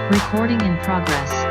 Recording in progress.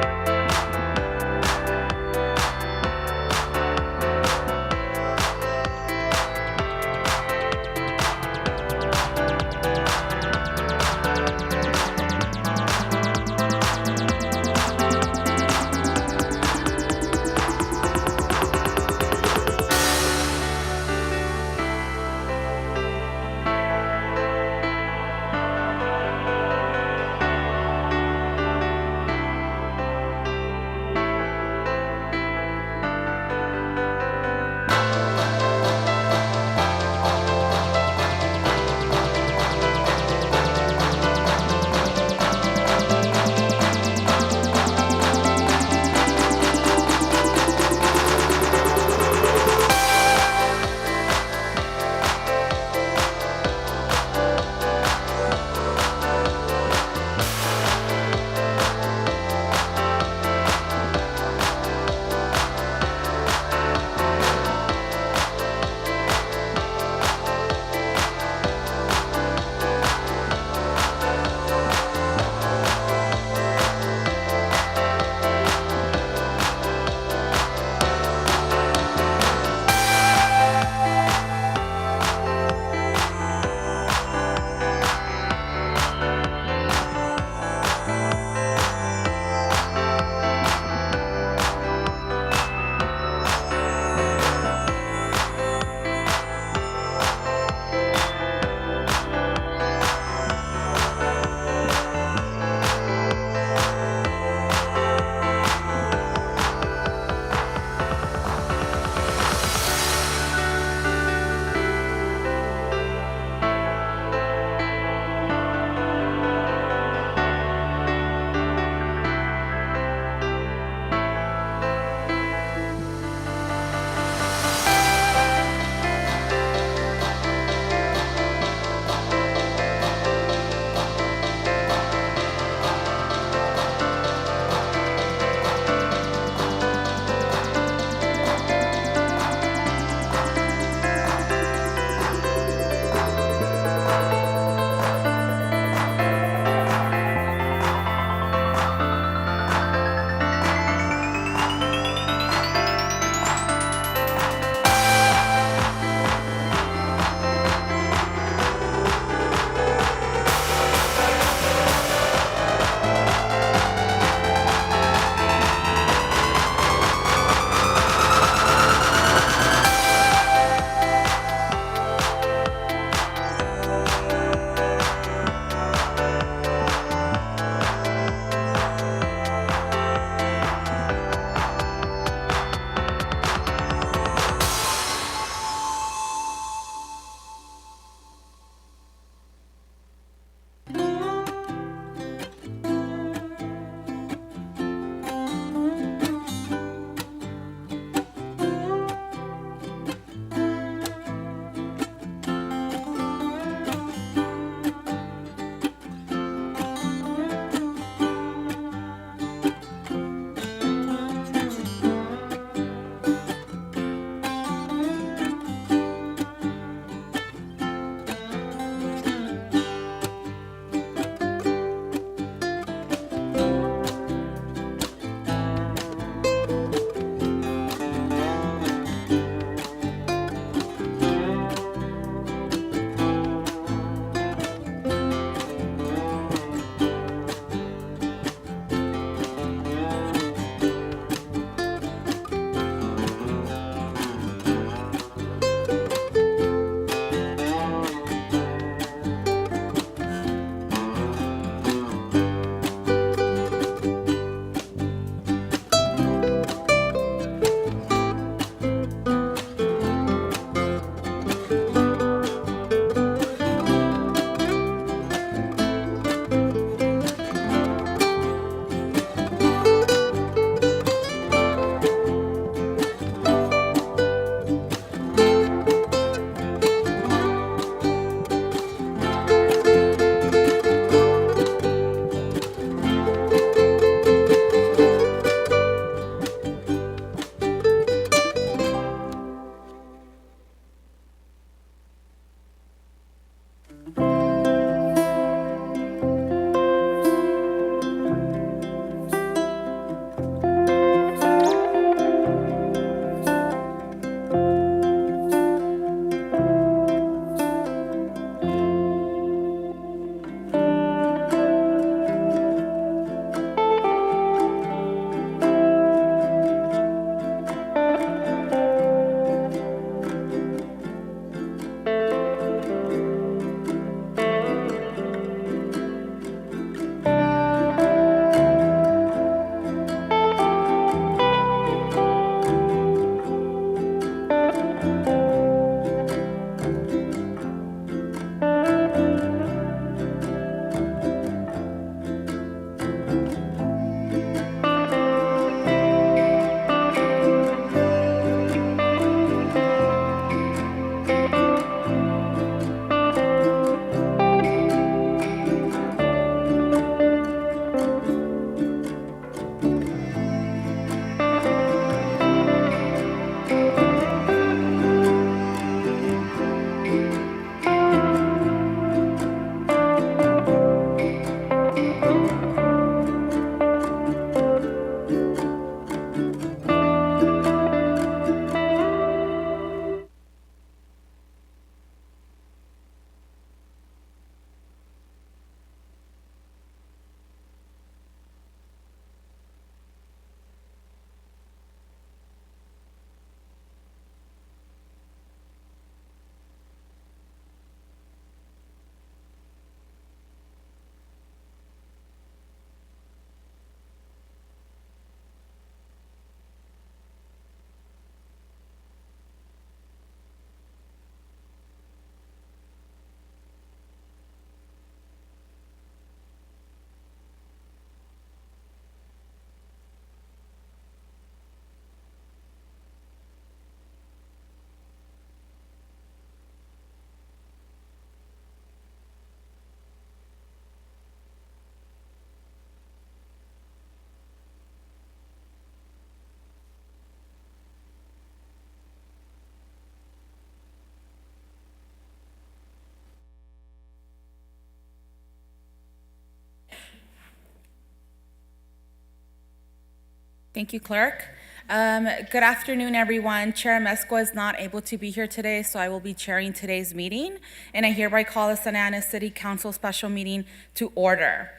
Thank you, Clerk. Good afternoon, everyone. Chair Mesco is not able to be here today, so I will be chairing today's meeting, and I hereby call the Santa Ana City Council special meeting to order.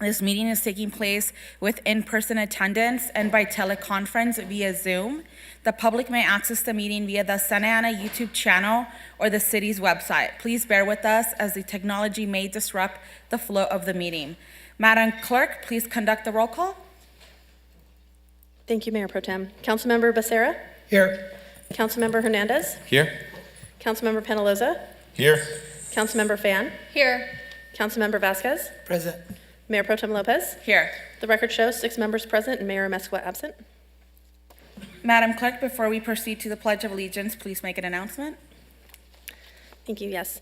This meeting is taking place with in-person attendance and by teleconference via Zoom. The public may access the meeting via the Santa Ana YouTube channel or the city's website. Please bear with us as the technology may disrupt the flow of the meeting. Madam Clerk, please conduct the roll call. Thank you, Mayor Pro Tem. Councilmember Becerra? Here. Councilmember Hernandez? Here. Councilmember Penaloza? Here. Councilmember Fan? Here. Councilmember Vasquez? Present. Mayor Pro Tem Lopez? Here. The record shows 6 members present and Mayor Mescua absent. Madam Clerk, before we proceed to the Pledge of Allegiance, please make an announcement. Thank you, yes.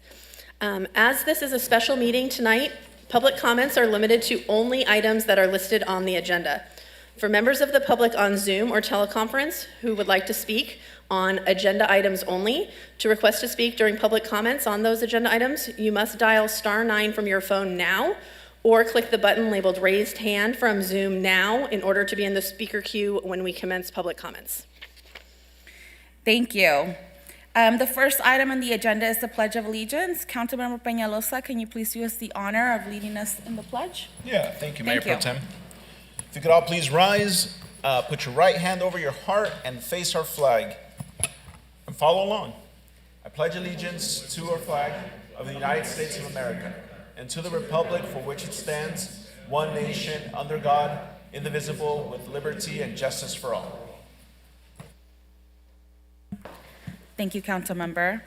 As this is a special meeting tonight, public comments are limited to only items that are listed on the agenda. For members of the public on Zoom or teleconference who would like to speak on agenda items only, to request to speak during public comments on those agenda items, you must dial *9 from your phone now, or click the button labeled raised hand from Zoom now in order to be in the speaker queue when we commence public comments. Thank you. The first item on the agenda is the Pledge of Allegiance. Councilmember Peñalosa, can you please do us the honor of leading us in the pledge? Yeah, thank you, Mayor Thank Pro you. Tem. If you could all please rise, put your right hand over your heart and face our flag and follow along. I pledge allegiance to our flag of the United States of America and to the republic for which it stands, one nation, under God, indivisible, with liberty and justice for all. Thank you, Councilmember.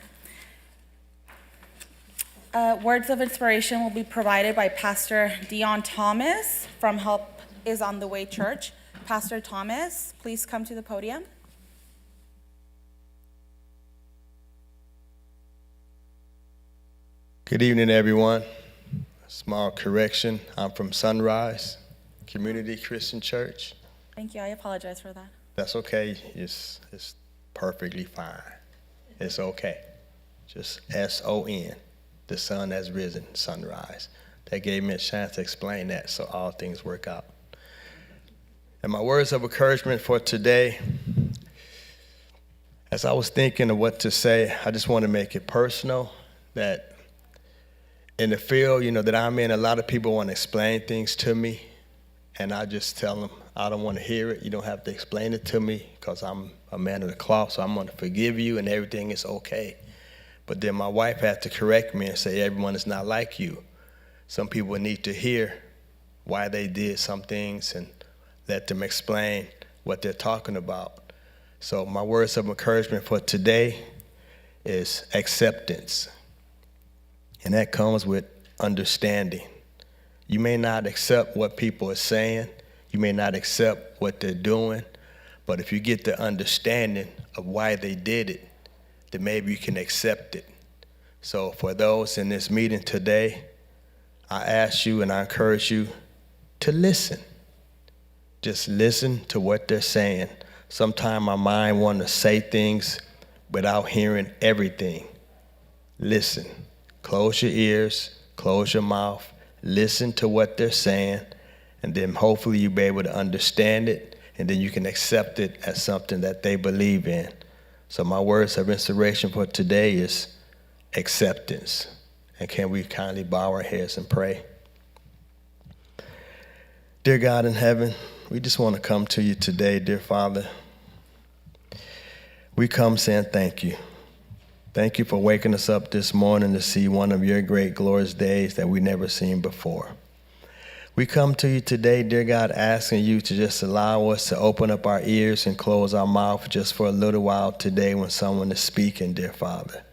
Words of inspiration will be provided by Pastor Dion Thomas from Help is on the Way Church. Pastor Thomas, please come to the podium. Good evening, everyone. Small correction. I'm from Sunrise Community Christian Church. Thank you. I apologize for that. That's okay. It's perfectly fine. It's okay. Just S-O-N. The sun has risen, sunrise. That gave me a chance to explain that so all things work out. And my words of encouragement for today, as I was thinking of what to say, I just want to make it personal that in the field, that I'm in, a lot of people want to explain things to me, and I just tell them, I don't want to hear it. You don't have to explain it to me because I'm a man of the cloth, so I'm going to forgive you and everything is okay. But then my wife had to correct me and say, everyone is not like you. Some people need to hear why they did some things and let them explain what they're talking about. So my words of encouragement for today is acceptance. And that comes with understanding. You may not accept what people are saying. You may not accept what they're doing. But if you get the understanding of why they did it, then maybe you can accept it. So for those in this meeting today, I ask you and I encourage you to listen. Just listen to what they're saying. Sometimes my mind wants to say things without hearing everything. Listen. Close your ears, close your mouth, listen to what they're saying, and then hopefully you'll be able to understand it, and then you can accept it as something that they believe in. So my words of inspiration for today is acceptance. And can we kindly bow our heads and pray? Dear God in heaven, we just want to come to you today, dear Father. We come saying thank you. Thank you for waking us up this morning to see one of your great glorious days that we never seen before. We come to you today, dear God, asking you to just allow us to open up our ears and close our mouth just for a little while today when someone is speaking, dear Father.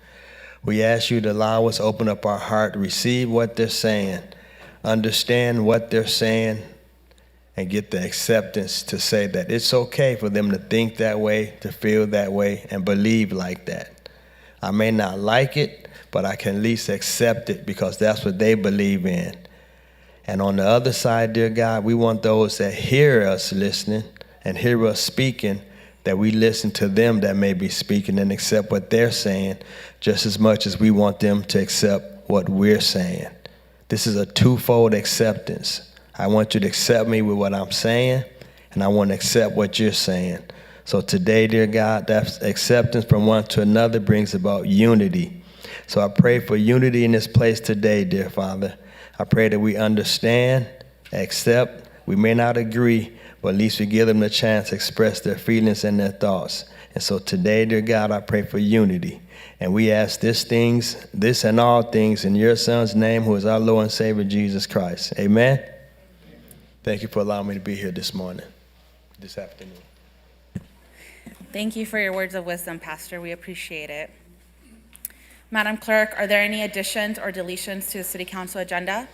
We ask you to allow us to open up our heart, receive what they're saying, understand what they're saying, and get the acceptance to say that it's okay for them to think that way, to feel that way, and believe like that. I may not like it, but I can at least accept it because that's what they believe in. And on the other side, dear God, we want those that hear us listening and hear us speaking, that we listen to them that may be speaking and accept what they're saying just as much as we want them to accept what we're saying. This is a twofold acceptance. I want you to accept me with what I'm saying, and I want to accept what you're saying. So today, dear God, that acceptance from one to another brings about unity. So I pray for unity in this place today, dear Father. I pray that we understand, accept. We may not agree, but at least we give them the chance to express their feelings and their thoughts. And so today, dear God, I pray for unity. And we ask this and all things in your Son's name, who is our Lord and Savior, Jesus Christ. Amen. Thank you for allowing me to be here this afternoon. Thank you for your words of wisdom, Pastor. We appreciate it. Madam Clerk, are there any additions or deletions to the City Council agenda?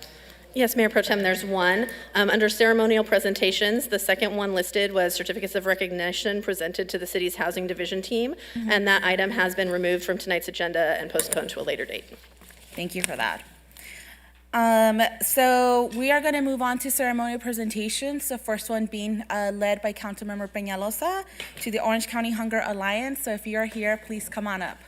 Yes, Mayor Pro Tem, there's one. Under ceremonial presentations, the second one listed was certificates of recognition presented to the city's housing division team, and that item has been removed from tonight's agenda and postponed to a later date. Thank you for that. So we are going to move on to ceremonial presentations. The first one being led by Councilmember Peñalosa to the Orange County Hunger Alliance. So if you are here, please come on up.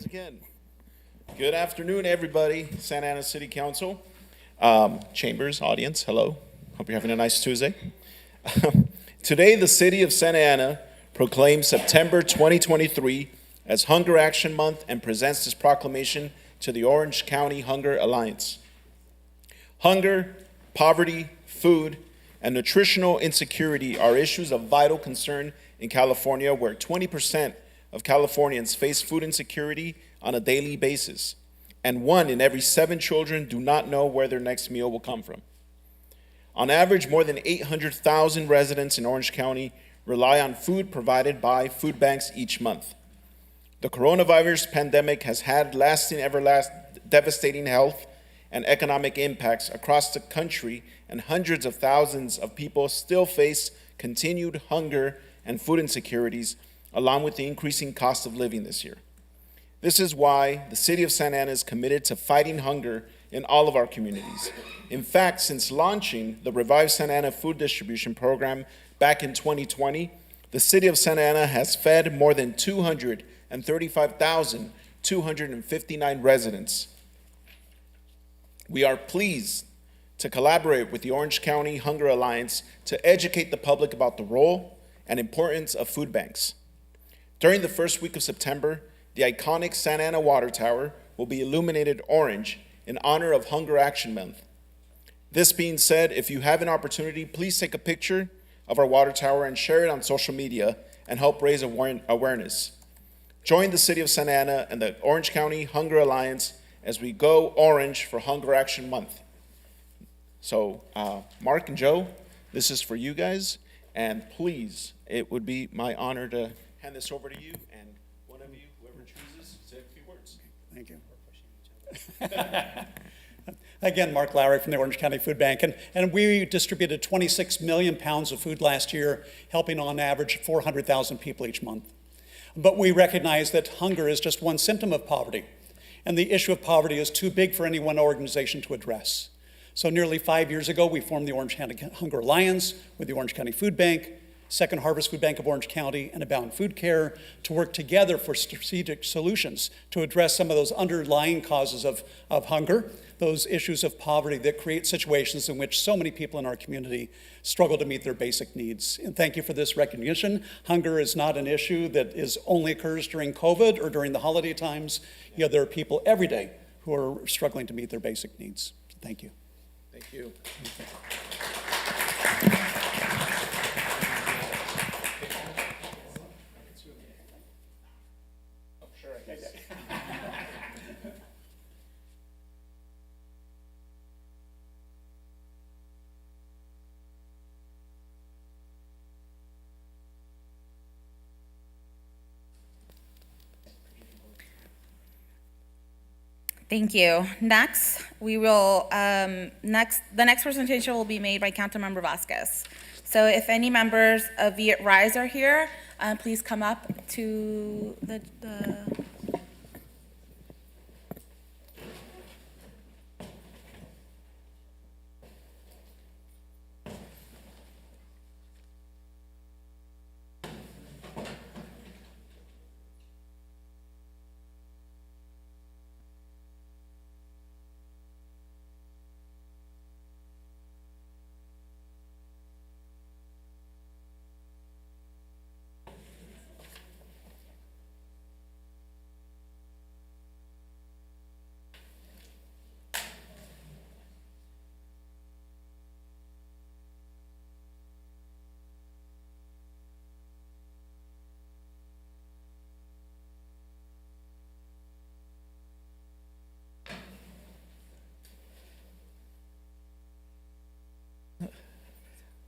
Again. Good afternoon, everybody. Santa Ana City Council, chambers, audience, hello. Hope you're having a nice Tuesday. Today, the city of Santa Ana proclaims September 2023 as Hunger Action Month and presents this proclamation to the Orange County Hunger Alliance. Hunger, poverty, food, and nutritional insecurity are issues of vital concern in California, where 20% of Californians face food insecurity on a daily basis, and 1 in every 7 children do not know where their next meal will come from. On average, more than 800,000 residents in Orange County rely on food provided by food banks each month. The coronavirus pandemic has had devastating health and economic impacts across the country, and hundreds of thousands of people still face continued hunger and food insecurities, along with the increasing cost of living this year. This is why the city of Santa Ana is committed to fighting hunger in all of our communities. In fact, since launching the Revive Santa Ana food distribution program back in 2020, the city of Santa Ana has fed more than 235,259 residents. We are pleased to collaborate with the Orange County Hunger Alliance to educate the public about the role and importance of food banks. During the first week of September, the iconic Santa Ana Water Tower will be illuminated orange in honor of Hunger Action Month. This being said, if you have an opportunity, please take a picture of our water tower and share it on social media and help raise awareness. Join the city of Santa Ana and the Orange County Hunger Alliance as we go orange for Hunger Action Month. So, Mark and Joe, this is for you guys, and please, it would be my honor to hand this over to you, and one of you, whoever chooses, say a few words. Thank you. Again, Mark Lowry from the Orange County Food Bank, and we distributed 26 million pounds of food last year, helping on average 400,000 people each month. But we recognize that hunger is just one symptom of poverty, and the issue of poverty is too big for any one organization to address. So nearly 5 years ago, we formed the Orange County Hunger Alliance with the Orange County Food Bank, Second Harvest Food Bank of Orange County, and Abound Food Care to work together for strategic solutions to address some of those underlying causes of hunger, those issues of poverty that create situations in which so many people in our community struggle to meet their basic needs. And thank you for this recognition. Hunger is not an issue that only occurs during COVID or during the holiday times. There are people every day who are struggling to meet their basic needs. Thank you. Thank you. Thank you. Next, we will, the next presentation will be made by Councilmember Vasquez. So if any members of Viet Rise are here, please come up to the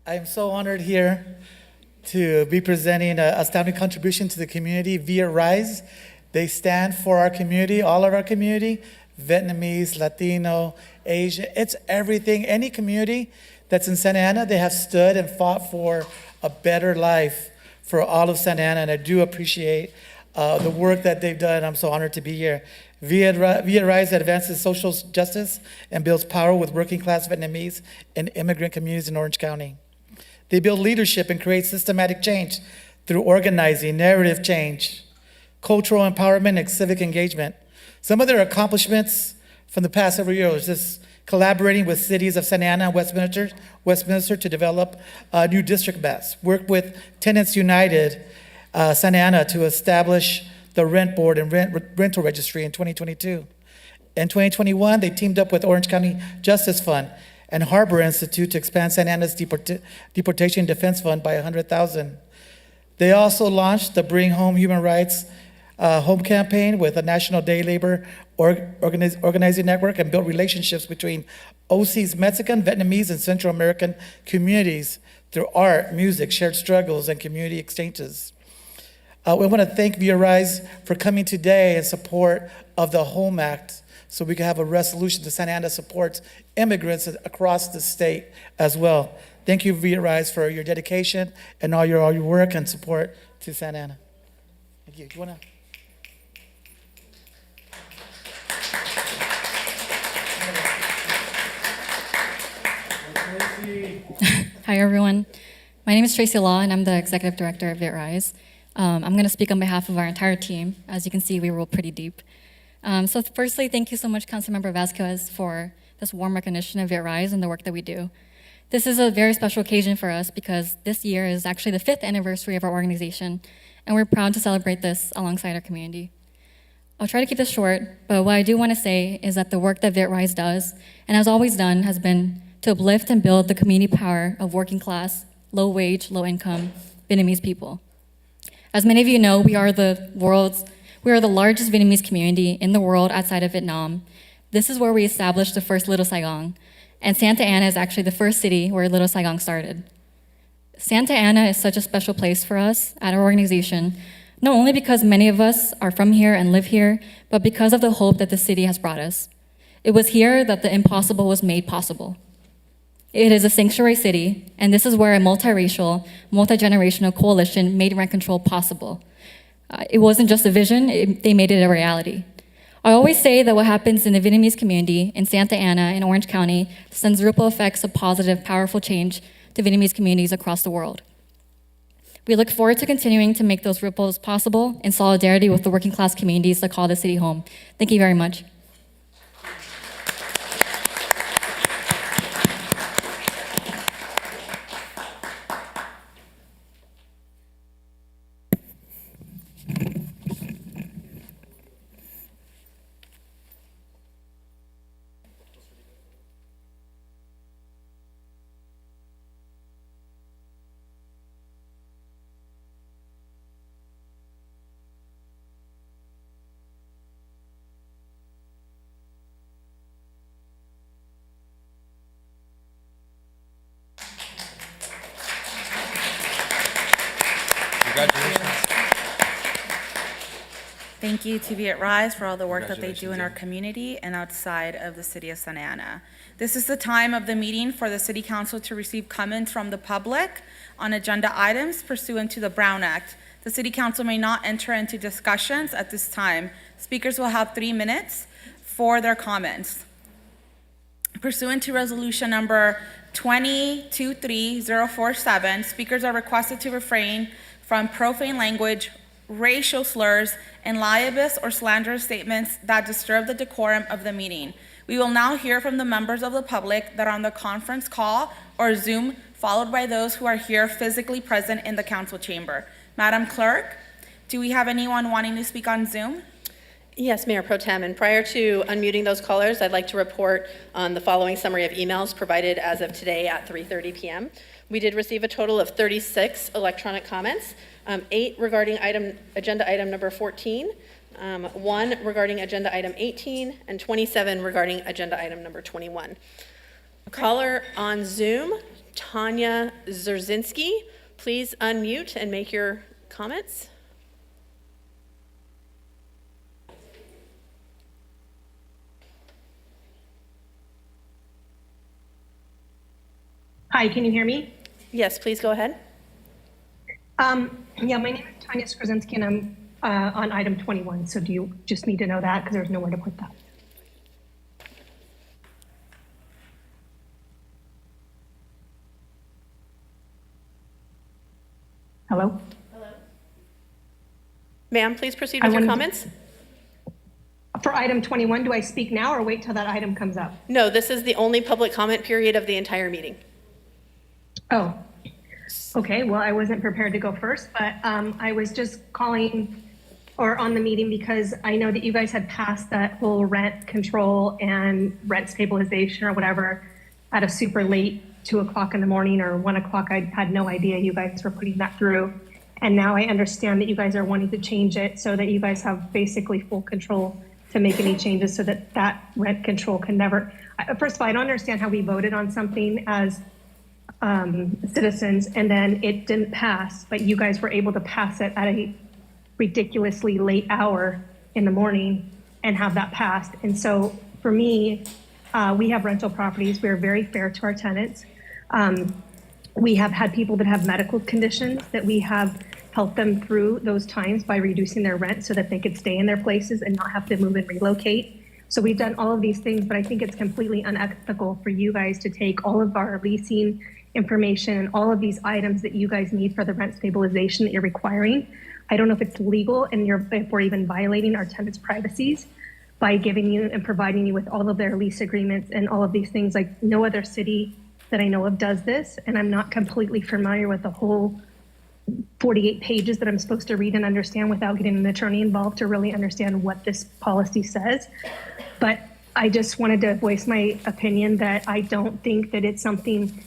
I am so honored here to be presenting an astounding contribution to the community, Via Rise. They stand for our community, all of our community, Vietnamese, Latino, Asian. It's everything. Any community that's in Santa Ana, they have stood and fought for a better life for all of Santa Ana, and I do appreciate the work that they've done. I'm so honored to be here. Via Rise advances social justice and builds power with working class Vietnamese and immigrant communities in Orange County. They build leadership and create systematic change through organizing, narrative change, cultural empowerment, and civic engagement. Some of their accomplishments from the past several years is collaborating with cities of Santa Ana and Westminster to develop new district maps, work with Tenants United Santa Ana to establish the rent board and rental registry in 2022. In 2021, they teamed up with Orange County Justice Fund and Harbor Institute to expand Santa Ana's deportation defense fund by $100,000. They also launched the Bring Home Human Rights home campaign with a National Day Labor organizing network and built relationships between OC's Mexican, Vietnamese, and Central American communities through art, music, shared struggles, and community exchanges. We want to thank Via Rise for coming today in support of the HOME Act so we can have a resolution to Santa Ana supports immigrants across the state as well. Thank you, Via Rise, for your dedication and all your work and support to Santa Ana. Thank you. Do you want to? Hi, everyone. My name is Tracy Law, and I'm the Executive Director of VitRise. I'm going to speak on behalf of our entire team. As you can see, we roll pretty deep. So firstly, thank you so much, Councilmember Vasquez, for this warm recognition of VitRise and the work that we do. This is a very special occasion for us because this year is actually the 5th anniversary of our organization, and we're proud to celebrate this alongside our community. I'll try to keep this short, but what I do want to say is that the work that VitRise does, and has always done, has been to uplift and build the community power of working class, low-wage, low-income Vietnamese people. As many of you know, we are the largest Vietnamese community in the world outside of Vietnam. This is where we established the first Little Saigon, and Santa Ana is actually the first city where Little Saigon started. Santa Ana is such a special place for us at our organization, not only because many of us are from here and live here, but because of the hope that the city has brought us. It was here that the impossible was made possible. It is a sanctuary city, and this is where a multiracial, multi-generational coalition made rent control possible. It wasn't just a vision, they made it a reality. I always say that what happens in the Vietnamese community in Santa Ana and Orange County sends ripple effects of positive, powerful change to Vietnamese communities across the world. We look forward to continuing to make those ripples possible in solidarity with the working class communities that call the city home. Thank you very much. Congratulations. Thank you to Be It Rise for all the work that they do in our community and outside of the city of Santa Ana. This is the time of the meeting for the city council to receive comments from the public on agenda items pursuant to the Brown Act. The city council may not enter into discussions at this time. Speakers will have 3 minutes for their comments. Pursuant to resolution number 223-047, speakers are requested to refrain from profane language, racial slurs, and libelous or slanderous statements that disturb the decorum of the meeting. We will now hear from the members of the public that are on the conference call or Zoom, followed by those who are here physically present in the council chamber. Madam Clerk, do we have anyone wanting to speak on Zoom? Yes, Mayor Pro Tem, and prior to unmuting those callers, I'd like to report on the following summary of emails provided as of today at 3:30 p.m. We did receive a total of 36 electronic comments, 8 regarding agenda item number 14, 1 regarding agenda item 18, and 27 regarding agenda item number 21. Caller on Zoom, Tanya Zerzinski, please unmute and make your comments. Hi, can you hear me? Yes, please go ahead. Yeah, my name is Tanya Skrzyncki, and I'm on item 21. So do you just need to know that because there's nowhere to put that? Hello? Ma'am, please proceed I with your wanted- comments. For item 21, do I speak now or wait till that item comes up? No, this is the only public comment period of the entire meeting. Oh, okay. Well, I wasn't prepared to go first, but I was just calling or on the meeting because I know that you guys had passed that whole rent control and rent stabilization or whatever at a super late 2 o'clock in the morning or 1 o'clock. I had no idea you guys were putting that through. And now I understand that you guys are wanting to change it so that you guys have basically full control to make any changes so that that rent control can never, first of all, I don't understand how we voted on something as citizens and then it didn't pass, but you guys were able to pass it at a ridiculously late hour in the morning and have that passed. And so for me, we have rental properties. We're very fair to our tenants. We have had people that have medical conditions that we have helped them through those times by reducing their rent so that they could stay in their places and not have to move and relocate. So we've done all of these things, but I think it's completely unethical for you guys to take all of our leasing information and all of these items that you guys need for the rent stabilization that you're requiring. I don't know if it's legal and if we're even violating our tenants' privacies by giving you and providing you with all of their lease agreements and all of these things. Like no other city that I know of does this, and I'm not completely familiar with the whole 48 pages that I'm supposed to read and understand without getting an attorney involved to really understand what this policy says. But I just wanted to voice my opinion that I don't think that it's something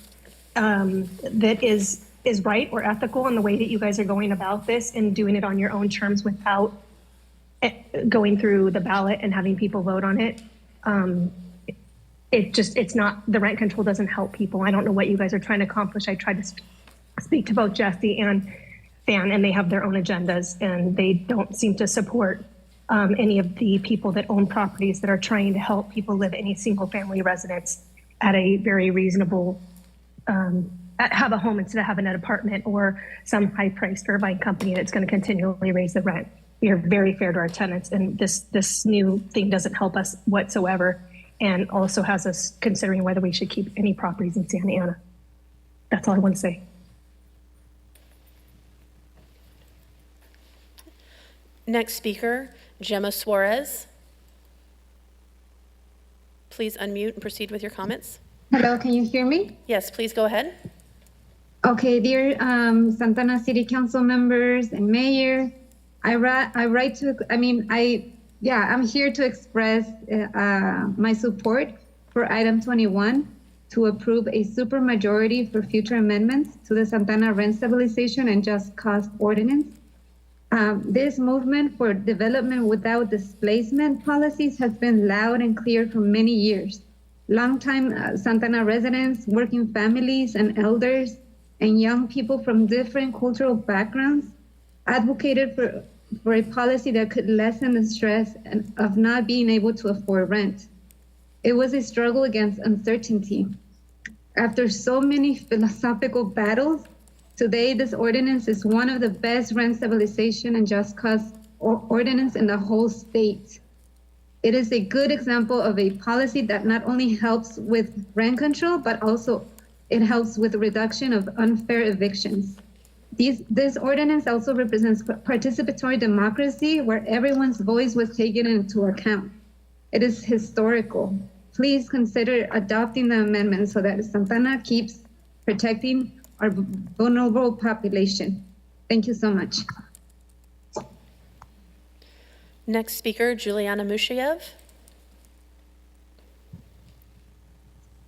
that is right or ethical in the way that you guys are going about this and doing it on your own terms without going through the ballot and having people vote on it. It's not, the rent control doesn't help people. I don't know what you guys are trying to accomplish. I tried to speak to both Jesse and Fan, and they have their own agendas, and they don't seem to support any of the people that own properties that are trying to help people live in a single family residence at a very reasonable, have a home instead of having an apartment or some high priced Irvine company that's going to continually raise the rent. We are very fair to our tenants, and this new thing doesn't help us whatsoever, and also has us considering whether we should keep any properties in Santa Ana. That's all I want to say. Next speaker, Gemma Suarez. Please unmute and proceed with your comments. Hello, can you hear me? Yes, please go ahead. Okay, dear Santana City Council members and Mayor, I'm here to express my support for item 21 to approve a supermajority for future amendments to the Santana Rent Stabilization and Just Cause Ordinance. This movement for development without displacement policies has been loud and clear for many years. Longtime Santana residents, working families, and elders, and young people from different cultural backgrounds advocated for a policy that could lessen the stress of not being able to afford rent. It was a struggle against uncertainty. After so many philosophical battles, today this ordinance is one of the best rent stabilization and just cause ordinance in the whole state. It is a good example of a policy that not only helps with rent control, but also it helps with the reduction of unfair evictions. This ordinance also represents participatory democracy where everyone's voice was taken into account. It is historical. Please consider adopting the amendment so that Santana keeps protecting our vulnerable population. Thank you so much. Next speaker, Juliana Mushiev.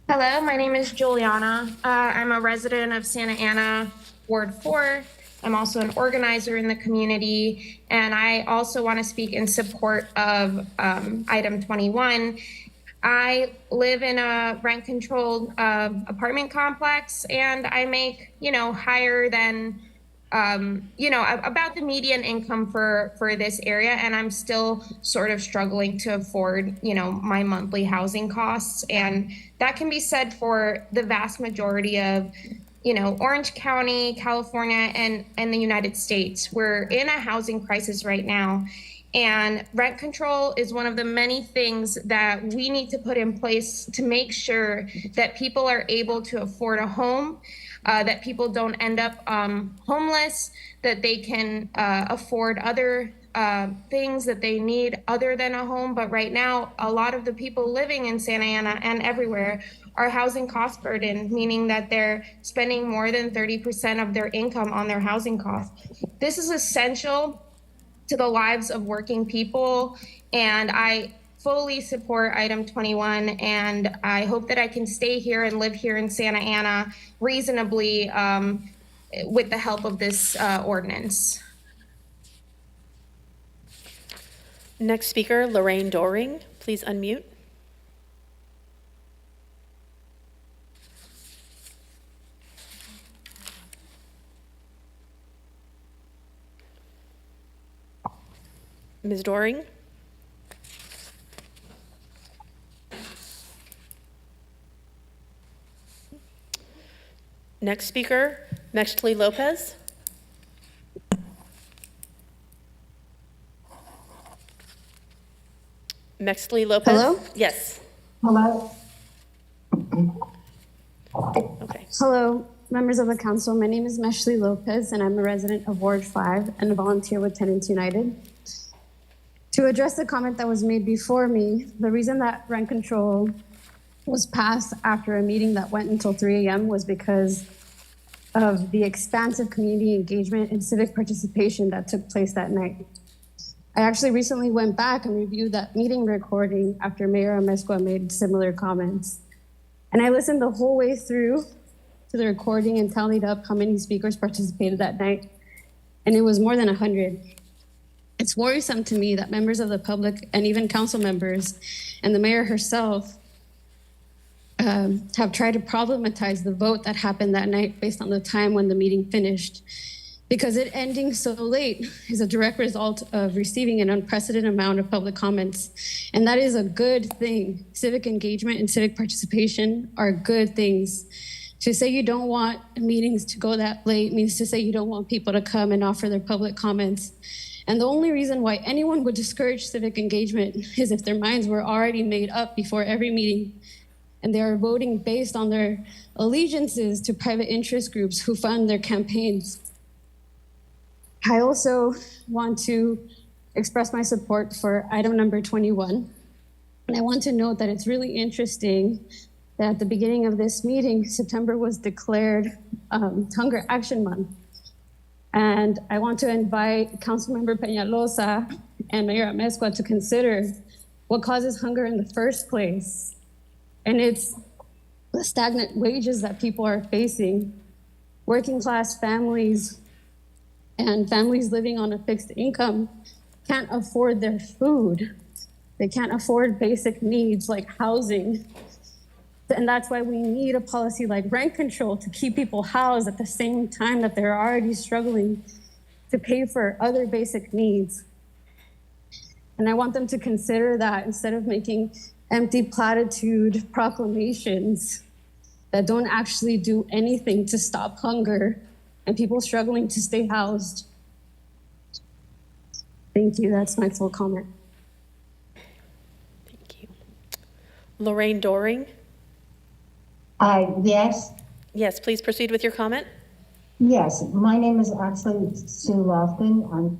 Hello, my name is Juliana. I'm a resident of Santa Ana, Ward 4. I'm also an organizer in the community, and I also want to speak in support of item 21. I live in a rent-controlled apartment complex, and I make, higher than, about the median income for this area, and I'm still sort of struggling to afford, my monthly housing costs. And that can be said for the vast majority of, Orange County, California, and the United States. We're in a housing crisis right now. And rent control is one of the many things that we need to put in place to make sure that people are able to afford a home, that people don't end up homeless, that they can afford other things that they need other than a home. But right now, a lot of the people living in Santa Ana and everywhere are housing cost burden, meaning that they're spending more than 30% of their income on their housing costs. This is essential to the lives of working people, and I fully support item 21, and I hope that I can stay here and live here in Santa Ana reasonably with the help of this ordinance. Next speaker, Lorraine Doring. Please unmute. Ms. Doring? Next speaker, Mextli Lopez. Mextli Lopez? Hello? Yes. Hello. Okay. Hello, members of the council. My name is Meshli Lopez, and I'm a resident of Ward 5 and a volunteer with Tenants United. To address the comment that was made before me, the reason that rent control was passed after a meeting that went until 3 a.m. was because of the expansive community engagement and civic participation that took place that night. I actually recently went back and reviewed that meeting recording after Mayor Amezcua made similar comments. And I listened the whole way through to the recording and tallied up how many speakers participated that night. And it was more than 100. It's worrisome to me that members of the public and even council members and the mayor herself have tried to problematize the vote that happened that night based on the time when the meeting finished. Because it ending so late is a direct result of receiving an unprecedented amount of public comments. And that is a good thing. Civic engagement and civic participation are good things. To say you don't want meetings to go that late means to say you don't want people to come and offer their public comments. And the only reason why anyone would discourage civic engagement is if their minds were already made up before every meeting and they are voting based on their allegiances to private interest groups who fund their campaigns. I also want to express my support for item number 21. And I want to note that it's really interesting that at the beginning of this meeting, September was declared Hunger Action Month. And I want to invite Councilmember Peñalosa and Mayor Amezcua to consider what causes hunger in the first place. And it's the stagnant wages that people are facing. Working class families and families living on a fixed income can't afford their food. They can't afford basic needs like housing. And that's why we need a policy like rent control to keep people housed at the same time that they're already struggling to pay for other basic needs. And I want them to consider that instead of making empty platitude proclamations that don't actually do anything to stop hunger and people struggling to stay housed. Thank you. That's my full comment. Thank you. Lorraine Doring? Yes. Yes, please proceed with your comment. Yes, my name is actually Sue Lofton.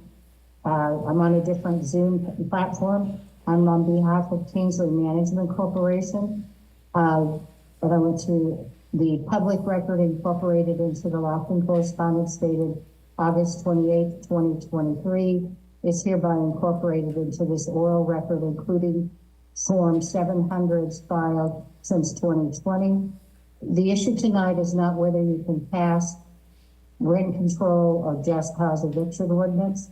I'm on a different Zoom platform. I'm on behalf of Kingsley Management Corporation. But I went to the public record incorporated into the Lofton correspondence dated August 28th, 2023, is hereby incorporated into this oral record, including Form 700s filed since 2020. The issue tonight is not whether you can pass rent control or just cause eviction ordinance.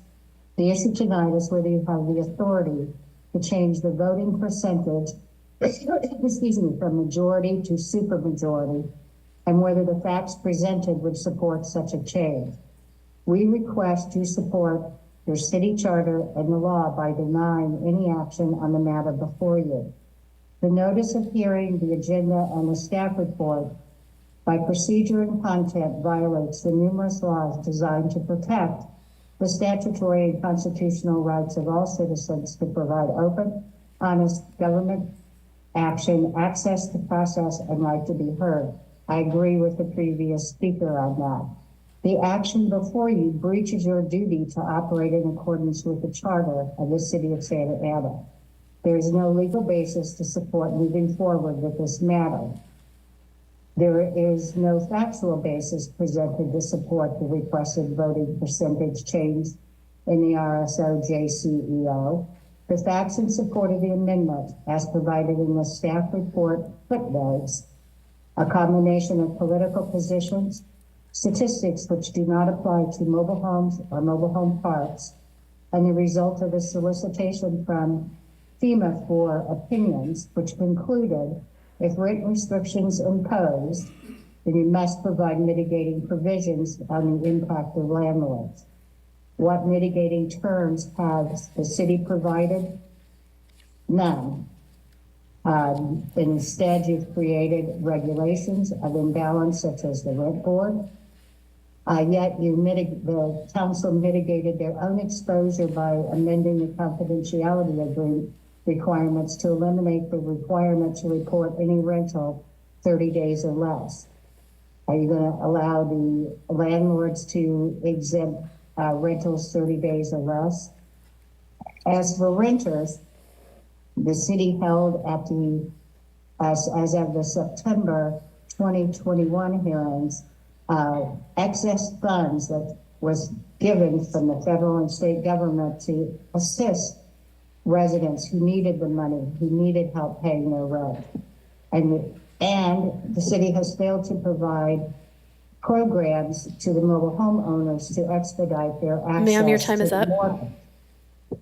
The issue tonight is whether you have the authority to change the voting percentage, excuse me, from majority to supermajority, and whether the facts presented would support such a change. We request you support your city charter and the law by denying any action on the matter before you. The notice of hearing, the agenda, and the staff report by procedure and content violates the numerous laws designed to protect the statutory and constitutional rights of all citizens to provide open, honest government action, access to process, and right to be heard. I agree with the previous speaker on that. The action before you breaches your duty to operate in accordance with the charter of the city of Santa Ana. There is no legal basis to support moving forward with this matter. There is no factual basis presented to support the requested voting percentage change in the RSO JCEO. The facts in support of the amendment, as provided in the staff report footnotes, a combination of political positions, statistics which do not apply to mobile homes or mobile home parks, and the result of a solicitation from FEMA for opinions, which concluded if rent restrictions imposed, then you must provide mitigating provisions on the impact of landlords. What mitigating terms has the city provided? None. And instead, you've created regulations of imbalance, such as the rent board. Yet the council mitigated their own exposure by amending the confidentiality agreement requirements to eliminate the requirement to report any rental 30 days or less. Are you going to allow the landlords to exempt rentals 30 days or less? As for renters, the city held at as of the September 2021 hearings, excess funds that was given from the federal and state government to assist residents who needed the money, who needed help paying their rent. And the city has failed to provide programs to the mobile home owners to expedite their access. Ma'am, your time is up.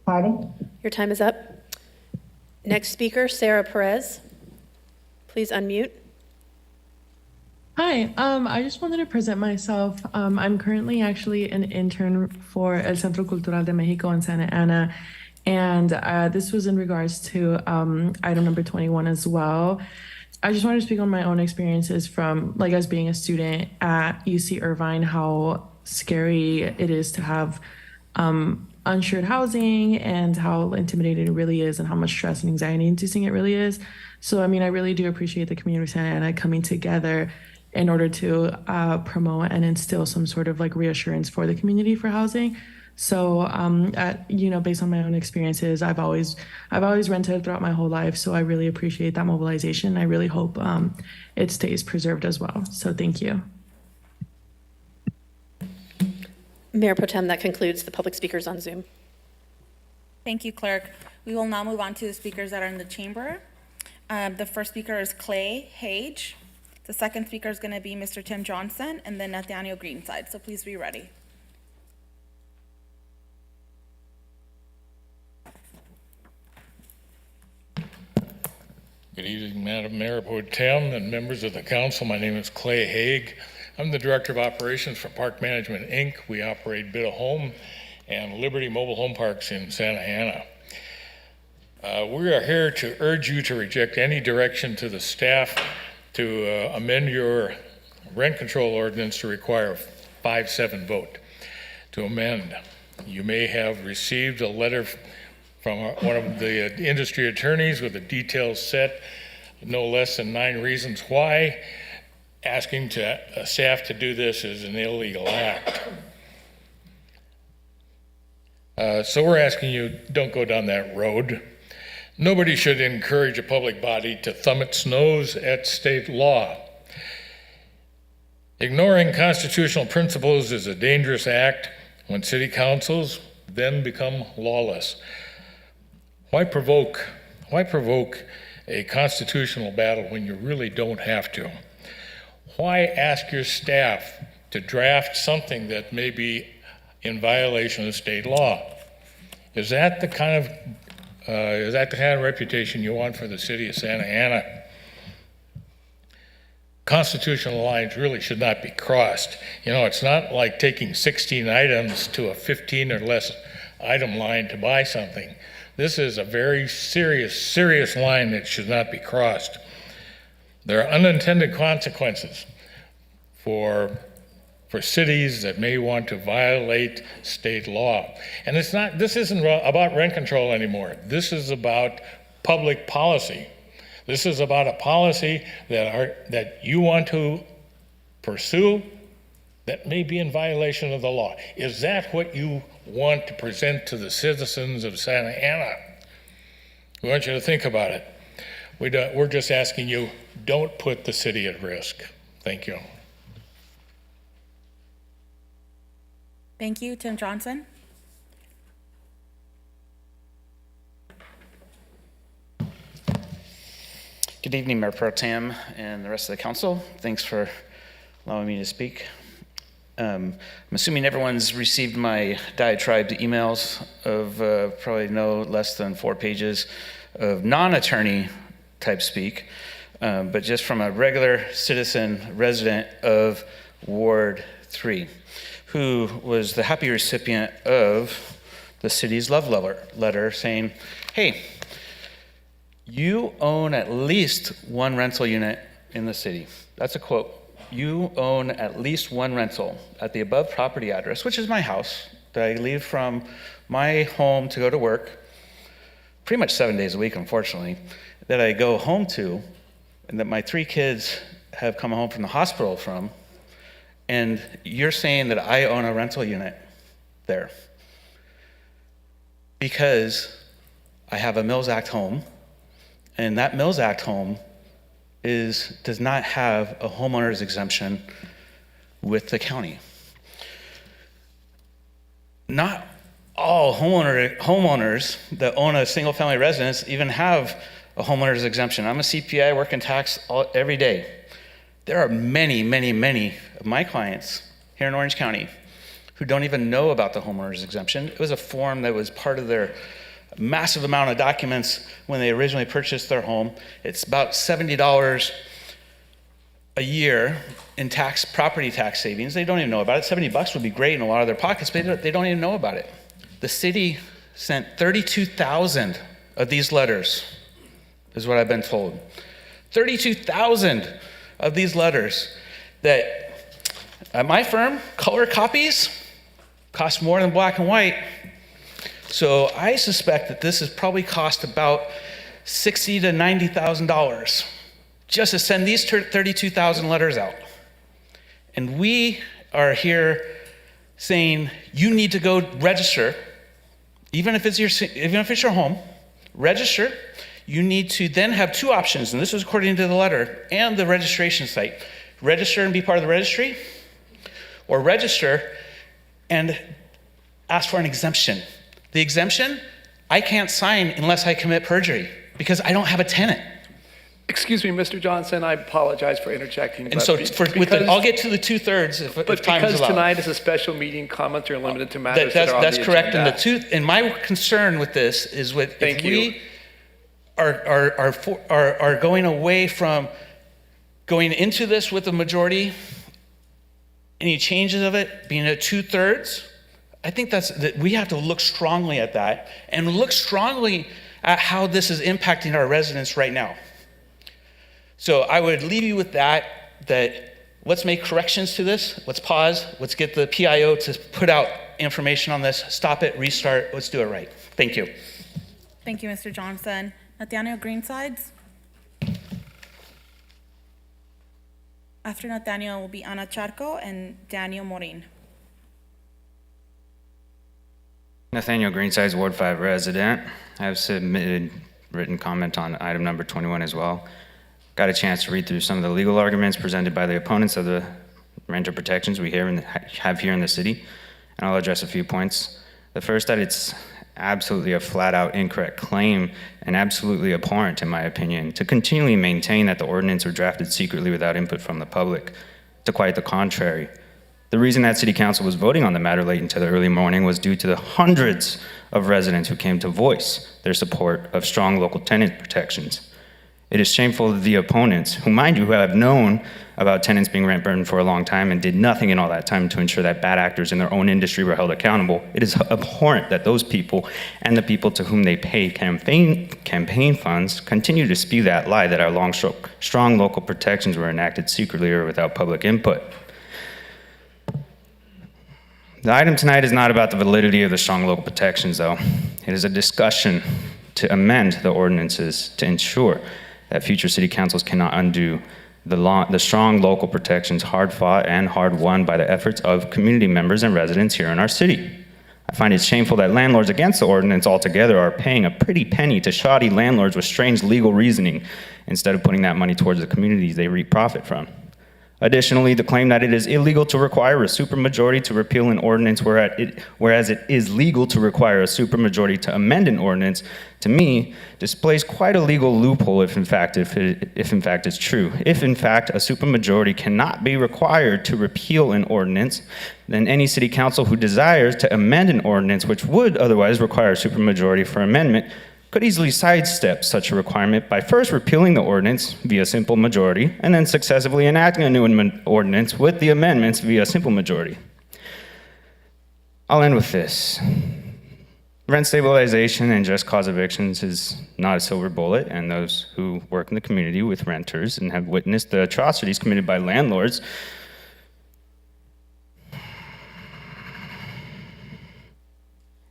Pardon? Your time is up. Next speaker, Sarah Perez. Please unmute. Hi, I just wanted to present myself. I'm currently actually an intern for El Centro Cultural de Mexico in Santa Ana. And this was in regards to item number 21 as well. I just wanted to speak on my own experiences from, like, as being a student at UC Irvine, how scary it is to have uninsured housing and how intimidating it really is and how much stress and anxiety inducing it really is. So, I mean, I really do appreciate the community of Santa Ana coming together in order to promote and instill some sort of like reassurance for the community for housing. So, based on my own experiences, I've always rented throughout my whole life. So I really appreciate that mobilization. I really hope it stays preserved as well. So thank you. Mayor Pro Tem, that concludes the public speakers on Zoom. Thank you, Clerk. We will now move on to the speakers that are in the chamber. The first speaker is Clay Hage. The second speaker is going to be Mr. Tim Johnson, and then Nathaniel Greenside. So please be ready. Good evening, Madam Mayor Pro Tem and members of the council. My name is Clay Haig. I'm the Director of Operations for Park Management, Inc. We operate Bit of Home and Liberty Mobile Home Parks in Santa Ana. We are here to urge you to reject any direction to the staff to amend your rent control ordinance to require a 5-7 vote to amend. You may have received a letter from one of the industry attorneys with a detailed set, no less than 9 reasons why asking staff to do this is an illegal act. So we're asking you, don't go down that road. Nobody should encourage a public body to thumb its nose at state law. Ignoring constitutional principles is a dangerous act when city councils then become lawless. Why provoke a constitutional battle when you really don't have to? Why ask your staff to draft something that may be in violation of state law? Is that the kind of reputation you want for the city of Santa Ana? Constitutional lines really should not be crossed. You know, it's not like taking 16 items to a 15 or less item line to buy something. This is a very serious line that should not be crossed. There are unintended consequences for cities that may want to violate state law. And this isn't about rent control anymore. This is about public policy. This is about a policy that you want to pursue that may be in violation of the law. Is that what you want to present to the citizens of Santa Ana? We want you to think about it. We're just asking you, don't put the city at risk. Thank you. Thank you. Tim Johnson. Good evening, Mayor Pro Tem and the rest of the council. Thanks for allowing me to speak. I'm assuming everyone's received my diatribe emails of probably no less than 4 pages of non-attorney type speak, but just from a regular citizen resident of Ward 3, who was the happy recipient of the city's love letter saying, hey, you own at least 1 rental unit in the city. That's a quote. You own at least 1 rental at the above property address, which is my house, that I leave from my home to go to work, pretty much 7 days a week, unfortunately, that I go home to, and that my 3 kids have come home from the hospital from, and you're saying that I own a rental unit there because I have a Mills Act home, and that Mills Act home does not have a homeowner's exemption with the county. Not all homeowners that own a single family residence even have a homeowner's exemption. I'm a CPA, I work in tax every day. There are many of my clients here in Orange County who don't even know about the homeowner's exemption. It was a form that was part of their massive amount of documents when they originally purchased their home. It's about $70 a year in property tax savings. They don't even know about it. $70 would be great in a lot of their pockets, but they don't even know about it. The city sent 32,000 of these letters, is what I've been told. 32,000 of these letters that at my firm, color copies cost more than black and white. So I suspect that this has probably cost about $60,000 to $90,000 just to send these 32,000 letters out. And we are here saying you need to go register, even if it's your home, register. You need to then have 2 options, and this is according to the letter and the registration site. Register and be part of the registry, or register and ask for an exemption. The exemption, I can't sign unless I commit perjury because I don't have a tenant. Excuse me, Mr. Johnson, I apologize for interjecting. And so I'll get to the 2/3 if time is allowed. But because tonight is a special meeting, comments are limited to matters that are on the agenda. That's correct. And my concern with this is if we are going away from going into this with a majority any changes of it being at 2/3, I think that we have to look strongly at that and look strongly at how this is impacting our residents right now. So I would leave you with that let's make corrections to this. Let's pause. Let's get the PIO to put out information on this. Stop it, restart. Let's do it right. Thank you. Thank you, Mr. Johnson. Nathaniel Greensides? After Nathaniel will be Ana Charco and Daniel Morin. Nathaniel Greensides, Ward 5 resident. I have submitted written comment on item number 21 as well. Got a chance to read through some of the legal arguments presented by the opponents of the renter protections we have here in the city, and I'll address a few points. The first, that it's absolutely a flat-out incorrect claim and absolutely abhorrent, in my opinion, to continually maintain that the ordinance were drafted secretly without input from the public. To quite the contrary. The reason that City Council was voting on the matter late into the early morning was due to the hundreds of residents who came to voice their support of strong local tenant protections. It is shameful that the opponents, who mind you, who have known about tenants being rent burdened for a long time and did nothing in all that time to ensure that bad actors in their own industry were held accountable, it is abhorrent that those people and the people to whom they pay campaign funds continue to spew that lie that our strong local protections were enacted secretly or without public input. The item tonight is not about the validity of the strong local protections, though. It is a discussion to amend the ordinances to ensure that future city councils cannot undo the strong local protections hard fought and hard won by the efforts of community members and residents here in our city. I find it shameful that landlords against the ordinance altogether are paying a pretty penny to shoddy landlords with strange legal reasoning instead of putting that money towards the communities they reap profit from. Additionally, the claim that it is illegal to require a supermajority to repeal an ordinance, whereas it is legal to require a supermajority to amend an ordinance, to me, displays quite a legal loophole if in fact it's true. If in fact a supermajority cannot be required to repeal an ordinance, then any city council who desires to amend an ordinance which would otherwise require a supermajority for amendment could easily sidestep such a requirement by first repealing the ordinance via simple majority and then successively enacting a new ordinance with the amendments via simple majority. I'll end with this. Rent stabilization and just cause evictions is not a silver bullet, and those who work in the community with renters and have witnessed the atrocities committed by landlords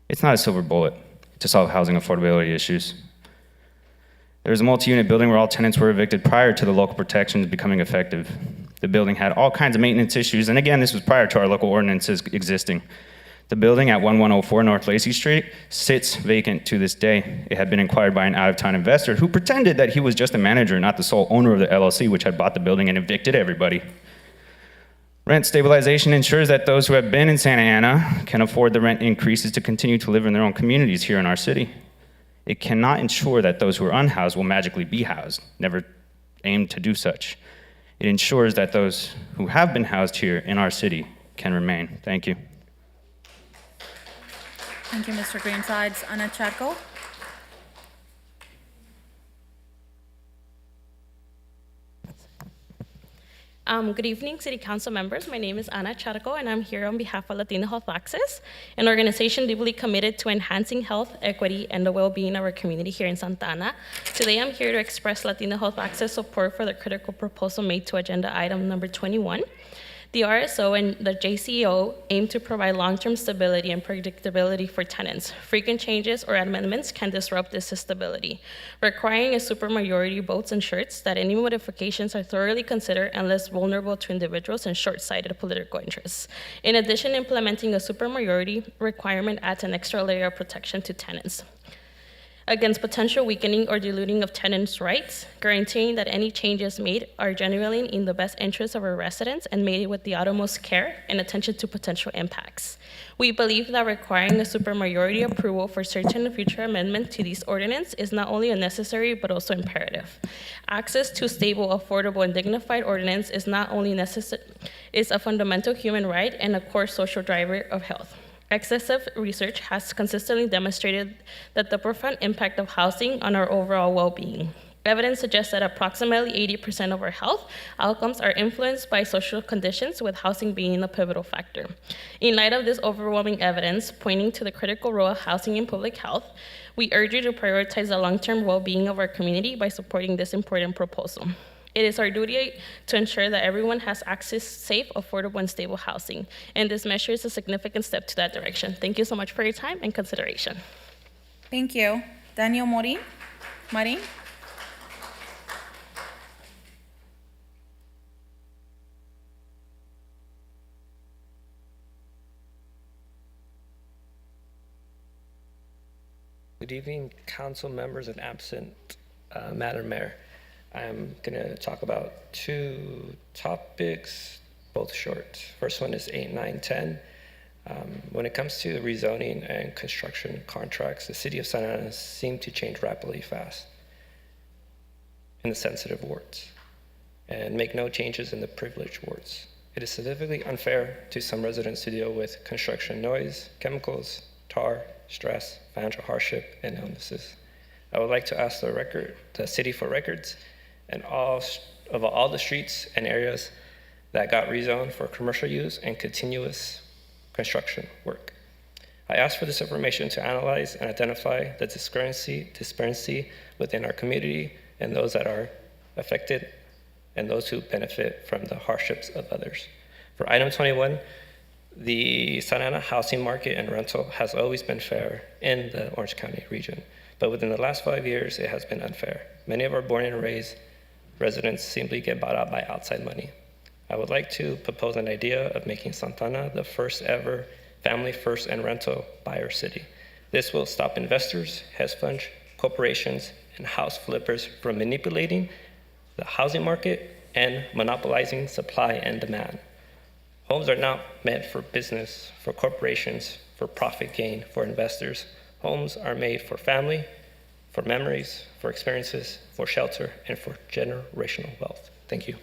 it's not a silver bullet to solve housing affordability issues. There was a multi-unit building where all tenants were evicted prior to the local protections becoming effective. The building had all kinds of maintenance issues, and again, this was prior to our local ordinances existing. The building at 1104 North Lacey Street sits vacant to this day. It had been acquired by an out-of-town investor who pretended that he was just a manager, not the sole owner of the LLC, which had bought the building and evicted everybody. Rent stabilization ensures that those who have been in Santa Ana can afford the rent increases to continue to live in their own communities here in our city. It cannot ensure that those who are unhoused will magically be housed, never aimed to do such. It ensures that those who have been housed here in our city can remain. Thank you. Thank you, Mr. Greensides. Ana Charco? Good evening, City Council members. My name is Ana Charco, and I'm here on behalf of Latino Health Access, an organization deeply committed to enhancing health, equity, and the well-being of our community here in Santa Ana. Today, I'm here to express Latino Health Access support for the critical proposal made to agenda item number 21. The RSO and the JCEO aim to provide long-term stability and predictability for tenants. Frequent changes or amendments can disrupt this stability. Requiring a supermajority votes ensures that any modifications are thoroughly considered and less vulnerable to individuals and short-sighted political interests. In addition, implementing a supermajority requirement adds an extra layer of protection to tenants against potential weakening or diluting of tenants' rights, guaranteeing that any changes made are genuinely in the best interest of our residents and made with the utmost care and attention to potential impacts. We believe that requiring a supermajority approval for certain future amendments to these ordinances is not only unnecessary but also imperative. Access to stable, affordable, and dignified ordinance is not only necessary, is a fundamental human right and a core social driver of health. Excessive research has consistently demonstrated that the profound impact of housing on our overall well-being. Evidence suggests that approximately 80% of our health outcomes are influenced by social conditions, with housing being a pivotal factor. In light of this overwhelming evidence pointing to the critical role of housing in public health, we urge you to prioritize the long-term well-being of our community by supporting this important proposal. It is our duty to ensure that everyone has access to safe, affordable, and stable housing, and this measure is a significant step to that direction. Thank you so much for your time and consideration. Thank you. Daniel Marin? Good evening, council members and absent Madam Mayor. I'm going to talk about two topics, both short. First one is 8, 9, 10. When it comes to rezoning and construction contracts, the city of Santa Ana seem to change rapidly fast in the sensitive wards and make no changes in the privileged wards. It is significantly unfair to some residents to deal with construction noise, chemicals, tar, stress, financial hardship, and illnesses. I would like to ask the city for records and all the streets and areas that got rezoned for commercial use and continuous construction work. I ask for this information to analyze and identify the disparity within our community and those that are affected and those who benefit from the hardships of others. For item 21, the Santa Ana housing market and rental has always been fair in the Orange County region, but within the last 5 years, it has been unfair. Many of our born and raised residents simply get bought out by outside money. I would like to propose an idea of making Santa Ana the first ever family first and rental buyer city. This will stop investors, hedge funds, corporations, and house flippers from manipulating the housing market and monopolizing supply and demand. Homes are not meant for business, for corporations, for profit gain, for investors. Homes are made for family, for memories, for experiences, for shelter, and for generational wealth. Thank you.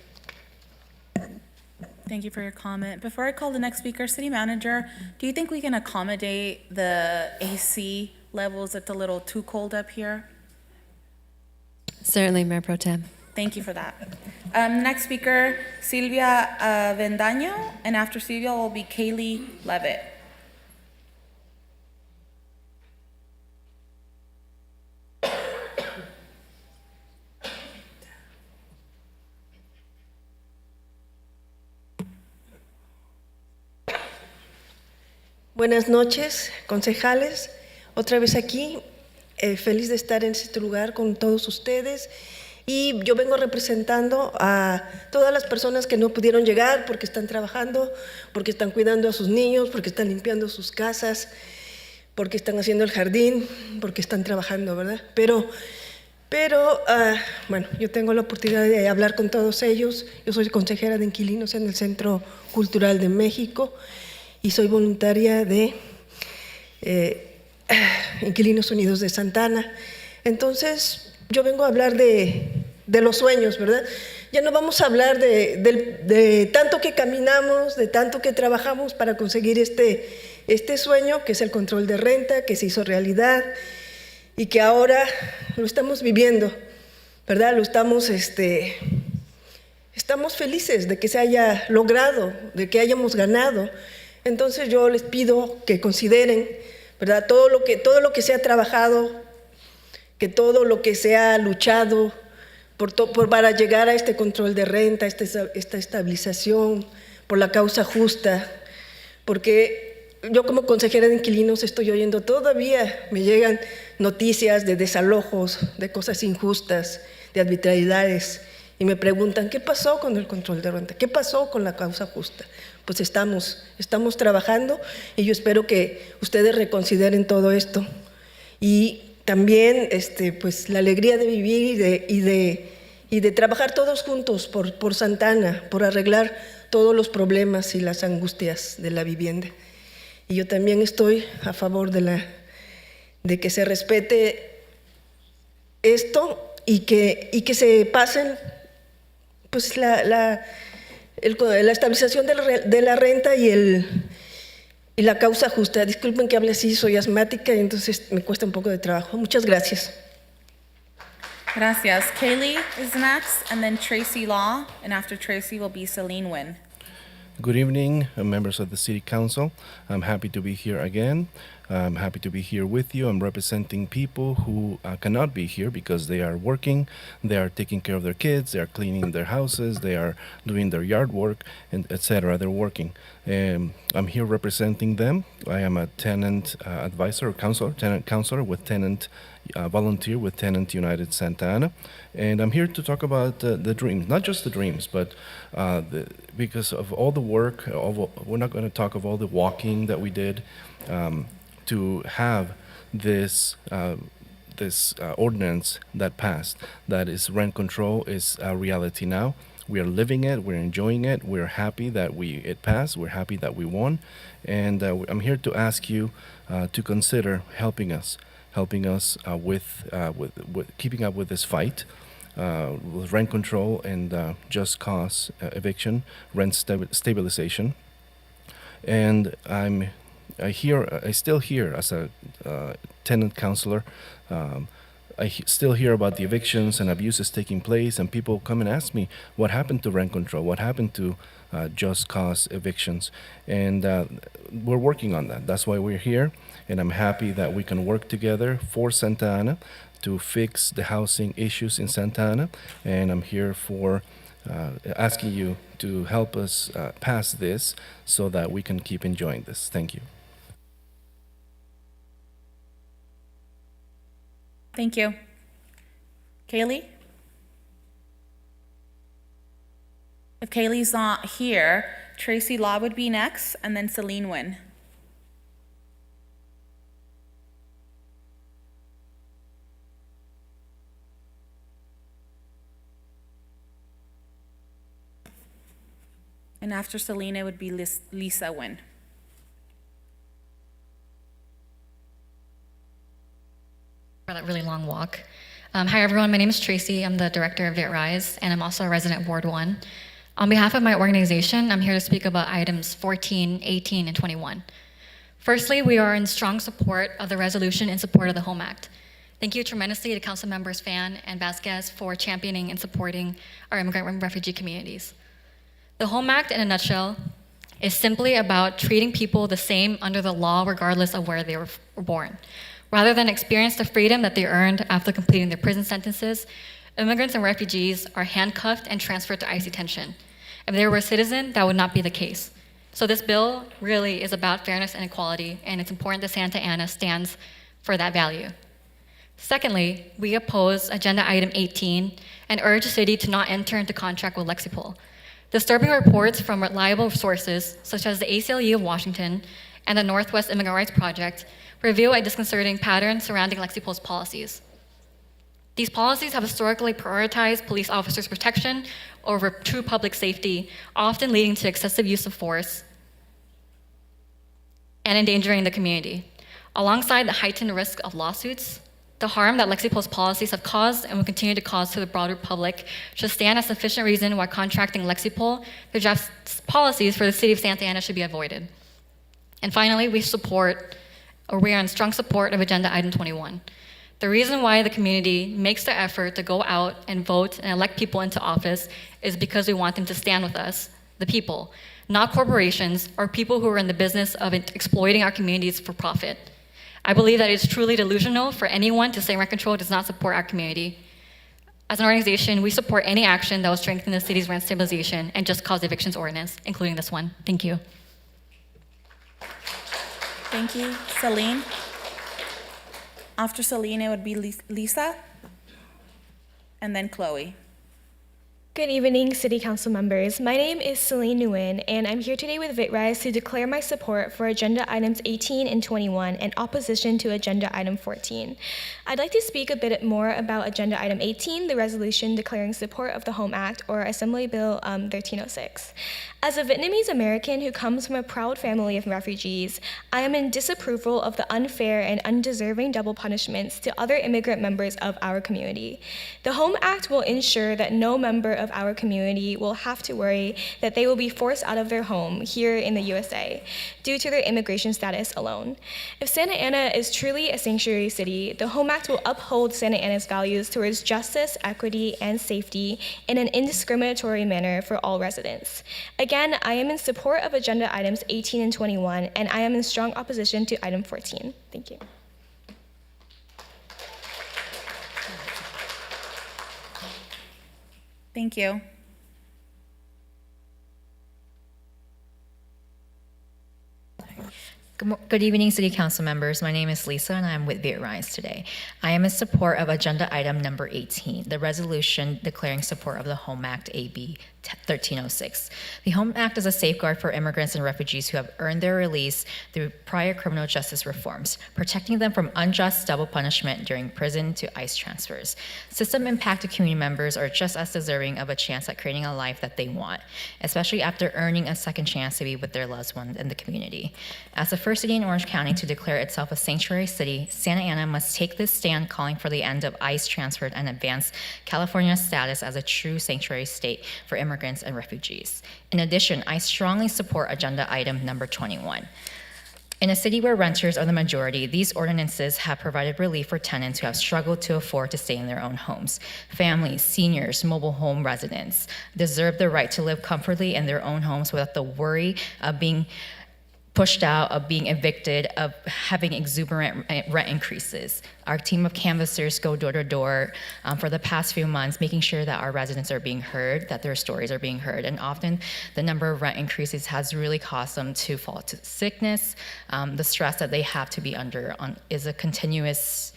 Thank you for your comment. Before I call the next speaker, City Manager, do you think we can accommodate the AC levels? It's a little too cold up here. Certainly, Mayor Pro Tem. Thank you for that. Next speaker, Silvia Vendaño, and after Silvia will be Kaylee Levitt. Buenas noches, concejales. Otra vez aquí, feliz de estar en este lugar con todos ustedes. Y yo vengo representando a todas las personas que no pudieron llegar porque están trabajando, porque están cuidando a sus niños, porque están limpiando sus casas, porque están haciendo el jardín, porque están trabajando, ¿verdad? Pero bueno, yo tengo la oportunidad de hablar con todos ellos. Yo soy consejera de inquilinos en el Centro Cultural de México y soy voluntaria de Inquilinos Unidos de Santa Ana. Entonces, yo vengo a hablar de los sueños, ¿verdad? Ya no vamos a hablar de tanto que caminamos, de tanto que trabajamos para conseguir este sueño, que es el control de renta, que se hizo realidad y que ahora lo estamos viviendo, ¿verdad? Estamos felices de que se haya logrado, de que hayamos ganado. Entonces yo les pido que consideren, ¿verdad? Todo lo que se ha trabajado, que todo lo que se ha luchado para llegar a este control de renta, esta estabilización, por la causa justa, porque yo como consejera de inquilinos estoy oyendo todavía, me llegan noticias de desalojos, de cosas injustas, de arbitrariedades, y me preguntan, ¿qué pasó con el control de renta? ¿Qué pasó con la causa justa? Pues estamos trabajando y yo espero que ustedes reconsideren todo esto. Y también pues la alegría de vivir y de trabajar todos juntos por Santa Ana, por arreglar todos los problemas y las angustias de la vivienda. Y yo también estoy a favor de que se respete esto y que se pasen pues la estabilización de la renta y la causa justa. Disculpen que hable así, soy asmática y entonces me cuesta un poco de trabajo. Muchas gracias. Gracias. Kaylee is next, and then Tracy Law, and after Tracy will be Celine Nguyen. Good evening, members of the City Council. I'm happy to be here again. I'm happy to be here with you. I'm representing people who cannot be here because they are working, they are taking care of their kids, they are cleaning their houses, they are doing their yard work, and etc. They're working. I'm here representing them. I am a tenant advisor or counselor, tenant counselor with tenant volunteer with Tenant United Santa Ana, and I'm here to talk about the dreams, not just the dreams, but because of all the work, we're not going to talk of all the walking that we did to have this ordinance that passed, that is rent control, is a reality now. We are living it, we're enjoying it, we're happy that it passed, we're happy that we won, and I'm here to ask you to consider helping us with keeping up with this fight with rent control and just cause eviction, rent stabilization. And I still hear as a tenant counselor, still hear about the evictions and abuses taking place, and people come and ask me, what happened to rent control? What happened to just cause evictions? And we're working on that. That's why we're here, and I'm happy that we can work together for Santa Ana to fix the housing issues in Santa Ana, and I'm here for asking you to help us pass this so that we can keep enjoying this. Thank you. Thank you. Kaylee? If Kaylee's not here, Tracy Law would be next, and then Celine Nguyen. And after Celine, it would be Lisa Nguyen. For that really long walk. Hi everyone, my name is Tracy. I'm the director of VitRise, and I'm also a resident of Ward 1. On behalf of my organization, I'm here to speak about items 14, 18, and 21. Firstly, we are in strong support of the resolution in support of the HOME Act. Thank you tremendously to Council Members Fan and Vasquez for championing and supporting our immigrant and refugee communities. The HOME Act, in a nutshell, is simply about treating people the same under the law regardless of where they were born. Rather than experience the freedom that they earned after completing their prison sentences, immigrants and refugees are handcuffed and transferred to ICE detention. If they were a citizen, that would not be the case. So this bill really is about fairness and equality, and it's important that Santa Ana stands for that value. Secondly, we oppose Agenda Item 18 and urge the city to not enter into contract with Lexipol. Disturbing reports from reliable sources, such as the ACLU of Washington and the Northwest Immigrant Rights Project, reveal a disconcerting pattern surrounding Lexipol's policies. These policies have historically prioritized police officers' protection over true public safety, often leading to excessive use of force and endangering the community. Alongside the heightened risk of lawsuits, the harm that Lexipol's policies have caused and will continue to cause to the broader public should stand as sufficient reason why contracting Lexipol to draft policies for the city of Santa Ana should be avoided. And finally, we are in strong support of Agenda Item 21. The reason why the community makes the effort to go out and vote and elect people into office is because we want them to stand with us, the people, not corporations or people who are in the business of exploiting our communities for profit. I believe that it's truly delusional for anyone to say rent control does not support our community. As an organization, we support any action that will strengthen the city's rent stabilization and just cause evictions ordinance, including this one. Thank you. Thank you. Celine? After Celine, it would be Lisa, and then Chloe. Good evening, City Council members. My name is Celine Nguyen, and I'm here today with VitRise to declare my support for Agenda Items 18 and 21 and opposition to Agenda Item 14. I'd like to speak a bit more about Agenda Item 18, the resolution declaring support of the HOME Act, or Assembly Bill 1306. As a Vietnamese American who comes from a proud family of refugees, I am in disapproval of the unfair and undeserving double punishments to other immigrant members of our community. The HOME Act will ensure that no member of of our community will have to worry that they will be forced out of their home here in the USA due to their immigration status alone. If Santa Ana is truly a sanctuary city, the Home Act will uphold Santa Ana's values towards justice, equity, and safety in an indiscriminatory manner for all residents. Again, I am in support of agenda items 18 and 21, and I am in strong opposition to item 14. Thank you. Thank you. Good evening, City Council members. My name is Lisa, and I am with VitRise today. I am in support of agenda item number 18, the resolution declaring support of the Home Act AB 1306. The Home Act is a safeguard for immigrants and refugees who have earned their release through prior criminal justice reforms, protecting them from unjust double punishment during prison to ICE transfers. System-impacted community members are just as deserving of a chance at creating a life that they want, especially after earning a second chance to be with their loved ones in the community. As the first city in Orange County to declare itself a sanctuary city, Santa Ana must take this stand calling for the end of ICE transfer and advance California's status as a true sanctuary state for immigrants and refugees. In addition, I strongly support agenda item number 21. In a city where renters are the majority, these ordinances have provided relief for tenants who have struggled to afford to stay in their own homes. Families, seniors, mobile home residents deserve the right to live comfortably in their own homes without the worry of being pushed out, of being evicted, of having exuberant rent increases. Our team of canvassers go door to door for the past few months, making sure that our residents are being heard, that their stories are being heard. And often the number of rent increases has really caused them to fall to sickness. The stress that they have to be under is a continuous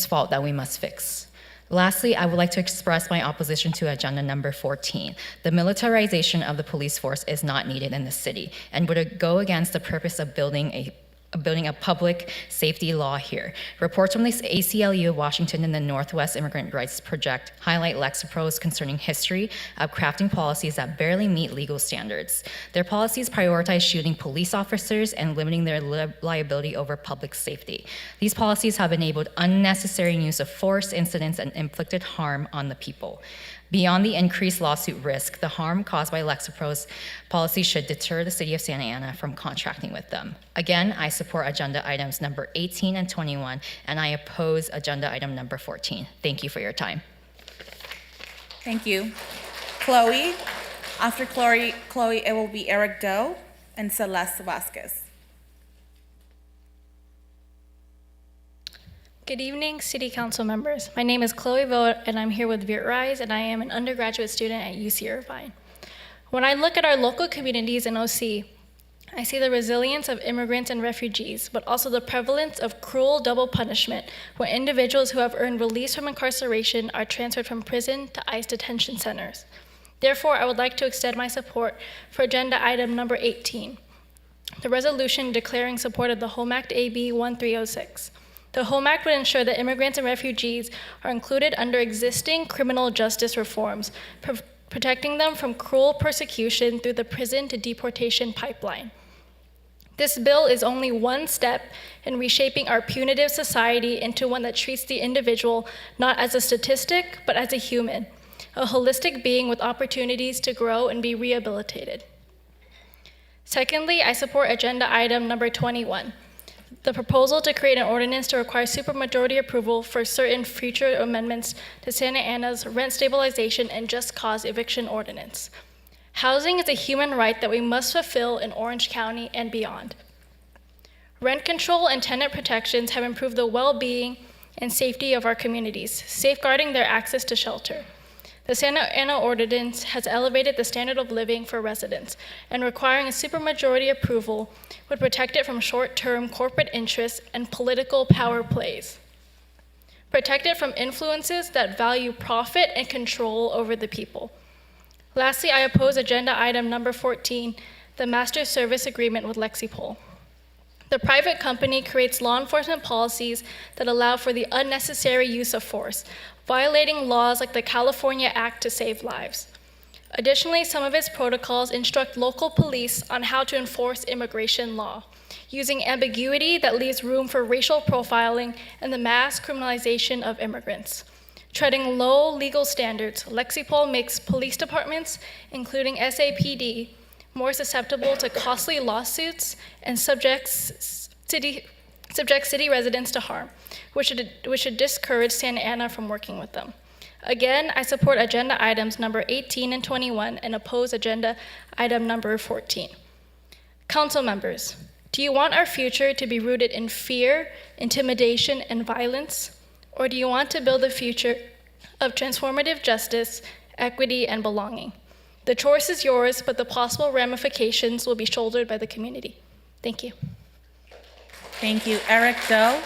fault that we must fix. Lastly, I would like to express my opposition to agenda number 14. The militarization of the police force is not needed in the city and would go against the purpose of building a public safety law here. Reports from the ACLU of Washington and the Northwest Immigrant Rights Project highlight Lexipol's concerning history of crafting policies that barely meet legal standards. Their policies prioritize shooting police officers and limiting their liability over public safety. These policies have enabled unnecessary use of force incidents and inflicted harm on the people. Beyond the increased lawsuit risk, the harm caused by Lexipol's policy should deter the city of Santa Ana from contracting with them. Again, I support agenda items number 18 and 21, and I oppose agenda item number 14. Thank you for your time. Thank you. Chloe. After Chloe, it will be Eric Doe and Celeste Vasquez. Good evening, City Council members. My name is Chloe Vogt, and I'm here with VitRise, and I am an undergraduate student at UC Irvine. When I look at our local communities in OC, I see the resilience of immigrants and refugees, but also the prevalence of cruel double punishment when individuals who have earned release from incarceration are transferred from prison to ICE detention centers. Therefore, I would like to extend my support for agenda item number 18, the resolution declaring support of the Home Act AB 1306. The Home Act would ensure that immigrants and refugees are included under existing criminal justice reforms, protecting them from cruel persecution through the prison to deportation pipeline. This bill is only one step in reshaping our punitive society into one that treats the individual not as a statistic, but as a human, a holistic being with opportunities to grow and be rehabilitated. Secondly, I support agenda item number 21. The proposal to create an ordinance to require supermajority approval for certain future amendments to Santa Ana's rent stabilization and just cause eviction ordinance. Housing is a human right that we must fulfill in Orange County and beyond. Rent control and tenant protections have improved the well-being and safety of our communities, safeguarding their access to shelter. The Santa Ana ordinance has elevated the standard of living for residents, and requiring a supermajority approval would protect it from short-term corporate interests and political power plays. Protect it from influences that value profit and control over the people. Lastly, I oppose agenda item number 14, the master service agreement with Lexipol. The private company creates law enforcement policies that allow for the unnecessary use of force, violating laws like the California Act to Save Lives. Additionally, some of its protocols instruct local police on how to enforce immigration law, using ambiguity that leaves room for racial profiling and the mass criminalization of immigrants. Treading low legal standards, Lexipol makes police departments, including SAPD, more susceptible to costly lawsuits and subjects city residents to harm, which should discourage Santa Ana from working with them. Again, I support agenda items number 18 and 21 and oppose agenda item number 14. Council members, do you want our future to be rooted in fear, intimidation, and violence? Or do you want to build a future of transformative justice, equity, and belonging? The choice is yours, but the possible ramifications will be shouldered by the community. Thank you. Thank you. Eric Doe.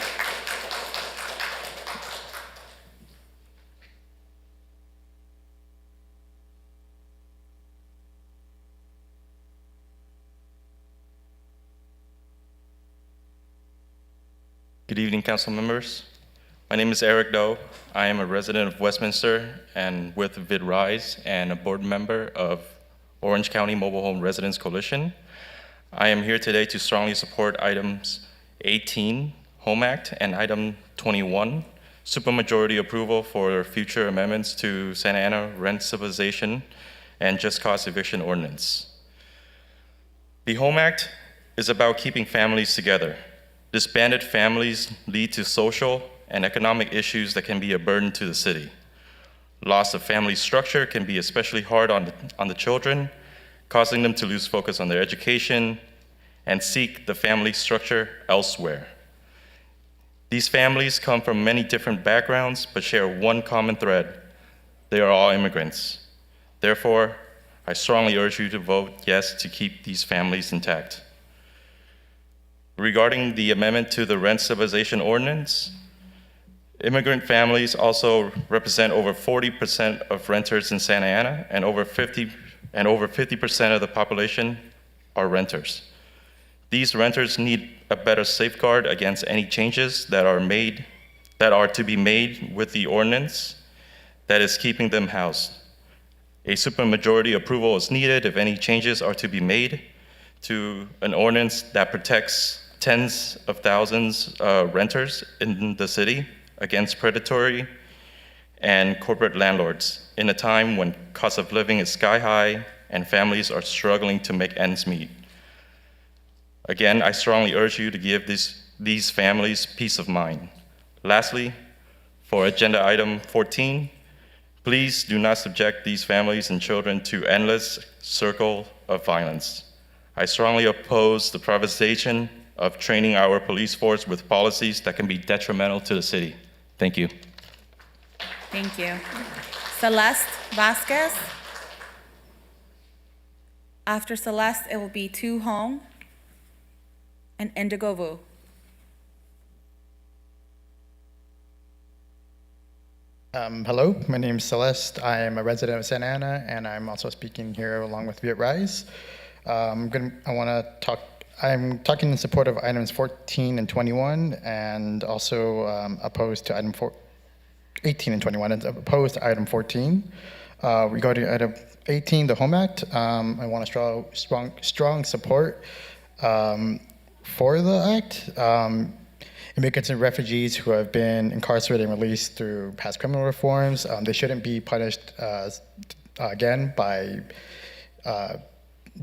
Good evening, council members. My name is Eric Doe. I am a resident of Westminster and with VidRise and a board member of Orange County Mobile Home Residents Coalition. I am here today to strongly support items 18, Home Act, and item 21, supermajority approval for future amendments to Santa Ana rent stabilization and just cause eviction ordinance. The Home Act is about keeping families together. Disbanded families lead to social and economic issues that can be a burden to the city. Loss of family structure can be especially hard on the children, causing them to lose focus on their education and seek the family structure elsewhere. These families come from many different backgrounds, but share one common thread. They are all immigrants. Therefore, I strongly urge you to vote yes to keep these families intact. Regarding the amendment to the rent stabilization ordinance, immigrant families also represent over 40% of renters in Santa Ana, and over 50% of the population are renters. These renters need a better safeguard against any changes that are to be made with the ordinance that is keeping them housed. A supermajority approval is needed if any changes are to be made to an ordinance that protects tens of thousands of renters in the city against predatory and corporate landlords in a time when cost of living is sky high and families are struggling to make ends meet. Again, I strongly urge you to give these families peace of mind. Lastly, for agenda item 14, please do not subject these families and children to endless circle of violence. I strongly oppose the privatization of training our police force with policies that can be detrimental to the city. Thank you. Thank you. Celeste Vasquez. After Celeste, it will be Tu Hong and Indigo Vu. Hello, my name is Celeste. I am a resident of Santa Ana, and I'm also speaking here along with VidRise. I'm talking in support of items 14 and 21, and also opposed to item 18 and 21, and opposed to item 14. Regarding item 18, the Home Act, I want to strong support for the act. Immigrants and refugees who have been incarcerated and released through past criminal reforms, they shouldn't be punished again by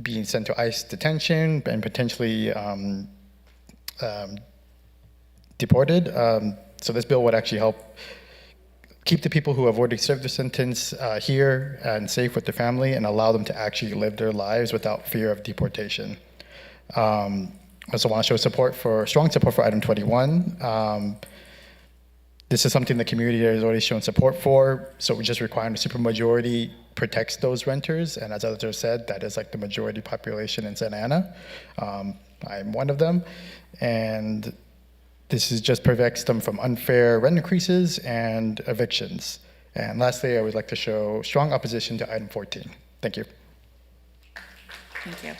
being sent to ICE detention and potentially deported. So this bill would actually help keep the people who have already served their sentence here and safe with their family and allow them to actually live their lives without fear of deportation. I also want to show strong support for item 21. This is something the community has already shown support for, so we just require a supermajority protects those renters, and as others have said, that is like the majority population in Santa Ana. I'm one of them, and this just protects them from unfair rent increases and evictions. And lastly, I would like to show strong opposition to item 14. Thank you. Thank you.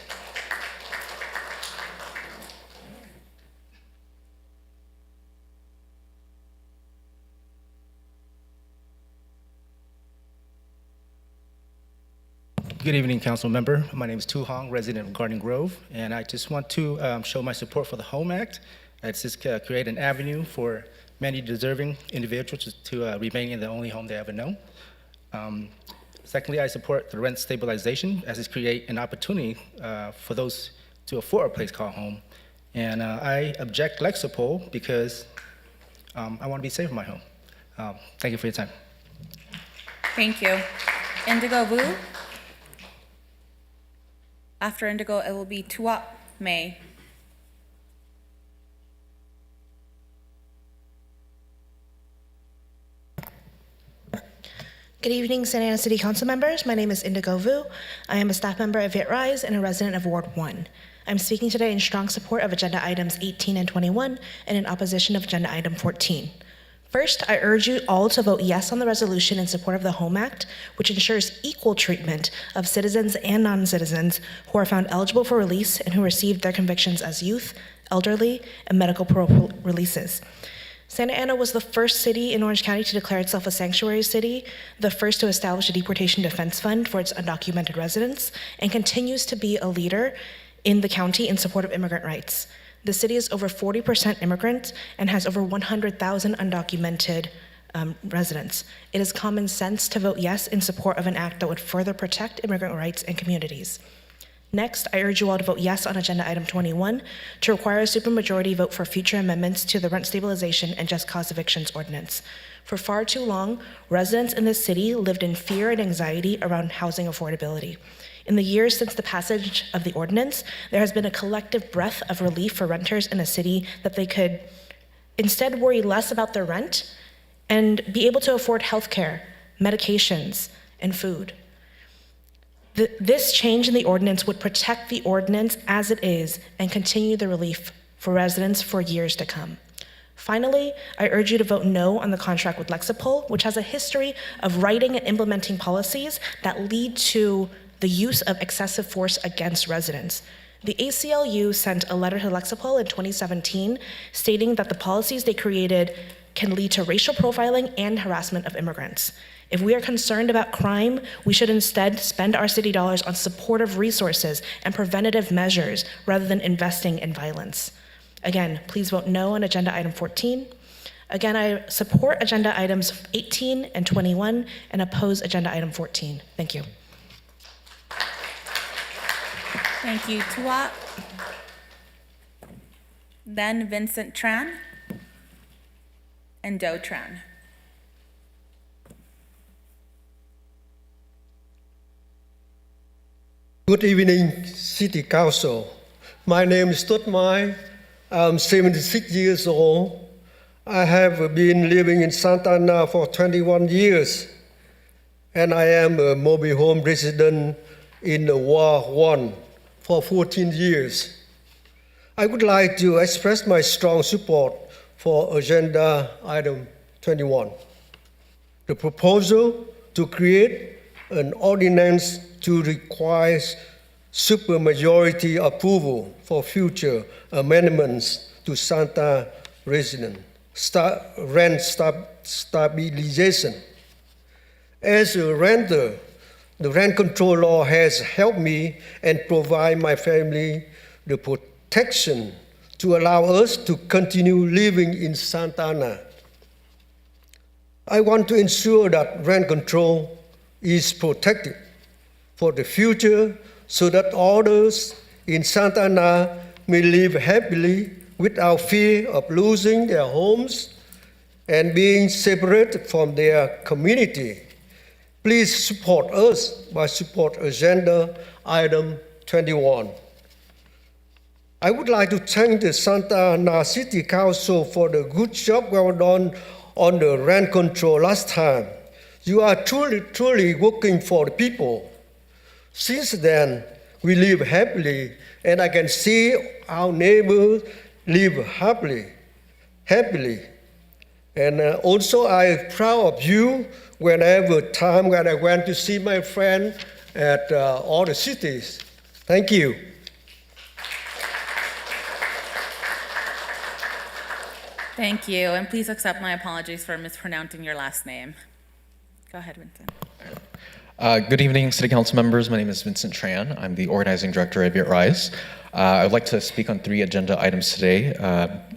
Good evening, council member. My name is Tu Hong, resident of Garden Grove, and I just want to show my support for the Home Act. It's just create an avenue for many deserving individuals to remain in the only home they ever known. Secondly, I support the rent stabilization as it creates an opportunity for those to afford a place called home. And I object Lexipol because I want to be safe in my home. Thank you for your time. Thank you. Indigo Vu. After Indigo, it will be Tuat May. Good evening, Santa Ana City Council members. My name is Indigo Vu. I am a staff member of VitRise and a resident of Ward 1. I'm speaking today in strong support of agenda items 18 and 21 and in opposition of agenda item 14. First, I urge you all to vote yes on the resolution in support of the Home Act, which ensures equal treatment of citizens and non-citizens who are found eligible for release and who received their convictions as youth, elderly, and medical parole releases. Santa Ana was the first city in Orange County to declare itself a sanctuary city, the first to establish a deportation defense fund for its undocumented residents, and continues to be a leader in the county in support of immigrant rights. The city is over 40% immigrant and has over 100,000 undocumented residents. It is common sense to vote yes in support of an act that would further protect immigrant rights and communities. Next, I urge you all to vote yes on agenda item 21 to require a supermajority vote for future amendments to the rent stabilization and just cause evictions ordinance. For far too long, residents in this city lived in fear and anxiety around housing affordability. In the years since the passage of the ordinance, there has been a collective breath of relief for renters in a city that they could instead worry less about their rent and be able to afford healthcare, medications, and food. This change in the ordinance would protect the ordinance as it is and continue the relief for residents for years to come. Finally, I urge you to vote no on the contract with Lexipol, which has a history of writing and implementing policies that lead to the use of excessive force against residents. The ACLU sent a letter to Lexipol in 2017 stating that the policies they created can lead to racial profiling and harassment of immigrants. If we are concerned about crime, we should instead spend our city dollars on supportive resources and preventative measures rather than investing in violence. Again, please vote no on agenda item 14. Again, I support agenda items 18 and 21 and oppose agenda item 14. Thank you. Thank you, Tuat. Then Vincent Tran and Do Tran. Good evening, City Council. My name is Tuat Mai. I'm 76 years old. I have been living in Santa Ana for 21 years, and I am a mobile home resident in Ward 1 for 14 years. I would like to express my strong support for agenda item 21. The proposal to create an ordinance to require supermajority approval for future amendments to Santa resident rent stabilization. As a renter, the rent control law has helped me and provide my family the protection to allow us to continue living in Santa Ana. I want to ensure that rent control is protected for the future so that others in Santa Ana may live happily without fear of losing their homes and being separated from their community. Please support us by support agenda item 21. I would like to thank the Santa Ana City Council for the good job well done on the rent control last time. You are truly working for the people. Since then, we live happily, and I can see our neighbors live happily. And also, I'm proud of you whenever time when I went to see my friend at all the cities. Thank you. Thank you, and please accept my apologies for mispronouncing your last name. Go ahead, Vincent. Good evening, City Council members. My name is Vincent Tran. I'm the Organizing Director at VitRise. I would like to speak on 3 agenda items today.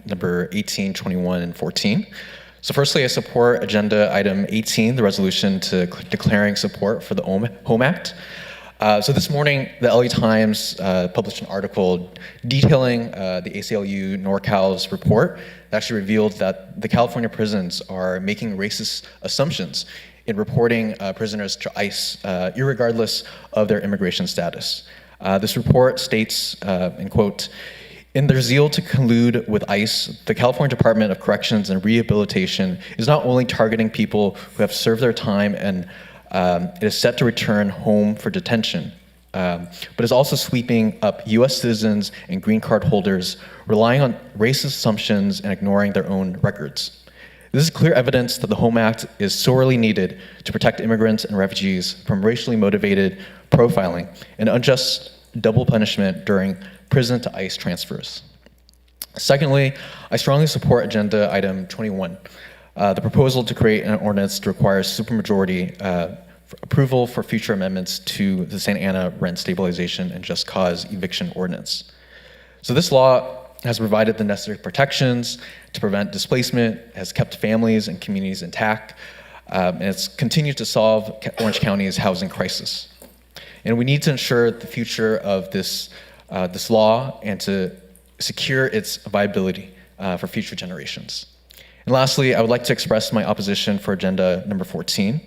number 18, 21, and 14. So firstly, I support agenda item 18, the resolution declaring support for the Home Act. So this morning, the LA Times published an article detailing the ACLU NorCal's report that actually revealed that the California prisons are making racist assumptions in reporting prisoners to ICE, irregardless of their immigration status. This report states, and quote, "In their zeal to collude with ICE, the California Department of Corrections and Rehabilitation is not only targeting people who have served their time and it is set to return home for detention, but is also sweeping up U.S. citizens and green card holders, relying on racist assumptions and ignoring their own records. This is clear evidence that the Home Act is sorely needed to protect immigrants and refugees from racially motivated profiling and unjust double punishment during prison to ICE transfers." Secondly, I strongly support agenda item 21, the proposal to create an ordinance to require supermajority approval for future amendments to the Santa Ana Rent Stabilization and Just Cause Eviction Ordinance. So this law has provided the necessary protections to prevent displacement, has kept families and communities intact, and it's continued to solve Orange County's housing crisis. And we need to ensure the future of this law and to secure its viability for future generations. And lastly, I would like to express my opposition for agenda number 14,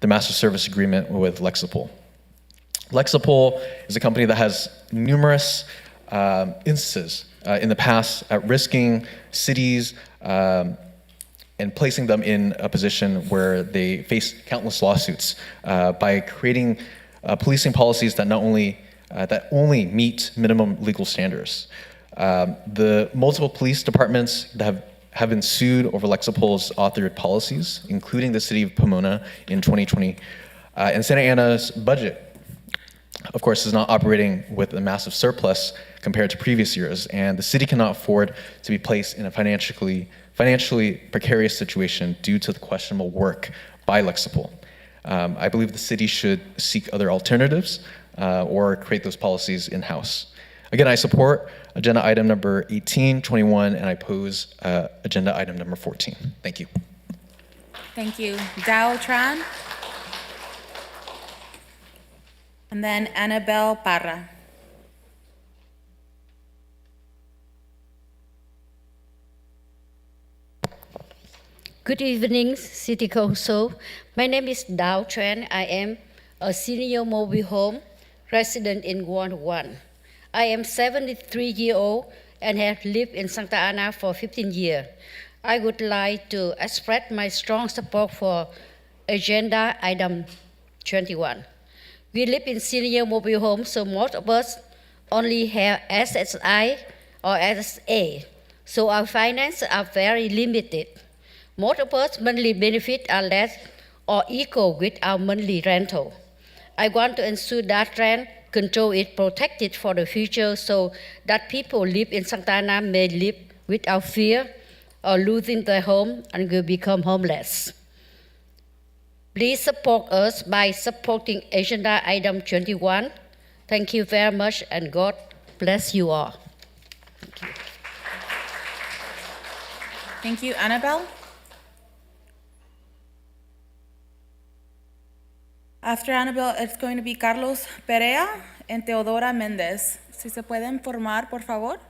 the master service agreement with Lexipol. Lexipol is a company that has numerous instances in the past at risking cities and placing them in a position where they face countless lawsuits by creating policing policies that only meet minimum legal standards. The multiple police departments that have been sued over Lexipol's authored policies, including the city of Pomona in 2020, and Santa Ana's budget, of course, is not operating with a massive surplus compared to previous years, and the city cannot afford to be placed in a financially precarious situation due to the questionable work by Lexipol. I believe the city should seek other alternatives or create those policies in-house. Again, I support agenda item number 18, 21, and I oppose agenda item number 14. Thank you. Thank you. Dao Tran. And then Annabelle Parra. Good evening, City Council. My name is Dao Tran. I am a senior mobile home resident in Ward 1. I am 73 years old and have lived in Santa Ana for 15 years. I would like to express my strong support for agenda item 21. We live in senior mobile homes, so most of us only have SSI or SSA, so our finances are very limited. Most of us monthly benefits are less or equal with our monthly rental. I want to ensure that rent control is protected for the future so that people live in Santa Ana may live without fear or losing their home and will become homeless. Please support us by supporting agenda item 21. Thank you very much and God bless you all. Thank you, Annabelle. After Annabelle, it's going to be Carlos Perea and Teodora Méndez. Si se pueden formar, por favor.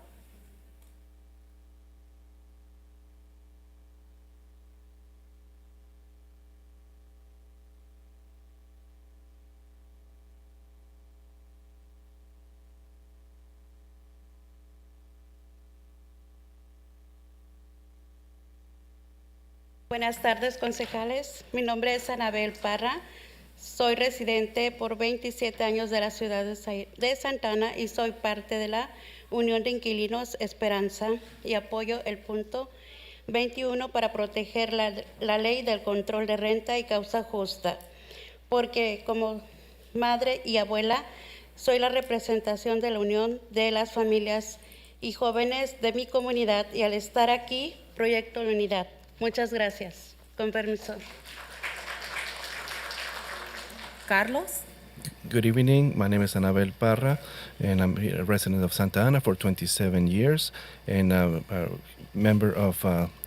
Buenas tardes, concejales. Mi nombre es Anabel Parra. Soy residente por 27 años de la ciudad de Santa Ana y soy parte de la Unión de Inquilinos Esperanza y apoyo el punto 21 para proteger la ley del control de renta y causa justa, porque como madre y abuela soy la representación de la unión de las familias y jóvenes de mi comunidad y al estar aquí proyecto la unidad. Muchas gracias. Con permiso. Carlos. Good evening. My name is Anabel Parra, and I'm a resident of Santa Ana for 27 years, and a member of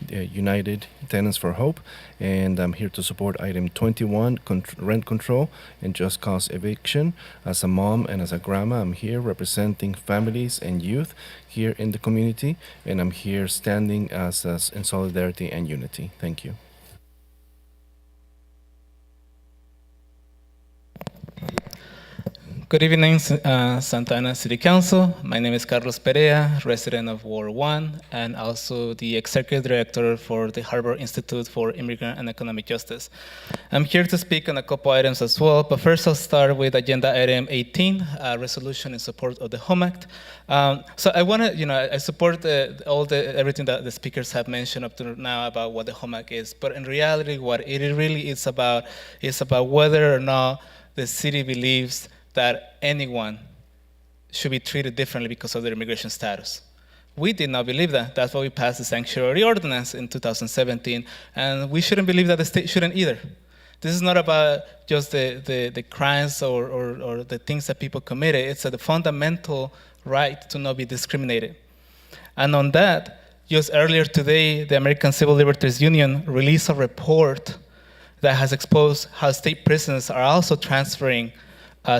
United Tenants for Hope. And I'm here to support item 21, rent control and just cause eviction. As a mom and as a grandma, I'm here representing families and youth here in the community, and I'm here standing as in solidarity and unity. Thank you. Good evening, Santa Ana City Council. My name is Carlos Perea, resident of Ward 1, and also the Executive Director for the Harbor Institute for Immigrant and Economic Justice. I'm here to speak on a couple items as well, but first I'll start with agenda item 18, a resolution in support of the HOME Act. So I want to, I support everything that the speakers have mentioned up to now about what the HOME Act is, but in reality, what it really is about whether or not the city believes that anyone should be treated differently because of their immigration status. We did not believe that. That's why we passed the sanctuary ordinance in 2017, and we shouldn't believe that the state shouldn't either. This is not about just the crimes or the things that people committed. It's the fundamental right to not be discriminated. And on that, just earlier today, the American Civil Liberties Union released a report that has exposed how state prisons are also transferring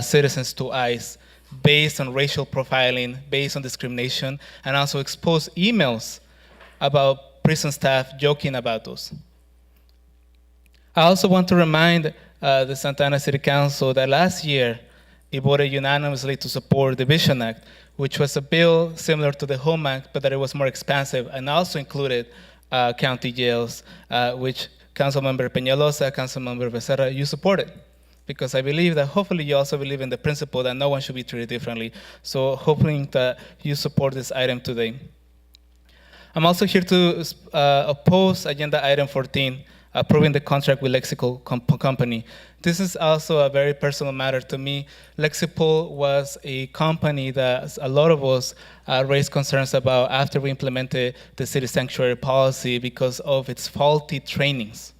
citizens to ICE based on racial profiling, based on discrimination, and also expose emails about prison staff joking about those. I also want to remind the Santa Ana City Council that last year it voted unanimously to support the Vision Act, which was a bill similar to the HOME Act, but that it was more expansive and also included county jails, which Councilmember Peñalosa, Councilmember Becerra, you supported. Because I believe that hopefully you also believe in the principle that no one should be treated differently. So hoping that you support this item today. I'm also here to oppose agenda item 14, approving the contract with Lexipol company. This is also a very personal matter to me. Lexipol was a company that a lot of us raised concerns about after we implemented the city sanctuary policy because of its faulty trainings.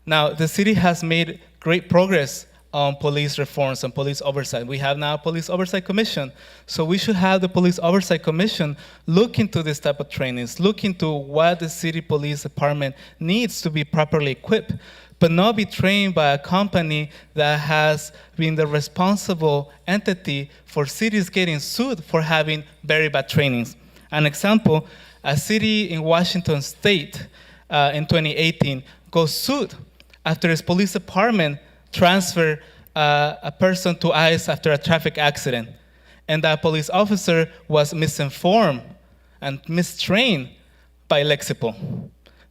Now, the city has made great progress on police reforms and police oversight. We have now a police oversight commission. So we should have the police oversight commission look into this type of trainings, look into what the city police department needs to be properly equipped, but not be trained by a company that has been the responsible entity for cities getting sued for having very bad trainings. An example, a city in Washington State in 2018 got sued after its police department transferred a person to ICE after a traffic accident. And that police officer was misinformed and mistrained by Lexipol.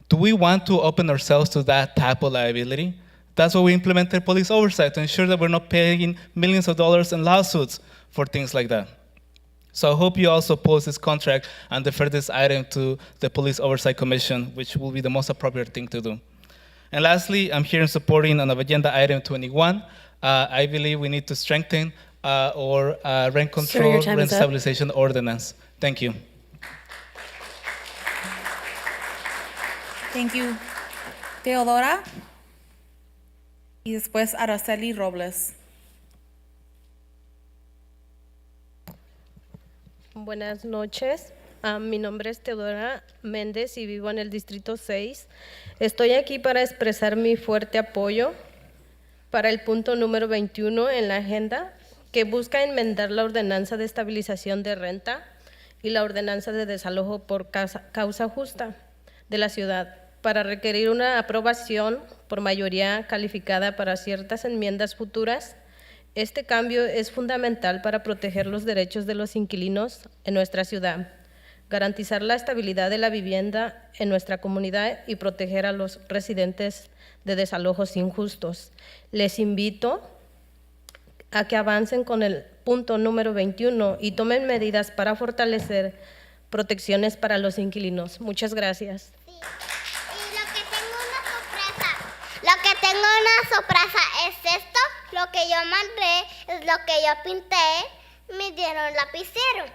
Do we want to open ourselves to that type of liability? That's why we implemented police oversight, to ensure that we're not paying millions of dollars in lawsuits for things like that. So I hope you also oppose this contract and defer this item to the Police Oversight Commission, which will be the most appropriate thing to do. And lastly, I'm here in supporting on agenda item 21. I believe we need to strengthen our rent control, rent stabilization ordinance. Thank you. Thank you. Teodora. Y después Araceli Robles. Buenas noches. Mi nombre es Teodora Méndez y vivo en el Distrito 6. Estoy aquí para expresar mi fuerte apoyo para el punto número 21 en la agenda, que busca enmendar la ordenanza de estabilización de renta y la ordenanza de desalojo por causa justa de la ciudad, para requerir una aprobación por mayoría calificada para ciertas enmiendas futuras. Este cambio es fundamental para proteger los derechos de los inquilinos en nuestra ciudad, garantizar la estabilidad de la vivienda en nuestra comunidad y proteger a los residentes de desalojos injustos. Les invito a que avancen con el punto número 21 y tomen medidas para fortalecer protecciones para los inquilinos. Muchas gracias. Sí. Y lo que tengo una sorpresa es esto. Lo que yo mandé es lo que yo pinté. Me dieron lapicero.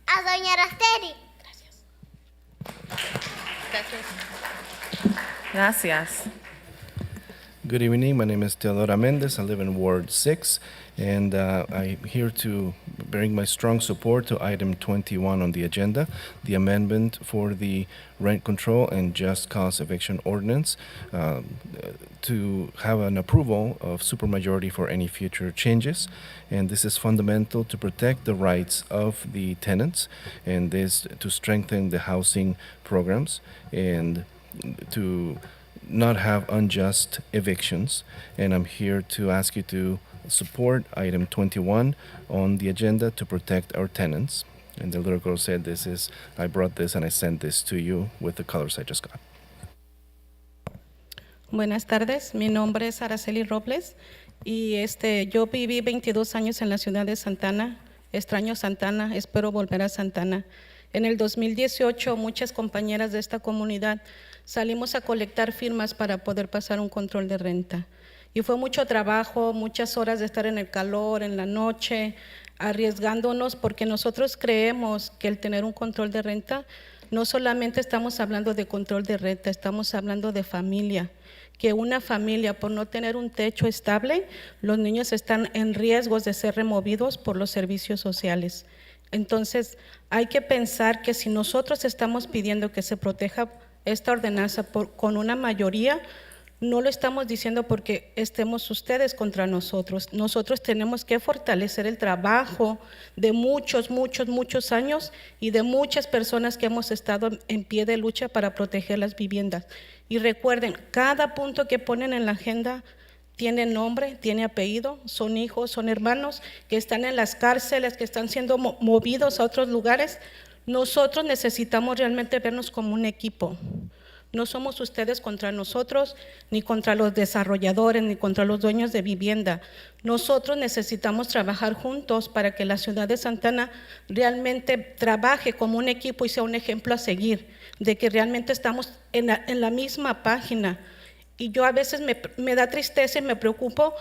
A doña Araceli. Gracias. Good evening. My name is Teodora Mendez. I live in Ward 6, and I'm here to bring my strong support to item 21 on the agenda, the amendment for the rent control and just cause eviction ordinance, to have an approval of supermajority for any future changes. And this is fundamental to protect the rights of the tenants, and this to strengthen the housing programs and to not have unjust evictions. And I'm here to ask you to support item 21 on the agenda to protect our tenants. And the little girl said, I brought this and I sent this to you with the colors I just got. Buenas tardes, mi nombre es Araceli Robles y yo viví 22 años en la ciudad de Santana. Extraño Santana, espero volver a Santana. En el 2018, muchas compañeras de esta comunidad salimos a colectar firmas para poder pasar un control de renta. Y fue mucho trabajo, muchas horas de estar en el calor, en la noche, arriesgándonos, porque nosotros creemos que el tener un control de renta, no solamente estamos hablando de control de renta, estamos hablando de familia. Que una familia, por no tener un techo estable, los niños están en riesgos de ser removidos por los servicios sociales. Entonces, hay que pensar que si nosotros estamos pidiendo que se proteja esta ordenanza con una mayoría, no lo estamos diciendo porque estemos ustedes contra nosotros. Nosotros tenemos que fortalecer el trabajo de muchos años y de muchas personas que hemos estado en pie de lucha para proteger las viviendas. Y recuerden, cada punto que ponen en la agenda tiene nombre, tiene apellido, son hijos, son hermanos que están en las cárceles, que están siendo movidos a otros lugares. Nosotros necesitamos realmente vernos como un equipo. No somos ustedes contra nosotros, ni contra los desarrolladores, ni contra los dueños de vivienda. Nosotros necesitamos trabajar juntos para que la ciudad de Santana realmente trabaje como un equipo y sea un ejemplo a seguir, de que realmente estamos en la misma página. Y yo a veces me da tristeza y me preocupo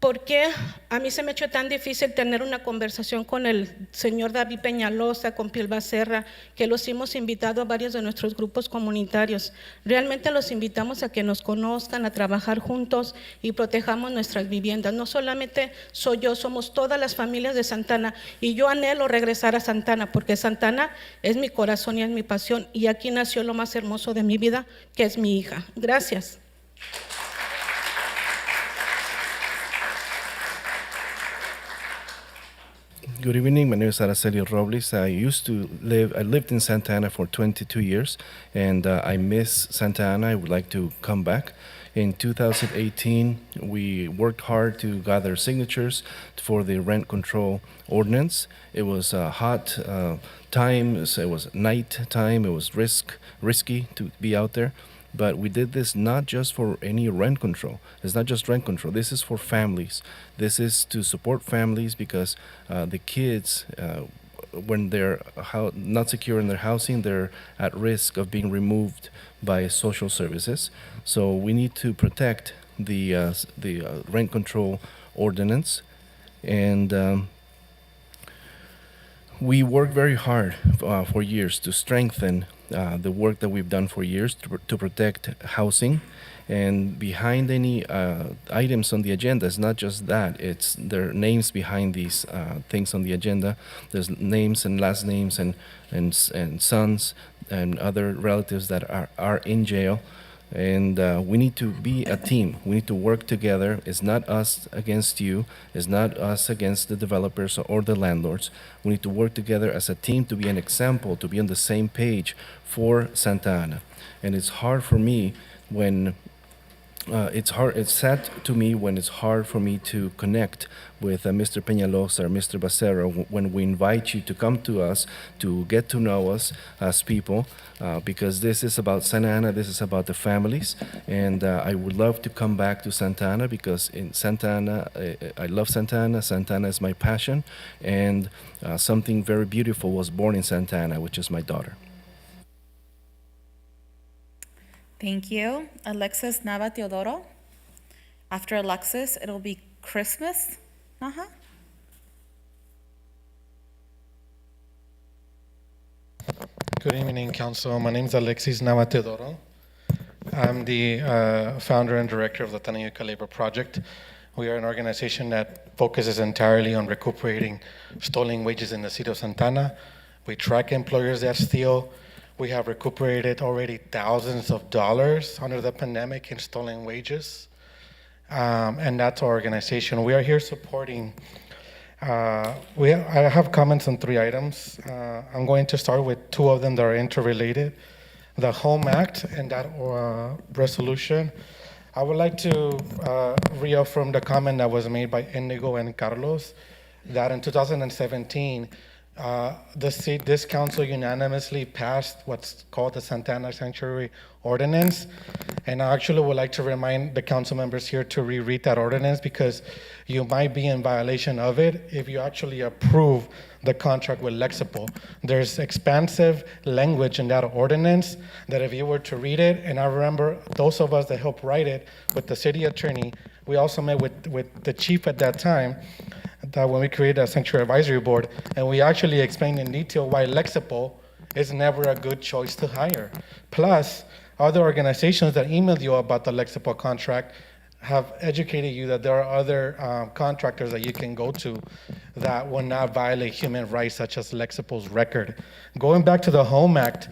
porque a mí se me ha hecho tan difícil tener una conversación con el señor David Peñalosa, con Piel Becerra, que los hemos invitado a varios de nuestros grupos comunitarios. Realmente los invitamos a que nos conozcan, a trabajar juntos y protejamos nuestras viviendas. No solamente soy yo, somos todas las familias de Santana. Y yo anhelo regresar a Santana, porque Santana es mi corazón y es mi pasión. Y aquí nació lo más hermoso de mi vida, que es mi hija. Gracias. Good evening. My name is Araceli Robles. I lived in Santa Ana for 22 years, and I miss Santa Ana. I would like to come back. In 2018, we worked hard to gather signatures for the rent control ordinance. It was a hot time. It was night time. It was risky to be out there. But we did this not just for any rent control. It's not just rent control. This is for families. This is to support families because the kids, when they're not secure in their housing, they're at risk of being removed by social services. So we need to protect the rent control ordinance. And we worked very hard for years to strengthen the work that we've done for years to protect housing. And behind any items on the agenda, it's not just that, it's their names behind these things on the agenda. There's names and last names and sons and other relatives that are in jail. And we need to be a team. We need to work together. It's not us against you. It's not us against the developers or the landlords. We need to work together as a team to be an example, to be on the same page for Santa Ana. And it's hard for me when it's sad to me when it's hard for me to connect with Mr. Peñalosa or Mr. Becerra when we invite you to come to us, to get to know us as people, because this is about Santa Ana, this is about the families, and I would love to come back to Santa Ana because in Santa Ana, I love Santa Ana. Santa Ana is my passion, and something very beautiful was born in Santa Ana, which is my daughter. Thank you. Alexis Nava Teodoro. After Alexis, it'll be Christmas Naha. Good evening, Council. My name is Alexis Nava Teodoro. I'm the founder and director of the Tanayuca Labor Project. We are an organization that focuses entirely on recuperating stolen wages in the city of Santana. We track employers that steal. We have recuperated already thousands of dollars under the pandemic in stolen wages. And that's our organization. We are here supporting, I have comments on 3 items. I'm going to start with 2 of them that are interrelated. The Home Act and that resolution. I would like to reaffirm the comment that was made by Indigo and Carlos, that in 2017, this council unanimously passed what's called the Santana Sanctuary Ordinance. And I actually would like to remind the council members here to reread that ordinance, because you might be in violation of it if you actually approve the contract with Lexipol. There's expansive language in that ordinance that if you were to read it, and I remember those of us that helped write it with the city attorney, we also met with the chief at that time, that when we created a sanctuary advisory board, and we actually explained in detail why Lexipol is never a good choice to hire. Plus, other organizations that emailed you about the Lexipol contract have educated you that there are other contractors that you can go to that will not violate human rights, such as Lexipol's record. Going back to the Home Act,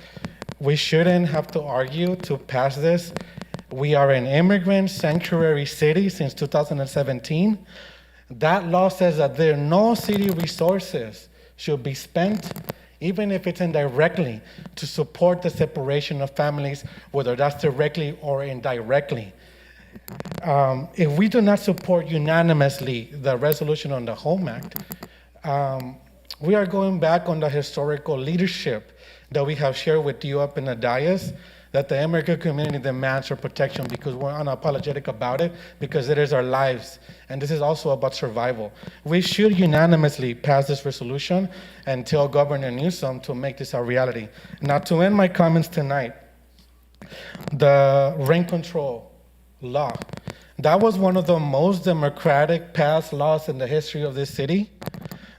we shouldn't have to argue to pass this. We are an immigrant sanctuary city since 2017. That law says that there are no city resources should be spent, even if it's indirectly, to support the separation of families, whether that's directly or indirectly. If we do not support unanimously the resolution on the Home Act, we are going back on the historical leadership that we have shared with you up in the dais, that the immigrant community demands for protection, because we're unapologetic about it, because it is our lives, and this is also about survival. We should unanimously pass this resolution and tell Governor Newsom to make this a reality. Now, to end my comments tonight, the rent control law, that was one of the most democratic passed laws in the history of this city.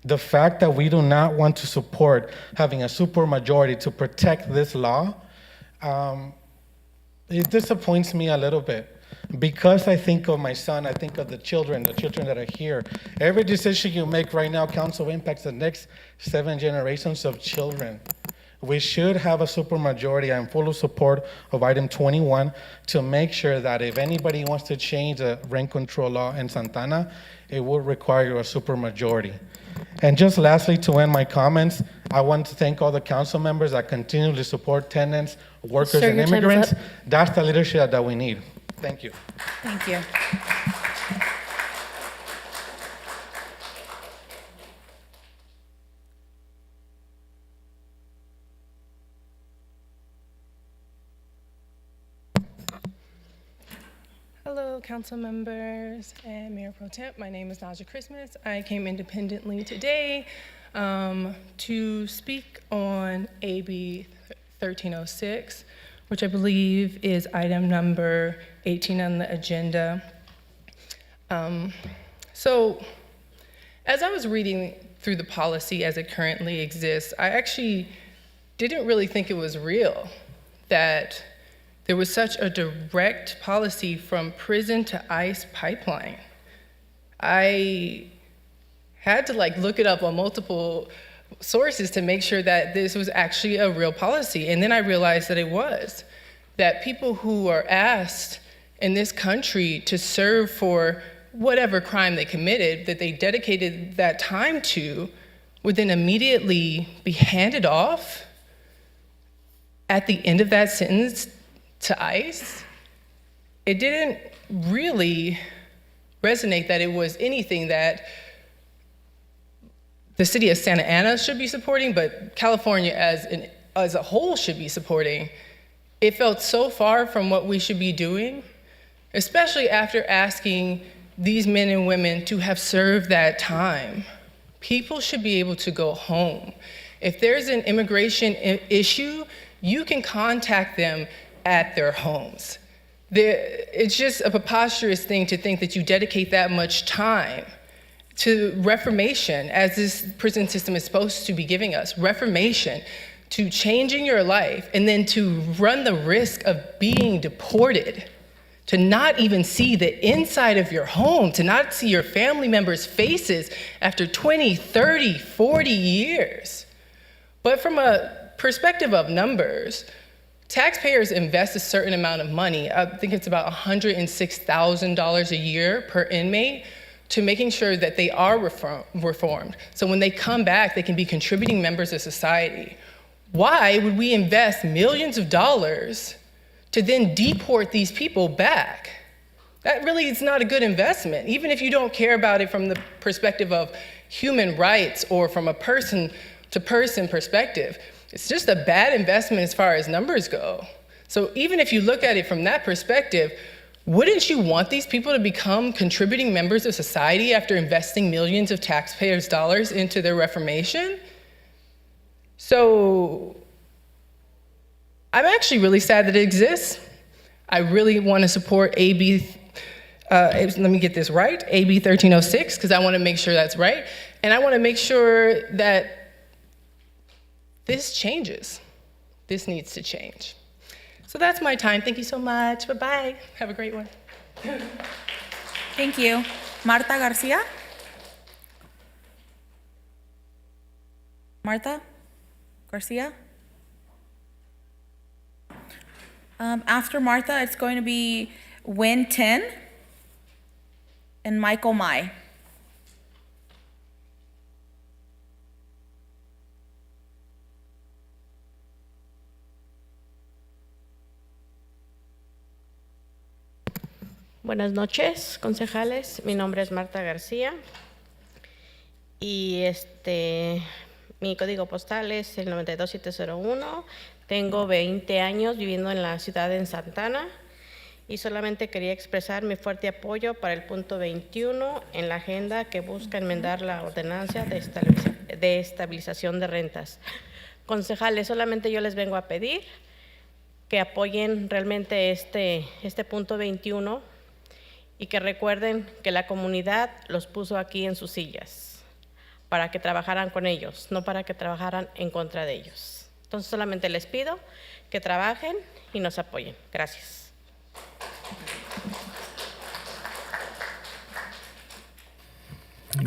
The fact that we do not want to support having a supermajority to protect this law, it disappoints me a little bit, because I think of my son, I think of the children that are here. Every decision you make right now, council, impacts the next 7 generations of children. We should have a supermajority. I'm full of support of item 21 to make sure that if anybody wants to change the rent control law in Santana, it will require a supermajority. And just lastly, to end my comments, I want to thank all the council members that continue to support tenants, workers, Sir, and your time is immigrants. up. That's the leadership that we need. Thank you. Thank you. Hello, council members and Mayor Pro Temp. My name is Naja Christmas. I came independently today to speak on AB 1306, which I believe is item number 18 on the agenda. So, as I was reading through the policy as it currently exists, I actually didn't really think it was real that there was such a direct policy from prison to ICE pipeline. I had to look it up on multiple sources to make sure that this was actually a real policy. And then I realized that it was, that people who are asked in this country to serve for whatever crime they committed, that they dedicated that time to, would then immediately be handed off at the end of that sentence to ICE. It didn't really resonate that it was anything that the city of Santa Ana should be supporting, but California as a whole should be supporting. It felt so far from what we should be doing, especially after asking these men and women to have served that time. People should be able to go home. If there's an immigration issue, you can contact them at their homes. It's just a preposterous thing to think that you dedicate that much time to reformation, as this prison system is supposed to be giving us, reformation, to changing your life and then to run the risk of being deported, to not even see the inside of your home, to not see your family members' faces after 20, 30, 40 years. But from a perspective of numbers, taxpayers invest a certain amount of money, I think it's about $106,000 a year per inmate, to making sure that they are reformed. So when they come back, they can be contributing members of society. Why would we invest millions of dollars to then deport these people back? That really is not a good investment, even if you don't care about it from the perspective of human rights or from a person-to-person perspective. It's just a bad investment as far as numbers go. So even if you look at it from that perspective, wouldn't you want these people to become contributing members of society after investing millions of taxpayers' dollars into their reformation? So I'm actually really sad that it exists. I really want to support AB, let me get this right, AB 1306, because I want to make sure that's right. And I want to make sure that this changes. This needs to change. So that's my time. Thank you so much. Bye-bye. Have a great one. Thank you. Marta Garcia? Marta Garcia? After Martha, it's going to be Win 10 and Michael Mai. Buenas noches, concejales. Mi nombre es Marta García y mi código postal es el 92701. Tengo 20 años viviendo en la ciudad de Santana y solamente quería expresar mi fuerte apoyo para el punto 21 en la agenda que busca enmendar la ordenanza de estabilización de rentas. Concejales, solamente yo les vengo a pedir que apoyen realmente este punto 21 y que recuerden que la comunidad los puso aquí en sus sillas para que trabajaran con ellos, no para que trabajaran en contra de ellos. Entonces solamente les pido que trabajen y nos apoyen. Gracias.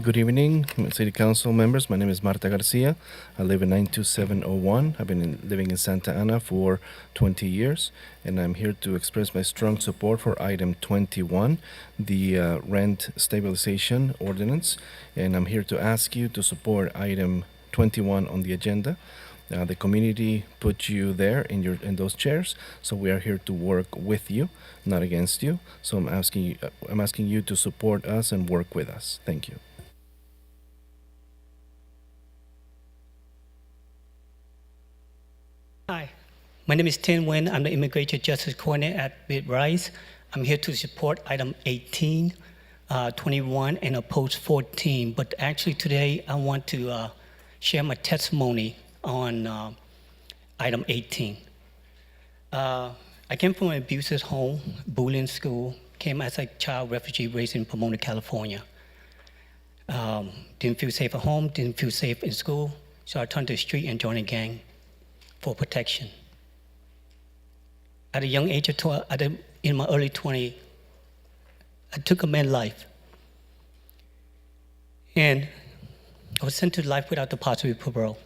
Good evening, City Council members. My name is Marta Garcia. I live in 92701. I've been living in Santa Ana for 20 years, and I'm here to express my strong support for item 21, the rent stabilization ordinance. And I'm here to ask you to support item 21 on the agenda. The community put you there in those chairs, so we are here to work with you, not against you. So I'm asking you to support us and work with us. Thank you. Hi, my name is Tin Nguyen. I'm the Immigration Justice Coordinator at Bid Rise. I'm here to support item 18, 21, and oppose 14. But actually today I want to share my testimony on item 18. I came from an abusive home, bullying school, came as a child refugee raised in Pomona, California. Didn't feel safe at home, didn't feel safe in school, so I turned to the street and joined a gang for protection. At a young age of 12, in my early 20s, I took a man's life. And I was sent to life without the possibility of parole.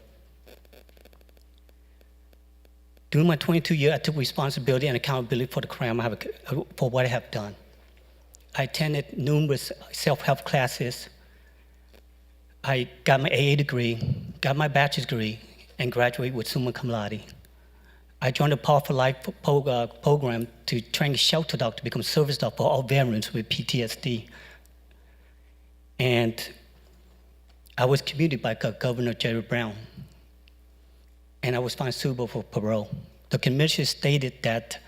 During my 22 years, I took responsibility and accountability for the crime for what I have done. I attended numerous self-help classes. I got my AA degree, got my bachelor's degree, and graduated with summa cum laude. I joined the Power for Life program to train a shelter dog to become a service dog for all veterans with PTSD. And I was commuted by Governor Jerry Brown, and I was found suitable for parole. The commission stated that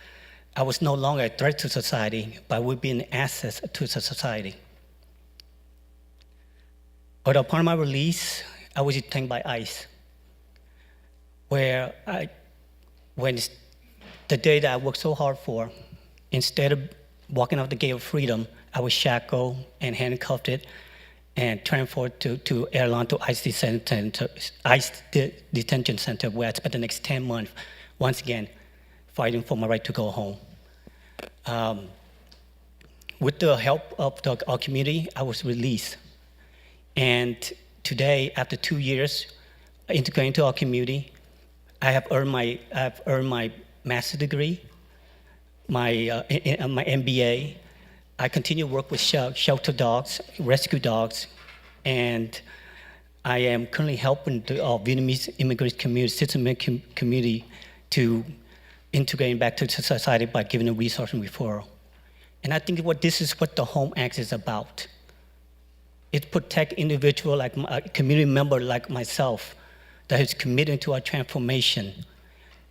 I was no longer a threat to society, but I would be an asset to the society. But upon my release, I was detained by ICE, where the day that I worked so hard for, instead of walking out the gate of freedom, I was shackled and handcuffed and transferred to Airlando ICE detention center, where I spent the next 10 months, once again, fighting for my right to go home. With the help of our community, I was released. And today, after 2 years integrating into our community, I have earned my master's degree, my MBA. I continue to work with shelter dogs, rescue dogs, and I am currently helping the Vietnamese immigrant community, citizen community, to integrate back to society by giving them resource and referral. And I think this is what the HOME Act is about. It protects individuals like a community member like myself that is committed to our transformation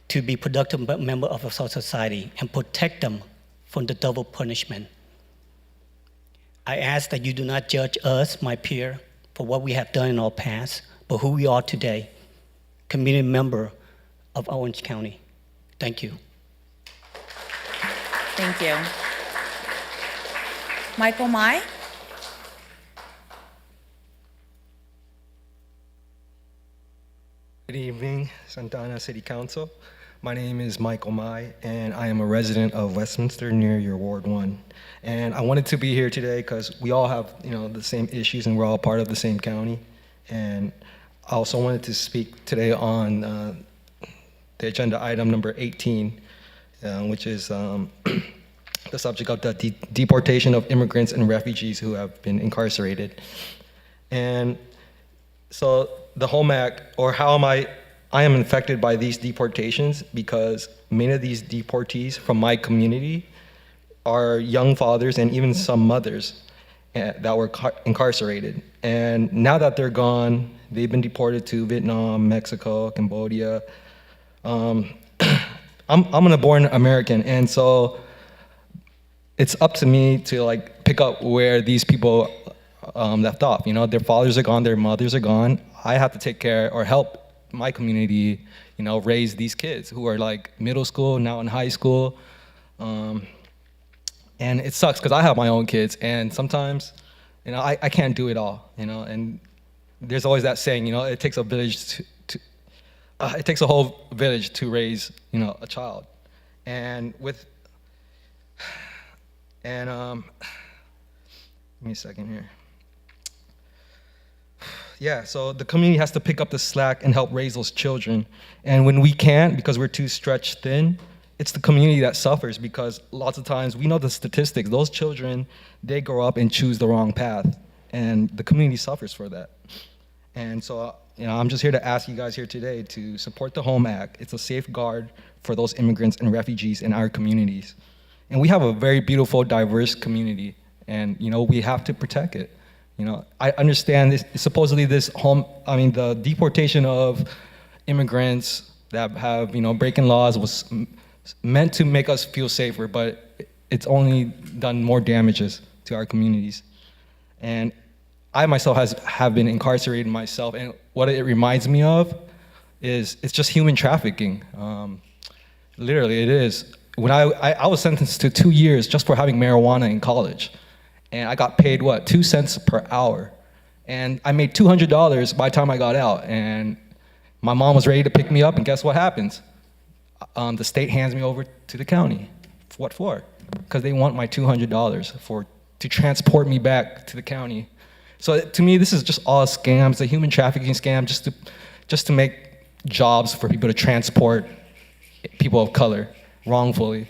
to be productive member of our society and protect them from the double punishment. I ask that you do not judge us, my peer, for what we have done in our past, but who we are today, community member of Orange County. Thank you. Thank you. Michael Mai? Good evening, Santa Ana City Council. My name is Michael Mai, and I am a resident of Westminster near your Ward 1. And I wanted to be here today because we all have, the same issues, and we're all part of the same county. And I also wanted to speak today on the agenda item number 18, which is the subject of the deportation of immigrants and refugees who have been incarcerated. And so the HOME Act, or how am I am affected by these deportations because many of these deportees from my community are young fathers and even some mothers that were incarcerated. And now that they're gone, they've been deported to Vietnam, Mexico, Cambodia. I'm a born American, and so it's up to me to pick up where these people left off. Their fathers are gone, their mothers are gone. I have to take care or help my community, raise these kids who are middle school, now in high school. And it sucks because I have my own kids, and sometimes, I can't do it all, and there's always that saying, it takes a village it takes a whole village to raise, a child. And give me a second here. Yeah, so the community has to pick up the slack and help raise those children. And when we can't, because we're too stretched thin, it's the community that suffers because lots of times, we know the statistics, those children, they grow up and choose the wrong path. And the community suffers for that. And so, I'm just here to ask you guys here today to support the HOME Act. It's a safeguard for those immigrants and refugees in our communities. And we have a very beautiful, diverse community, and we have to protect it. I understand this, supposedly the deportation of immigrants that have, breaking laws was meant to make us feel safer, but it's only done more damages to our communities. And I myself have been incarcerated myself, and what it reminds me of is it's just human trafficking. Literally, it is. When I was sentenced to 2 years just for having marijuana in college. And I got paid, 2 cents per hour. And I made $200 by the time I got out. And my mom was ready to pick me up, and guess what happens? The state hands me over to the county. What for? Because they want my $200 to transport me back to the county. So to me, this is just all a scam. It's a human trafficking scam just to make jobs for people to transport people of color wrongfully.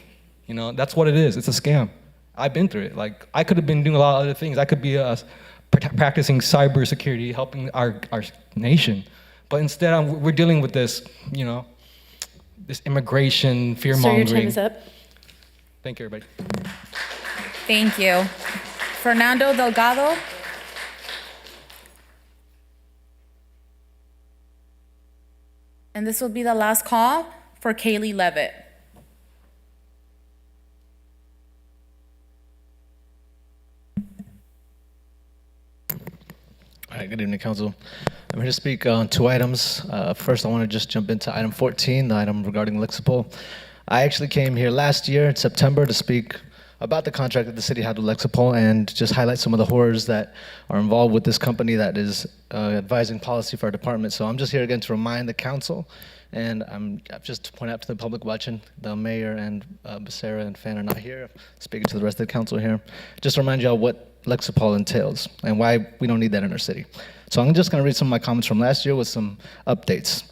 That's what it is. It's a scam. I've been through it. I could have been doing a lot of other things. I could be practicing cybersecurity, helping our nation. But instead, we're dealing with this, this immigration fear-mongering. Sir, your time is up. Thank you, everybody. Thank you. Fernando Delgado? And this will be the last call for Kaylee Levitt. All right, good evening, Council. I'm here to speak on 2 items. First, I want to just jump into item 14, the item regarding Lexipol. I actually came here last year in September to speak about the contract that the city had with Lexipol and just highlight some of the horrors that are involved with this company that is advising policy for our department. So I'm just here again to remind the council, and I'm just to point out to the public watching, the mayor and Becerra and Fan are not here, speaking to the rest of the council here, just to remind y'all what Lexipol entails and why we don't need that in our city. So I'm just going to read some of my comments from last year with some updates.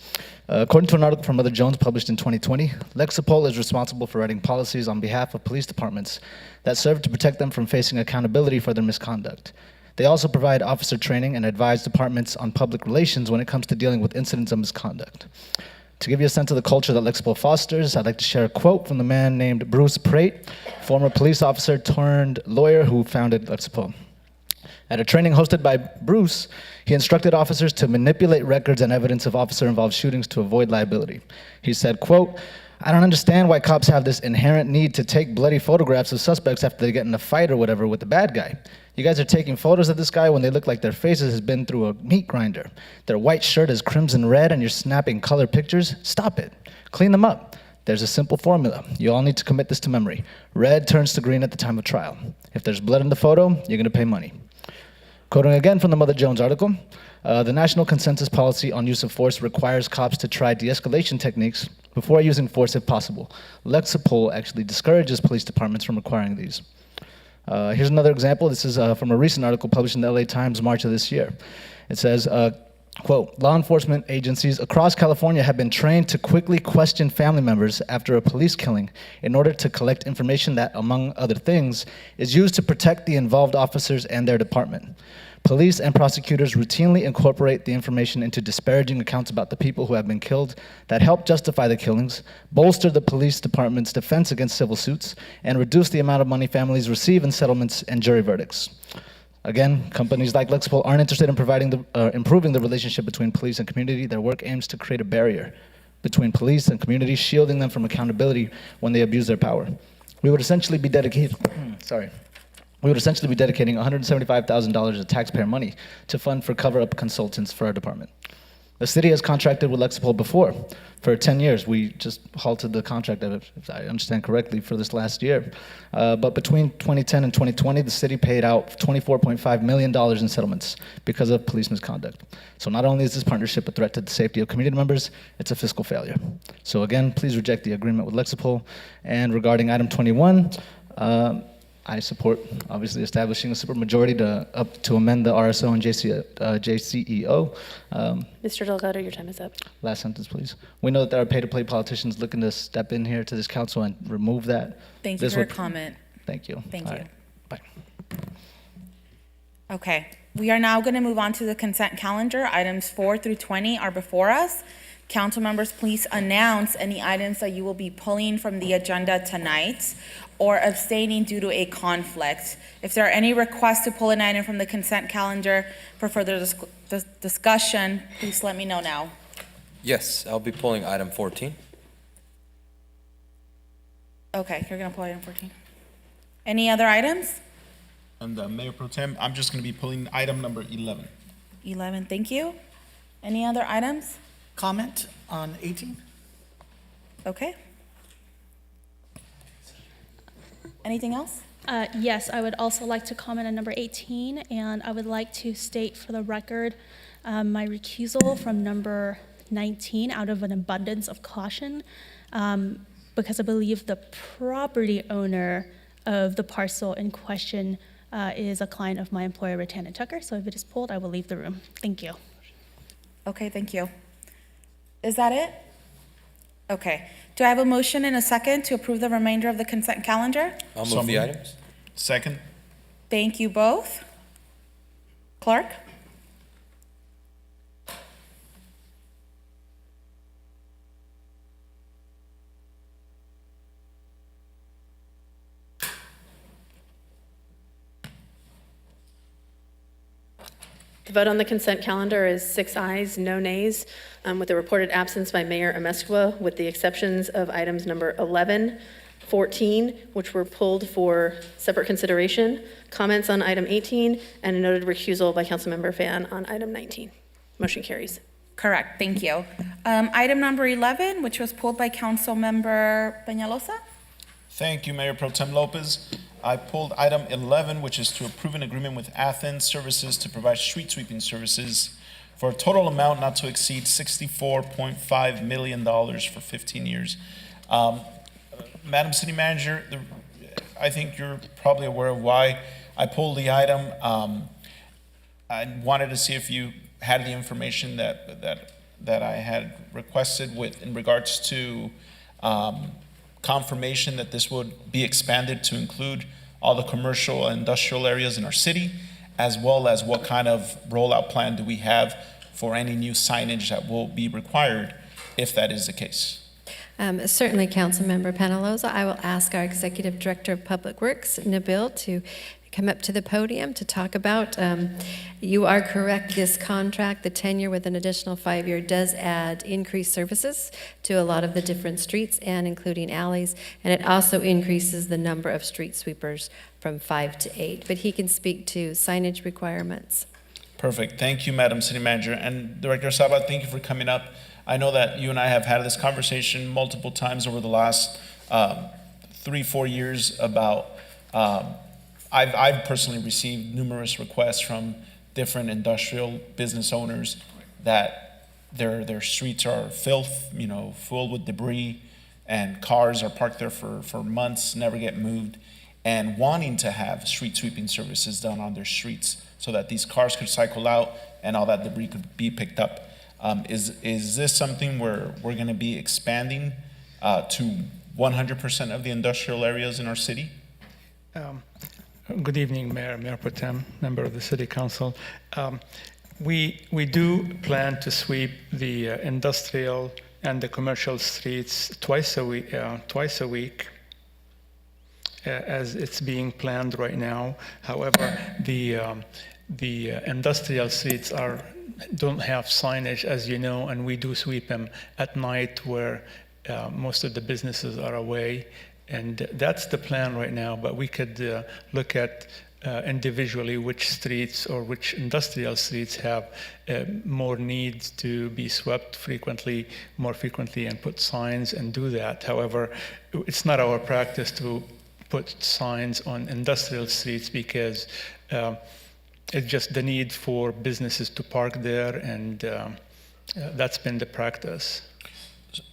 According to an article from Mother Jones published in 2020, Lexipol is responsible for writing policies on behalf of police departments that serve to protect them from facing accountability for their misconduct. They also provide officer training and advise departments on public relations when it comes to dealing with incidents of misconduct. To give you a sense of the culture that Lexipol fosters, I'd like to share a quote from the man named Bruce Prate, former police officer turned lawyer who founded Lexipol. At a training hosted by Bruce, he instructed officers to manipulate records and evidence of officer-involved shootings to avoid liability. He said, quote, "I don't understand why cops have this inherent need to take bloody photographs of suspects after they get in a fight or whatever with the bad guy. You guys are taking photos of this guy when they look like their faces has been through a meat grinder. Their white shirt is crimson red and you're snapping color pictures? Stop it. Clean them up. There's a simple formula. You all need to commit this to memory. Red turns to green at the time of trial. If there's blood in the photo, you're going to pay money." Quoting again from the Mother Jones article, the National Consensus Policy on Use of Force requires cops to try de-escalation techniques before using force if possible. Lexipol actually discourages police departments from requiring these. Here's another example. This is from a recent article published in the LA Times, March of this year. It says, quote, "Law enforcement agencies across California have been trained to quickly question family members after a police killing in order to collect information that, among other things, is used to protect the involved officers and their department. Police and prosecutors routinely incorporate the information into disparaging accounts about the people who have been killed that help justify the killings, bolster the police department's defense against civil suits, and reduce the amount of money families receive in settlements and jury verdicts." Again, companies like Lexipol aren't interested in improving the relationship between police and community. Their work aims to create a barrier between police and community, shielding them from accountability when they abuse their power. We would essentially be dedicating $175,000 of taxpayer money to fund for cover-up consultants for our department. The city has contracted with Lexipol before for 10 years. We just halted the contract, if I understand correctly, for this last year. But between 2010 and 2020, the city paid out $24.5 million in settlements because of police misconduct. So not only is this partnership a threat to the safety of community members, it's a fiscal failure. So again, please reject the agreement with Lexipol. And regarding item 21, I support, obviously, establishing a supermajority to amend the RSO and JCEO. Mr. Delgado, your time is up. Last sentence, please. We know that there are pay-to-play politicians looking to step in here to this council and remove that. Thank you for your comment. Thank you. Thank All you. right. Bye. Okay, we are now going to move on to the consent calendar. Items 4 through 20 are before us. Council members, please announce any items that you will be pulling from the agenda tonight or abstaining due to a conflict. If there are any requests to pull an item from the consent calendar for further discussion, please let me know now. Yes, I'll be pulling item 14. Okay, you're going to pull item 14. Any other items? And Mayor Pro Tem, I'm just going to be pulling item number 11. 11, thank you. Any other items? Comment on 18? Okay. Anything else? Yes, I would also like to comment on number 18, and I would like to state for the record my recusal from number 19 out of an abundance of caution, because I believe the property owner of the parcel in question is a client of my employer, Rattan & Tucker, so if it is pulled, I will leave the room. Thank you. Okay, thank you. Is that it? Okay. Do I have a motion and a second to approve the remainder of the consent calendar? I'll move the items. Second. Thank you both. Clerk? The vote on the consent calendar is 6 ayes, no nays, with a reported absence by Mayor Amescua, with the exceptions of items number 11, 14, which were pulled for separate consideration, comments on item 18, and a noted recusal by Councilmember Fan on item 19. Motion carries. Correct, thank you. Item number 11, which was pulled by Councilmember Peñalosa. Thank you, Mayor Pro Tem Lopez. I pulled item 11, which is to approve an agreement with Athens Services to provide street sweeping services for a total amount not to exceed $64.5 million for 15 years. Madam City Manager, I think you're probably aware of why I pulled the item. I wanted to see if you had the information that I had requested in regards to confirmation that this would be expanded to include all the commercial and industrial areas in our city, as well as what kind of rollout plan do we have for any new signage that will be required if that is the case. Certainly, Councilmember Penaloza. I will ask our Executive Director of Public Works, Nabil, to come up to the podium to talk about. You are correct, this contract, the tenure with an additional 5-year, does add increased services to a lot of the different streets and including alleys, and it also increases the number of street sweepers from 5 to 8. But he can speak to signage requirements. Perfect. Thank you, Madam City Manager. And Director Saba, thank you for coming up. I know that you and I have had this conversation multiple times over the last 3-4 years about, I've personally received numerous requests from different industrial business owners that their streets are filth, full with debris, and cars are parked there for months, never get moved, and wanting to have street sweeping services done on their streets so that these cars could cycle out and all that debris could be picked up. Is this something where we're going to be expanding to 100% of the industrial areas in our city? Good evening, Mayor Pro Tem, member of the City Council. We do plan to sweep the industrial and the commercial streets twice a week, as it's being planned right now. However, the industrial streets don't have signage, as you know, and we do sweep them at night where most of the businesses are away. And that's the plan right now, but we could look at individually which streets or which industrial streets have more needs to be swept more frequently, and put signs and do that. However, it's not our practice to put signs on industrial streets because it's just the need for businesses to park there, and that's been the practice.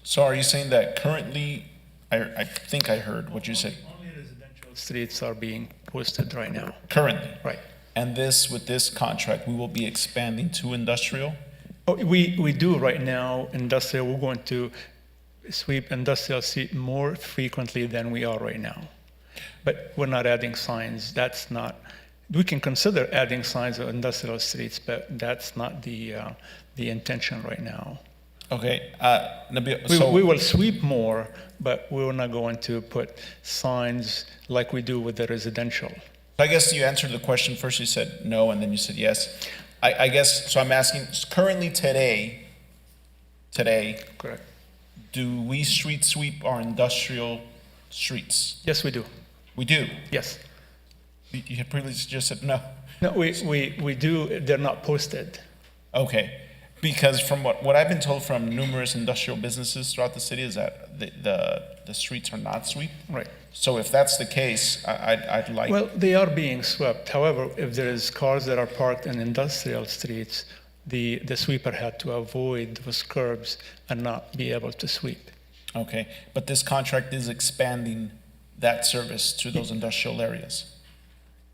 So are you saying that currently, I think I heard what you said. Only residential streets are being posted right now. Currently? Right. And with this contract, we will be expanding to industrial? Oh, we do right now industrial. We're going to sweep industrial street more frequently than we are right now. But we're not adding signs. We can consider adding signs on industrial streets, but that's not the intention right now. Okay, Nabil, we will sweep more, but we're not going to put signs like we do with the residential. I guess you answered the question first. You said no, and then you said yes. I guess, so I'm asking, currently today, correct, do we street sweep our industrial streets? Yes, we do. We do? Yes. You had previously just said no. No, we do. They're not posted. Okay. Because from what I've been told from numerous industrial businesses throughout the city is that the streets are not swept. Right. So if that's the case, I'd like... Well, they are being swept. However, if there is cars that are parked in industrial streets, the sweeper had to avoid those curbs and not be able to sweep. Okay, but this contract is expanding that service to those industrial areas?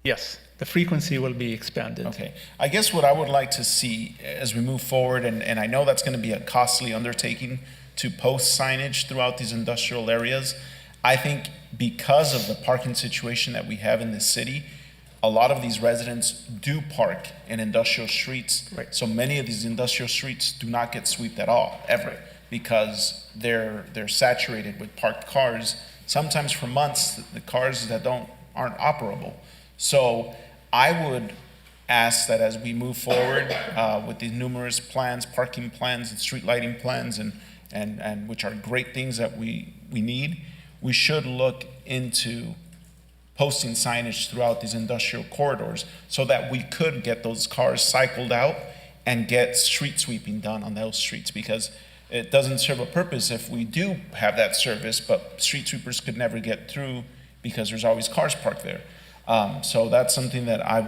Yes. The frequency will be expanded. Okay. I guess what I would like to see as we move forward, and I know that's going to be a costly undertaking to post signage throughout these industrial areas. I think because of the parking situation that we have in this city, a lot of these residents do park in industrial streets. Right. So many of these industrial streets do not get swept at all, ever, because they're saturated with parked cars. Sometimes for months, the cars that aren't operable. So I would ask that as we move forward with these numerous plans, parking plans and street lighting plans, and which are great things that we need, we should look into posting signage throughout these industrial corridors so that we could get those cars cycled out and get street sweeping done on those streets, because it doesn't serve a purpose if we do have that service, but street sweepers could never get through because there's always cars parked there. So that's something that I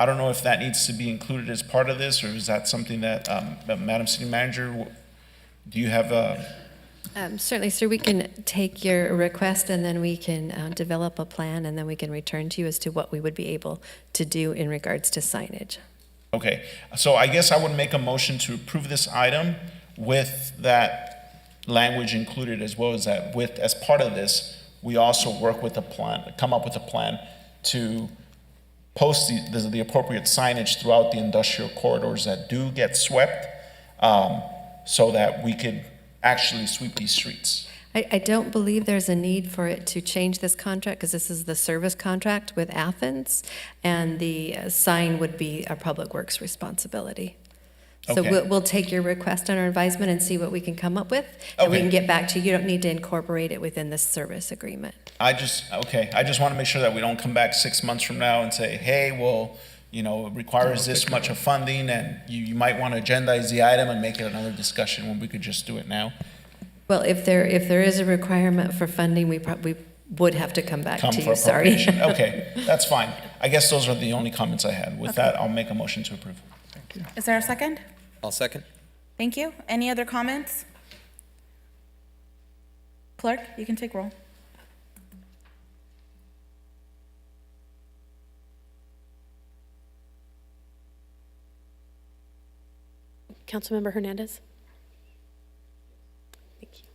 don't know if that needs to be included as part of this, or is that something that, Madam City Manager, do you have a? Certainly, sir, we can take your request and then we can develop a plan and then we can return to you as to what we would be able to do in regards to signage. Okay, so I guess I would make a motion to approve this item with that language included, as well as that as part of this, we also work with a plan, come up with a plan to post the appropriate signage throughout the industrial corridors that do get swept, so that we could actually sweep these streets. I don't believe there's a need for it to change this contract because this is the service contract with Athens, and the sign would be our Public Works responsibility. So Okay. we'll take your request under advisement and see what we can come up with, and we Okay. can get back to you. You don't need to incorporate it within the service agreement. I just want to make sure that we don't come back 6 months from now and say, hey, well, you know, it requires this much of funding, and you might want to agendize the item and make it another discussion when we could just do it now. Well, if there is a requirement for funding, we probably would have to come back to For you, sorry. appropriation. Okay, that's fine. I guess those are the only comments I had. With that, I'll make a motion to approve. Is there a second? I'll second. Thank you. Any other comments? Clerk, you can take roll. Councilmember Hernandez? Thank you.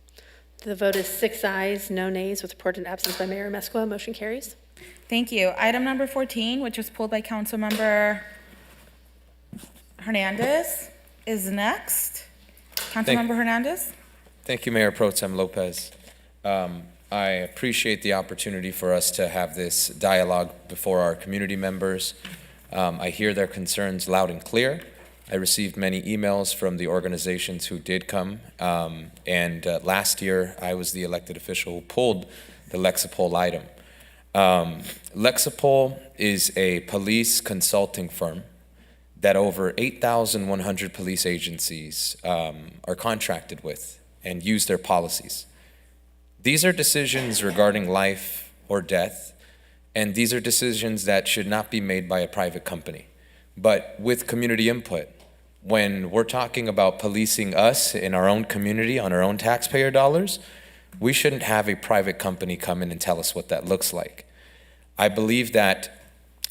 The vote is 6 ayes, no nays, with reported absence by Mayor Amescua. Motion carries. Thank you. Item number 14, which was pulled by Councilmember Hernandez, is next. Councilmember Hernandez? Thank you, Mayor Pro Tem Lopez. I appreciate the opportunity for us to have this dialogue before our community members. I hear their concerns loud and clear. I received many emails from the organizations who did come, and last year I was the elected official who pulled the Lexipol item. Lexipol is a police consulting firm that over 8,100 police agencies are contracted with and use their policies. These are decisions regarding life or death, and these are decisions that should not be made by a private company, but with community input. When we're talking about policing us in our own community on our own taxpayer dollars, we shouldn't have a private company come in and tell us what that looks like. I believe that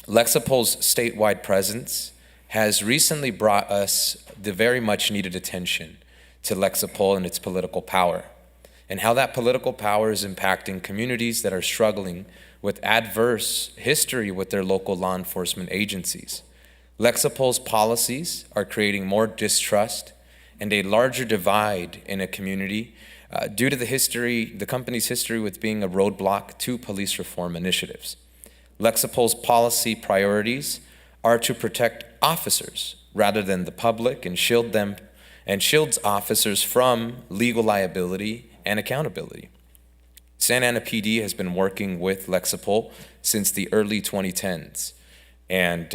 Lexipol's statewide presence has recently brought us the very much needed attention to Lexipol and its political power, and how that political power is impacting communities that are struggling with adverse history with their local law enforcement agencies. Lexipol's policies are creating more distrust and a larger divide in a community due to the company's history with being a roadblock to police reform initiatives. Lexipol's policy priorities are to protect officers rather than the public and shields officers from legal liability and accountability. Santa Ana PD has been working with Lexipol since the early 2010s. And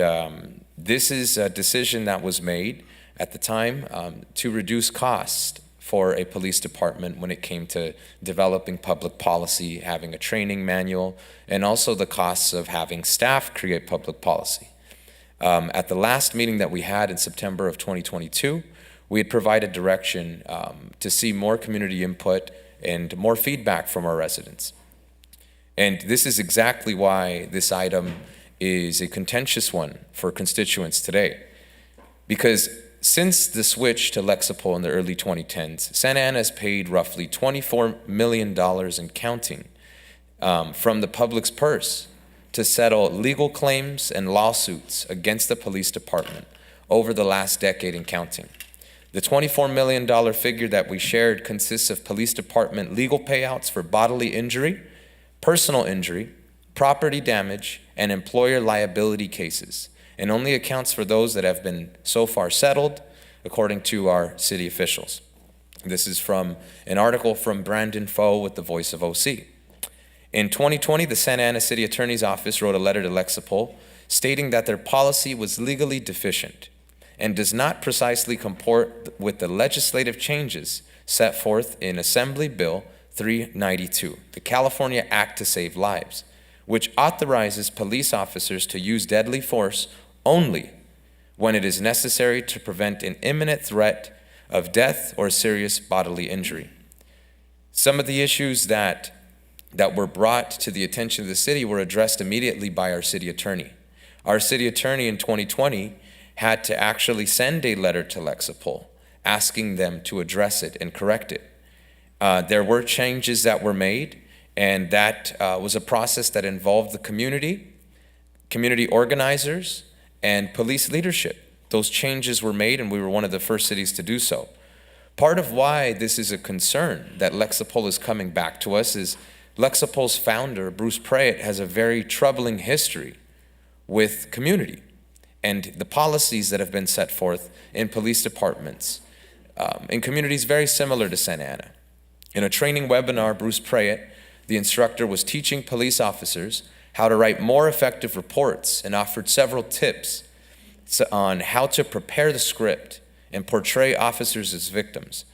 this is a decision that was made at the time to reduce cost for a police department when it came to developing public policy, having a training manual, and also the costs of having staff create public policy. At the last meeting that we had in September of 2022, we had provided direction to see more community input and more feedback from our residents. And this is exactly why this item is a contentious one for constituents today. Because since the switch to Lexipol in the early 2010s, Santa Ana has paid roughly $24 million and counting from the public's purse to settle legal claims and lawsuits against the police department over the last decade and counting. The $24 million figure that we shared consists of police department legal payouts for bodily injury, personal injury, property damage, and employer liability cases, and only accounts for those that have been so far settled, according to our city officials. This is from an article from Brandon Foe with the Voice of OC. In 2020, the Santa Ana City Attorney's Office wrote a letter to Lexipol stating that their policy was legally deficient and does not precisely comport with the legislative changes set forth in Assembly Bill 392, the California Act to Save Lives. which authorizes police officers to use deadly force only when it is necessary to prevent an imminent threat of death or serious bodily injury. Some of the issues that were brought to the attention of the city were addressed immediately by our city attorney. Our city attorney in 2020 had to actually send a letter to Lexipol asking them to address it and correct it. There were changes that were made, and that was a process that involved the community organizers, and police leadership. Those changes were made, and we were one of the first cities to do so. Part of why this is a concern that Lexipol is coming back to us is Lexipol's founder, Bruce Prayett, has a very troubling history with community and the policies that have been set forth in police departments in communities very similar to Santa Ana. In a training webinar, Bruce Prayett, the instructor, was teaching police officers how to write more effective reports and offered several tips on how to prepare the script and portray officers as victims.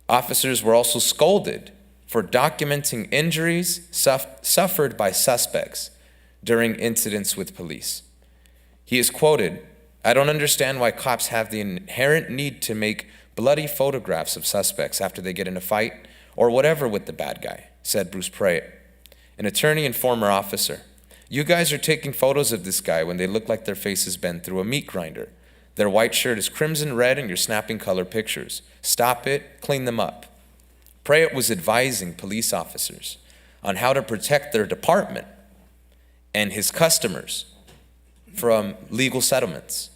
Officers were also scolded for documenting injuries suffered by suspects during incidents with police. He is quoted, "I don't understand why cops have the inherent need to make bloody photographs of suspects after they get in a fight or whatever with the bad guy," said Bruce Prayett, an attorney and former officer. "You guys are taking photos of this guy when they look like their face has been through a meat grinder. Their white shirt is crimson red and you're snapping color pictures. Stop it, clean them up." Prayett was advising police officers on how to protect their department and his customers from legal settlements.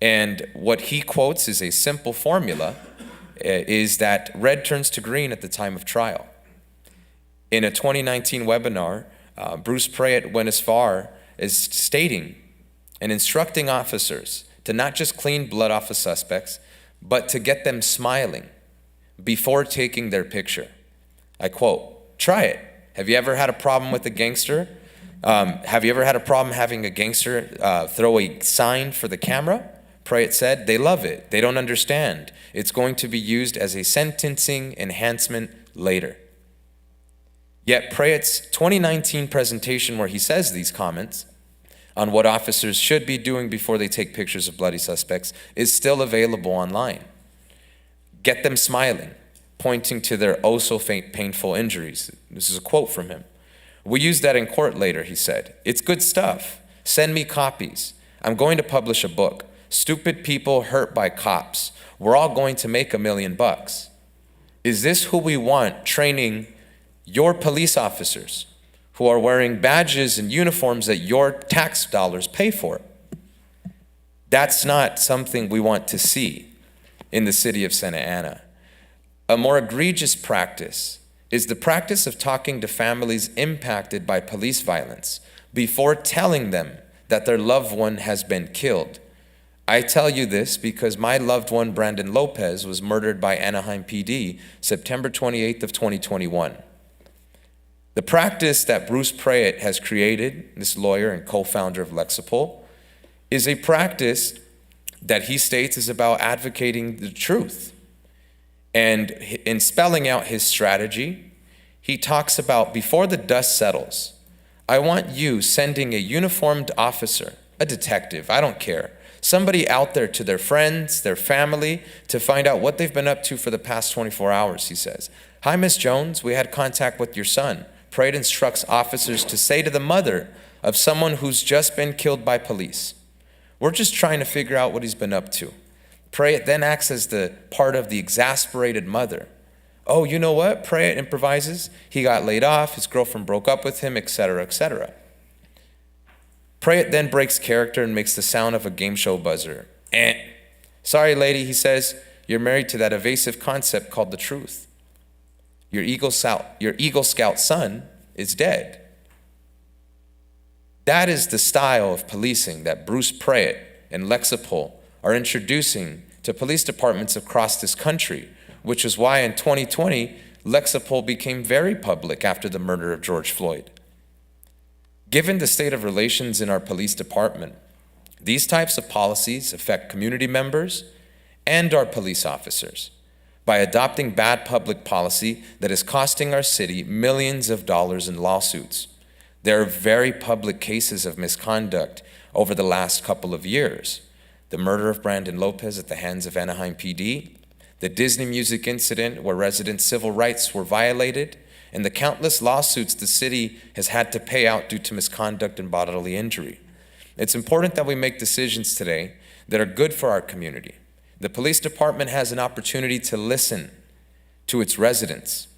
And what he quotes is a simple formula, is that red turns to green at the time of trial. In a 2019 webinar, Bruce Prayett went as far as stating and instructing officers to not just clean blood off of suspects, but to get them smiling before taking their picture. I quote, "Try it. Have you ever had a problem with a gangster? Have you ever had a problem having a gangster throw a sign for the camera?" Prayett said, "They love it. They don't understand. It's going to be used as a sentencing enhancement later." Yet Prayett's 2019 presentation, where he says these comments on what officers should be doing before they take pictures of bloody suspects, is still available online. Get them smiling, pointing to their oh so painful injuries. This is a quote from him. "We use that in court later," he said. "It's good stuff. Send me copies. I'm going to publish a book. Stupid people hurt by cops. We're all going to make $1 million. Is this who we want training your police officers who are wearing badges and uniforms that your tax dollars pay for? That's not something we want to see in the city of Santa Ana. A more egregious practice is the practice of talking to families impacted by police violence before telling them that their loved one has been killed. I tell you this because my loved one, Brandon Lopez, was murdered by Anaheim PD September 28th of 2021. The practice that Bruce Prayett has created, this lawyer and co-founder of Lexipol, is a practice that he states is about advocating the truth. And in spelling out his strategy, he talks about, before the dust settles, I want you sending a uniformed officer, a detective, I don't care, somebody out there to their friends, their family, to find out what they've been up to for the past 24 hours, he says. "Hi, Miss Jones, we had contact with your son." Prayett instructs officers to say to the mother of someone who's just been killed by police, "We're just trying to figure out what he's been up to." Prayett then acts as the part of the exasperated mother. "Oh, you know what?" Prayett improvises. "He got laid off, his girlfriend broke up with him, etc., etc." Prayett then breaks character and makes the sound of a game show buzzer. "Sorry, lady," he says, "you're married to that evasive concept called the truth. Your Eagle Scout son is dead." That is the style of policing that Bruce Prayett and Lexipol are introducing to police departments across this country, which is why in 2020, Lexipol became very public after the murder of George Floyd. Given the state of relations in our police department, these types of policies affect community members and our police officers by adopting bad public policy that is costing our city millions of dollars in lawsuits. There are very public cases of misconduct over the last couple of years. The murder of Brandon Lopez at the hands of Anaheim PD, the Disney music incident where residents' civil rights were violated, and the countless lawsuits the city has had to pay out due to misconduct and bodily injury. It's important that we make decisions today that are good for our community. The police department has an opportunity to listen to its residents,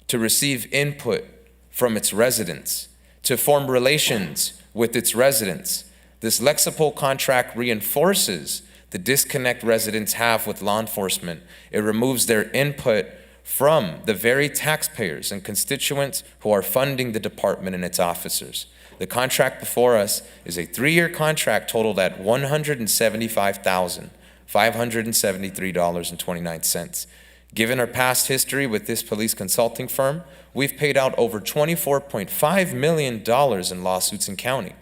to receive input from its residents, to form relations with its residents. This Lexipol contract reinforces the disconnect residents have with law enforcement. It removes their input from the very taxpayers and constituents who are funding the department and its officers. The contract before us is a 3-year contract totaled at $175,573.29. Given our past history with this police consulting firm, we've paid out over $24.5 million in lawsuits and counting.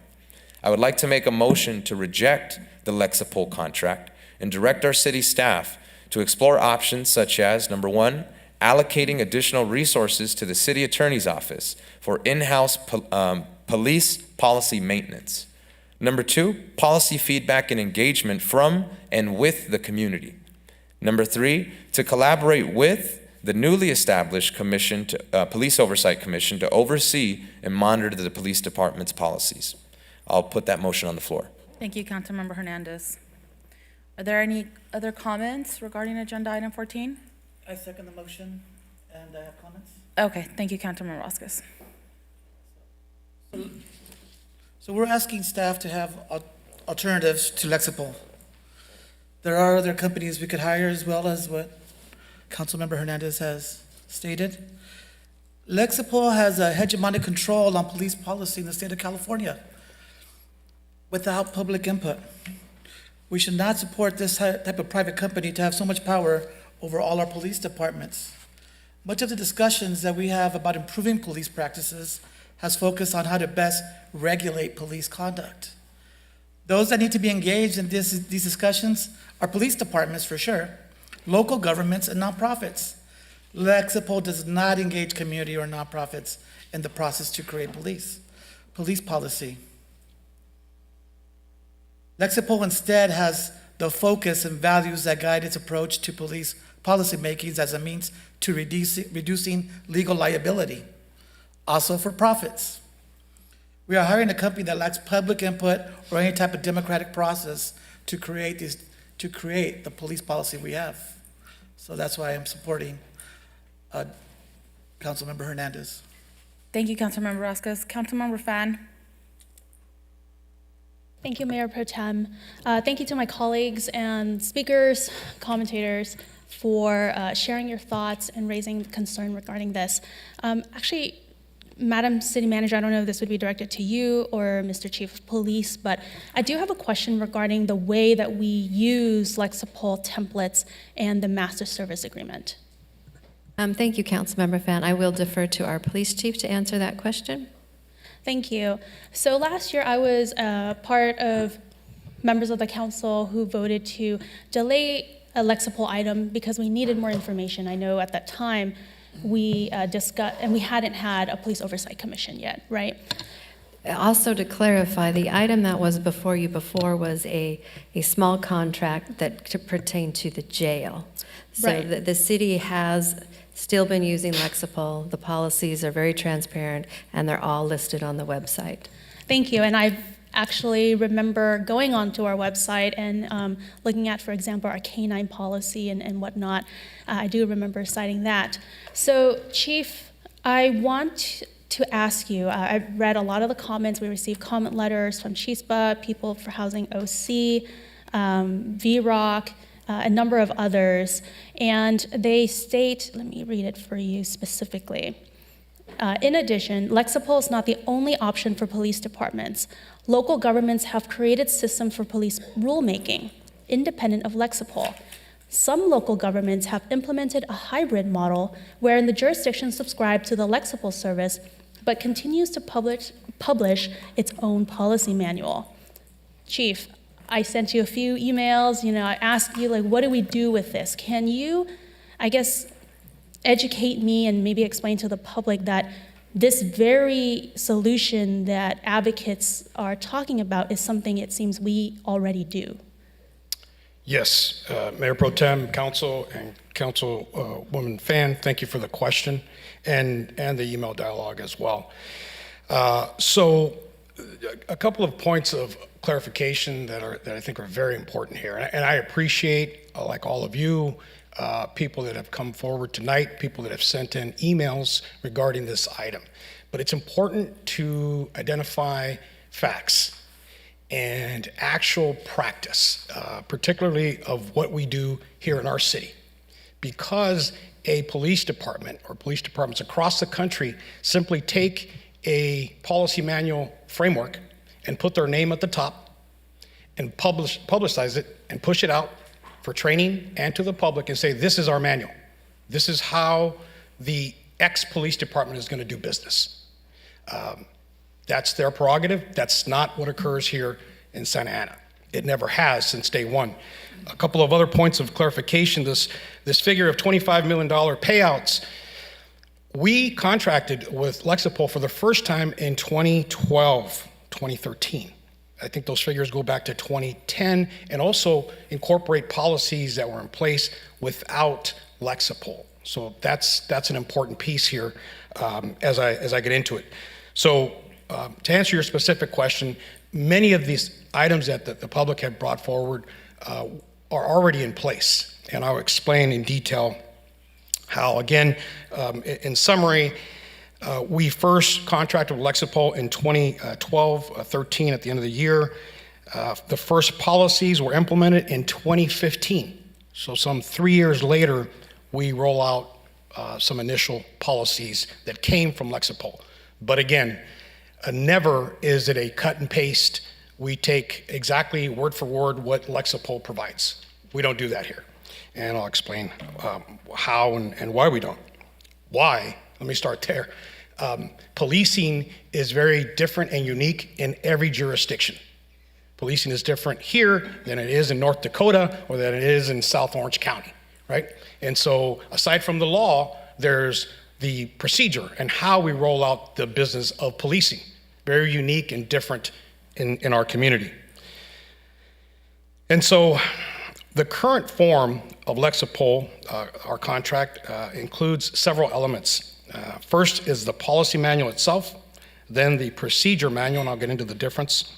I would like to make a motion to reject the Lexipol contract and direct our city staff to explore options such as, number 1, allocating additional resources to the city attorney's office for in-house police policy maintenance. Number 2, policy feedback and engagement from and with the community. Number 3, to collaborate with the newly established commission, Police Oversight Commission, to oversee and monitor the police department's policies. I'll put that motion on the floor. Thank you, Councilmember Hernandez. Are there any other comments regarding agenda item 14? I second the motion, and I have comments. Okay, thank you, Councilmember Vasquez. So we're asking staff to have alternatives to Lexipol. There are other companies we could hire, as well as what Councilmember Hernandez has stated. Lexipol has a hegemonic control on police policy in the state of California without public input. We should not support this type of private company to have so much power over all our police departments. Much of the discussions that we have about improving police practices has focused on how to best regulate police conduct. Those that need to be engaged in these discussions are police departments for sure, local governments, and nonprofits. Lexipol does not engage community or nonprofits in the process to create police policy. Lexipol instead has the focus and values that guide its approach to police policy making as a means to reducing legal liability, also for profits. We are hiring a company that lacks public input or any type of democratic process to create the police policy we have. So that's why I'm supporting Councilmember Hernandez. Thank you, Councilmember Vasquez. Councilmember Fan. Thank you, Mayor Pro Tem. Thank you to my colleagues and speakers, commentators, for sharing your thoughts and raising concern regarding this. Actually, Madam City Manager, I don't know if this would be directed to you or Mr. Chief of Police, but I do have a question regarding the way that we use Lexipol templates and the Master Service Agreement. Thank you, Councilmember Fan. I will defer to our police chief to answer that question. Thank you. So last year I was part of members of the council who voted to delay a Lexipol item because we needed more information. I know at that time we discussed, and we hadn't had a police oversight commission yet, right? Also, to clarify, the item that was before you before was a small contract that pertained to the jail. So Right. the city has still been using Lexipol. The policies are very transparent, and they're all listed on the website. Thank you. And I actually remember going onto our website and looking at, for example, our K-9 policy and whatnot. I do remember citing that. So, Chief, I want to ask you, I've read a lot of the comments. We received comment letters from CHISPA, People for Housing OC, VROC, a number of others, and they state, let me read it for you specifically. In addition, Lexipol is not the only option for police departments. Local governments have created systems for police rulemaking, independent of Lexipol. Some local governments have implemented a hybrid model wherein the jurisdiction subscribes to the Lexipol service but continues to publish its own policy manual. Chief, I sent you a few emails, I asked you, what do we do with this? Can you, educate me and maybe explain to the public that this very solution that advocates are talking about is something it seems we already do. Yes, Mayor Pro Tem, Council, and Councilwoman Fan, thank you for the question and the email dialogue as well. So a couple of points of clarification that I think are very important here. And I appreciate, like all of you, people that have come forward tonight, people that have sent in emails regarding this item. But it's important to identify facts and actual practice, particularly of what we do here in our city. Because a police department or police departments across the country simply take a policy manual framework and put their name at the top and publicize it and push it out for training and to the public and say, this is our manual. This is how the X police department is going to do business. That's their prerogative. That's not what occurs here in Santa Ana. It never has since day one. A couple of other points of clarification. This figure of $25 million payouts, we contracted with Lexipol for the first time in 2012, 2013. I think those figures go back to 2010 and also incorporate policies that were in place without Lexipol. So that's an important piece here as I get into it. So to answer your specific question, many of these items that the public had brought forward are already in place, and I'll explain in detail how. Again, in summary, we first contracted with Lexipol in 2012-13 at the end of the year. The first policies were implemented in 2015. So some 3 years later, we roll out some initial policies that came from Lexipol. But again, never is it a cut and paste. We take exactly word for word what Lexipol provides. We don't do that here. And I'll explain how and why we don't. Why? Let me start there. Policing is very different and unique in every jurisdiction. Policing is different here than it is in North Dakota or than it is in South Orange County, right? And so aside from the law, there's the procedure and how we roll out the business of policing. Very unique and different in our community. And so the current form of Lexipol, our contract, includes several elements. First is the policy manual itself, then the procedure manual, and I'll get into the difference,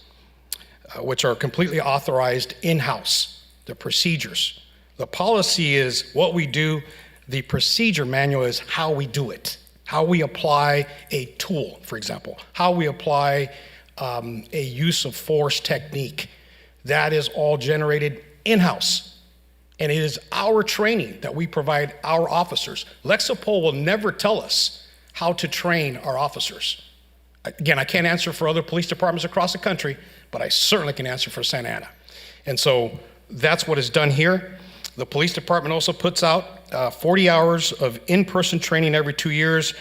which are completely authorized in-house, the procedures. The policy is what we do, the procedure manual is how we do it, how we apply a tool, for example, how we apply a use of force technique. That is all generated in-house. And it is our training that we provide our officers. Lexipol will never tell us how to train our officers. Again, I can't answer for other police departments across the country, but I certainly can answer for Santa Ana. And so that's what is done here. The police department also puts out 40 hours of in-person training every 2 years.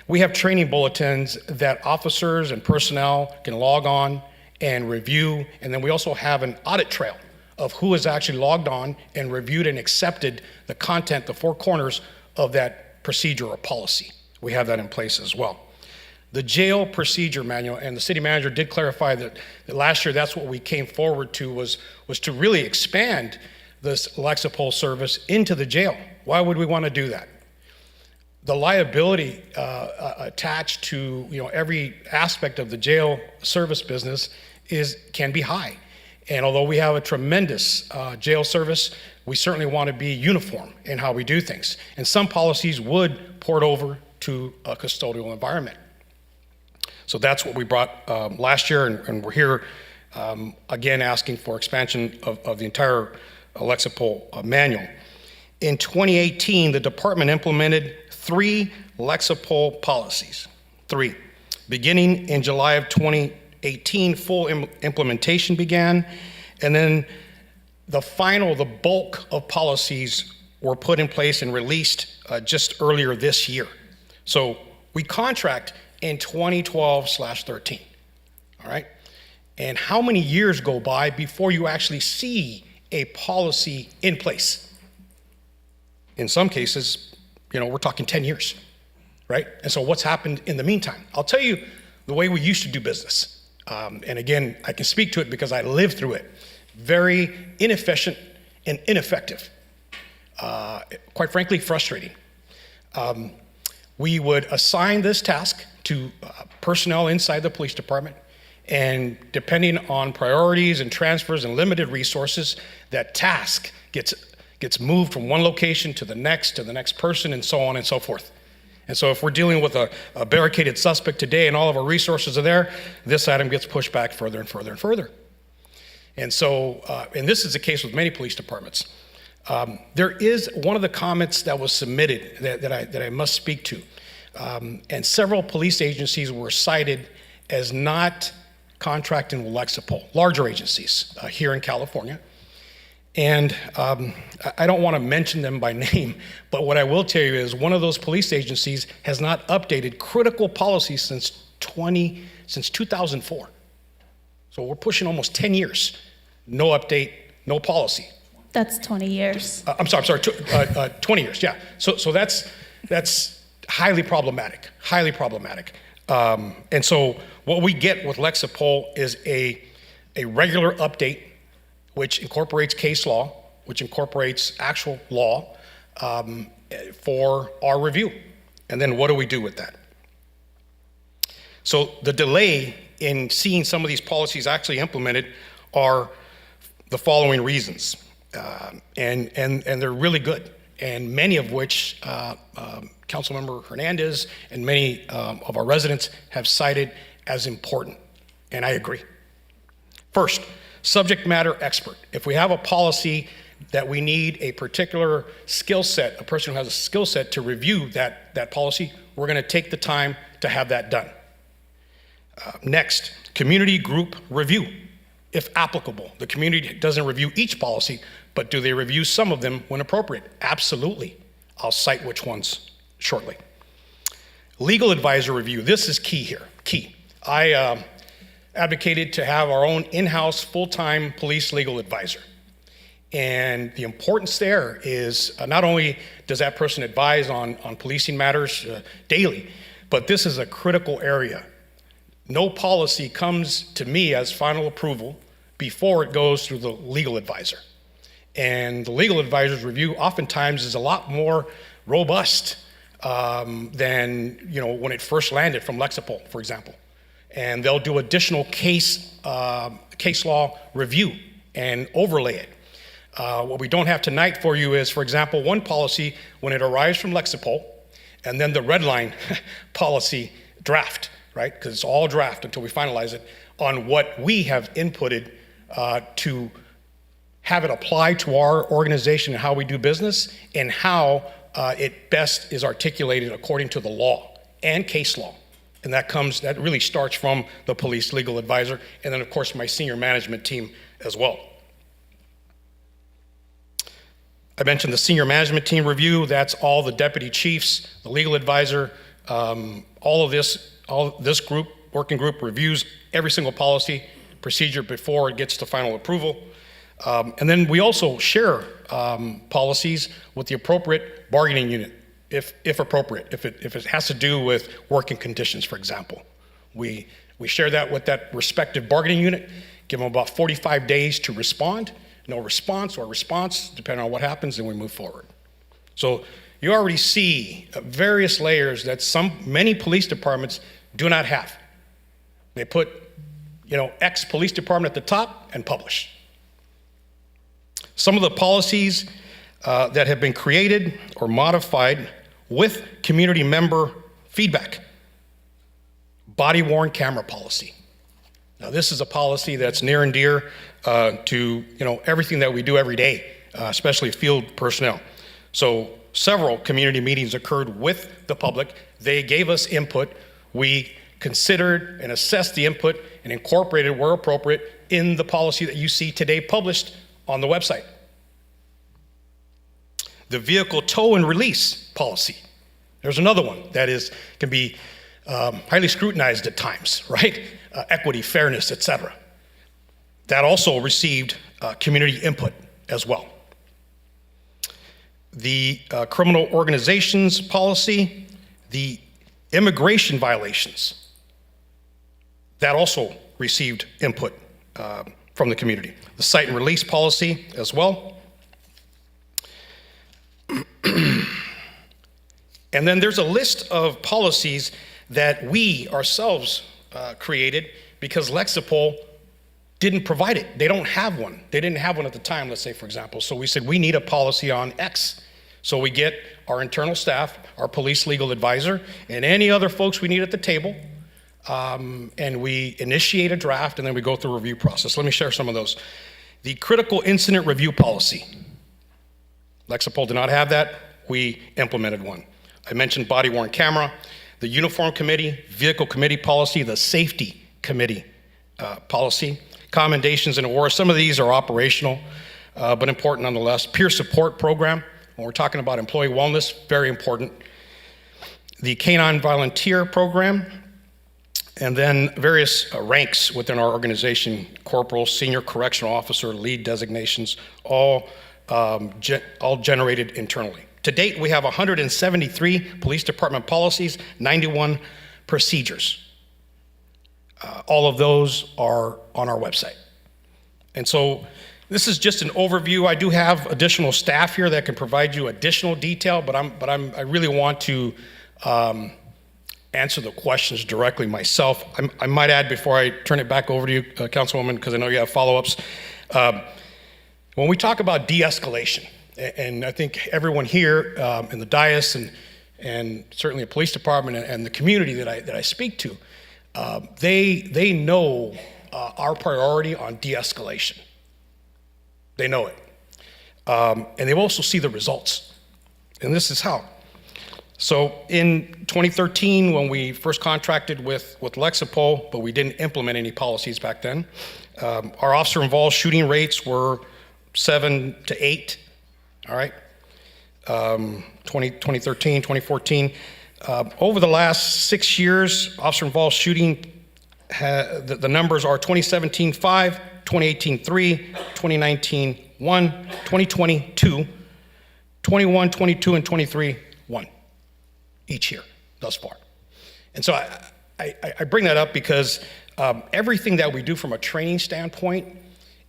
We have training bulletins that officers and personnel can log on and review. And then we also have an audit trail of who has actually logged on and reviewed and accepted the content, the four corners of that procedure or policy. We have that in place as well. The jail procedure manual, and the city manager did clarify that last year that's what we came forward to was to really expand this Lexipol service into the jail. Why would we want to do that? The liability attached to every aspect of the jail service business can be high. And although we have a tremendous jail service, we certainly want to be uniform in how we do things. And some policies would port over to a custodial environment. So that's what we brought last year, and we're here again asking for expansion of the entire Lexipol manual. In 2018, the department implemented 3 Lexipol policies, 3. Beginning in July of 2018, full implementation began, and then the bulk of policies were put in place and released just earlier this year. So we contract in 2012/13, all right? And how many years go by before you actually see a policy in place? In some cases, we're talking 10 years. right? And so what's happened in the meantime? I'll tell you the way we used to do business. And again, I can speak to it because I lived through it. Very inefficient and ineffective. Quite frankly, frustrating. We would assign this task to personnel inside the police department, and depending on priorities and transfers and limited resources, that task gets moved from one location to the next person, and so on and so forth. And so if we're dealing with a barricaded suspect today and all of our resources are there, this item gets pushed back further and further and further. And so, and this is the case with many police departments. There is one of the comments that was submitted that I must speak to. And several police agencies were cited as not contracting with Lexipol, larger agencies here in California. And I don't want to mention them by name, but what I will tell you is one of those police agencies has not updated critical policies since 2004. So we're pushing almost 10 years. No update, no policy. That's 20 years. I'm sorry, 20 years, yeah. So that's highly problematic, highly problematic. And so what we get with Lexipol is a regular update, which incorporates case law, which incorporates actual law for our review. And then what do we do with that? So the delay in seeing some of these policies actually implemented are the following reasons. And they're really good, and many of which Councilmember Hernandez and many of our residents have cited as important, and I agree. First, subject matter expert. If we have a policy that we need a particular skill set, a person who has a skill set to review that policy, we're going to take the time to have that done. Next, community group review. If applicable, the community doesn't review each policy, but do they review some of them when appropriate? Absolutely. I'll cite which ones shortly. Legal advisor review. This is key here, key. I advocated to have our own in-house full-time police legal advisor. And the importance there is not only does that person advise on policing matters daily, but this is a critical area. No policy comes to me as final approval before it goes through the legal advisor. And the legal advisor's review oftentimes is a lot more robust than when it first landed from Lexipol, for example. And they'll do additional case law review and overlay it. What we don't have tonight for you is, for example, one policy when it arrives from Lexipol, and then the red line policy draft, right? Because it's all draft until we finalize it, on what we have inputted to have it apply to our organization and how we do business, and how it best is articulated according to the law and case law. And that really starts from the police legal advisor, and then of course my senior management team as well. I mentioned the senior management team review. That's all the deputy chiefs, the legal advisor, all this group, working group reviews every single policy procedure before it gets to final approval. And then we also share policies with the appropriate bargaining unit, if appropriate, if it has to do with working conditions, for example. We share that with that respective bargaining unit, give them about 45 days to respond. No response or response, depending on what happens, then we move forward. So you already see various layers that many police departments do not have. They put, X police department at the top and publish. Some of the policies that have been created or modified with community member feedback. Body-worn camera policy. Now, this is a policy that's near and dear to everything that we do every day, especially field personnel. So several community meetings occurred with the public. They gave us input. We considered and assessed the input and incorporated where appropriate in the policy that you see today published on the website. The vehicle tow and release policy. There's another one that can be highly scrutinized at times, right? Equity, fairness, etc. That also received community input as well. The criminal organizations policy, the Immigration violations. That also received input from the community. The cite and release policy as well. And then there's a list of policies that we ourselves created because Lexipol didn't provide it. They don't have one. They didn't have one at the time, let's say, for example. So we said, we need a policy on X. So we get our internal staff, our police legal advisor, and any other folks we need at the table, and we initiate a draft, and then we go through a review process. Let me share some of those. The critical incident review policy. Lexipol did not have that. We implemented one. I mentioned body-worn camera, the uniform committee, vehicle committee policy, the safety committee policy, commendations and awards. Some of these are operational, but important nonetheless. Peer support program, when we're talking about employee wellness, very important. The canine volunteer program, and then various ranks within our organization, corporal, senior correctional officer, lead designations, all generated internally. To date, we have 173 police department policies, 91 procedures. All of those are on our website. And so this is just an overview. I do have additional staff here that can provide you additional detail, but I really want to answer the questions directly myself. I might add before I turn it back over to you, Councilwoman, because I know you have follow-ups. When we talk about de-escalation, and I think everyone here in the dais and certainly the police department and the community that I speak to, they know our priority on de-escalation. They know it. And they also see the results. And this is how. So in 2013, when we first contracted with Lexipol, but we didn't implement any policies back then, our officer-involved shooting rates were 7 to 8. All right, 2013, 2014. Over the last 6 years, officer-involved shooting, the numbers are 2017, 5, 2018, 3, 2019, 1, 2020, 2, 21, 22, and 23, 1 each year thus far. And so I bring that up because everything that we do from a training standpoint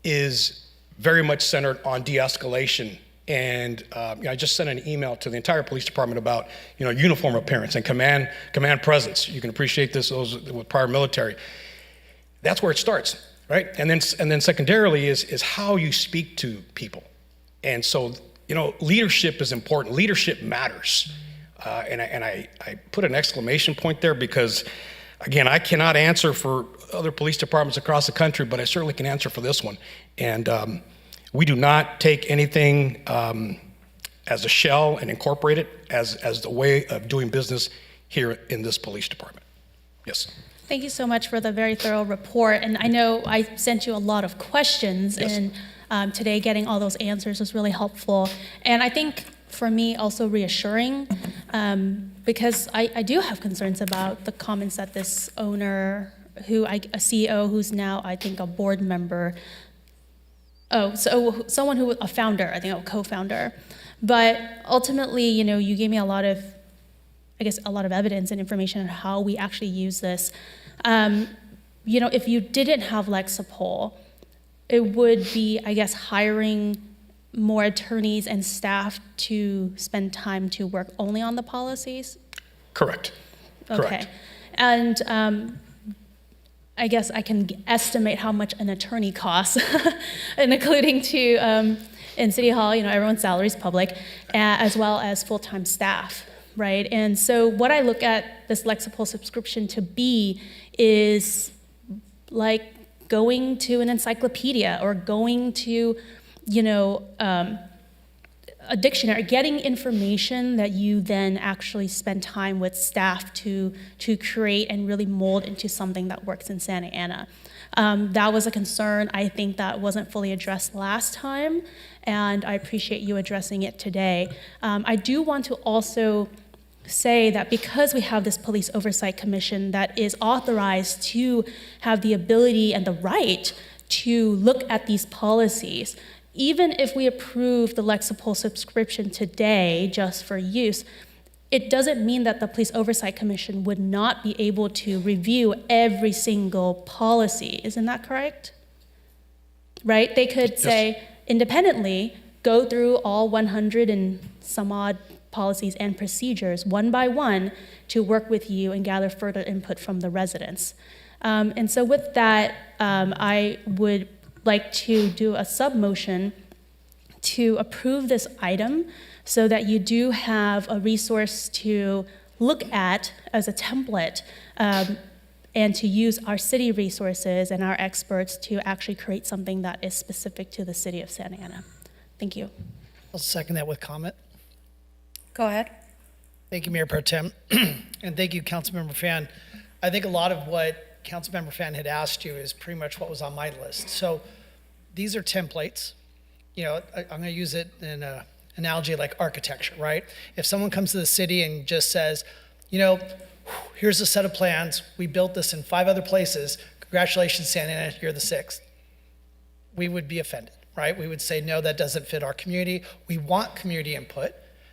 is very much centered on de-escalation. And I just sent an email to the entire police department about uniform appearance and command presence. You can appreciate this, those with prior military. That's where it starts, right? And then secondarily is how you speak to people. And so leadership is important. Leadership matters. And I put an exclamation point there because, again, I cannot answer for other police departments across the country, but I certainly can answer for this one. And we do not take anything as a shell and incorporate it as the way of doing business here in this police department. Yes. Thank you so much for the very thorough report. And I know I sent you a lot of questions, Yes. and today getting all those answers was really helpful. And I think for me also reassuring, because I do have concerns about the comments that this owner, a CEO who's now I think a board member, someone who, a founder, I think a co-founder. But ultimately, you gave me a lot of evidence and information on how we actually use this. If you didn't have Lexipol, it would be, hiring more attorneys and staff to spend time to work only on the policies? Correct. Okay. Correct. And I guess I can estimate how much an attorney costs, and including to, in City Hall, everyone's salary is public, as well as full-time staff, right? And so what I look at this Lexipol subscription to be is like going to an encyclopedia or going to, a dictionary, getting information that you then actually spend time with staff to create and really mold into something that works in Santa Ana. That was a concern I think that wasn't fully addressed last time, and I appreciate you addressing it today. I do want to also say that because we have this Police Oversight Commission that is authorized to have the ability and the right to look at these policies, even if we approve the Lexipol subscription today just for use, it doesn't mean that the Police Oversight Commission would not be able to review every single policy. Isn't that correct? Right? They could say independently, go through all 100 and some odd policies and procedures one by one to work with you and gather further input from the residents. And so with that, I would like to do a sub-motion to approve this item so that you do have a resource to look at as a template and to use our city resources and our experts to actually create something that is specific to the city of Santa Ana. Thank you. I'll second that with comment. Go ahead. Thank you, Mayor Pro Tem. And thank you, Councilmember Fan. I think a lot of what Councilmember Fan had asked you is pretty much what was on my list. So these are templates. You know, I'm going to use it in an analogy like architecture, right? If someone comes to the city and just says, you know, here's a set of plans. We built this in 5 other places. Congratulations, Santa Ana, you're the 6th. We would be offended, right? We would say, no, that doesn't fit our community. We want community input,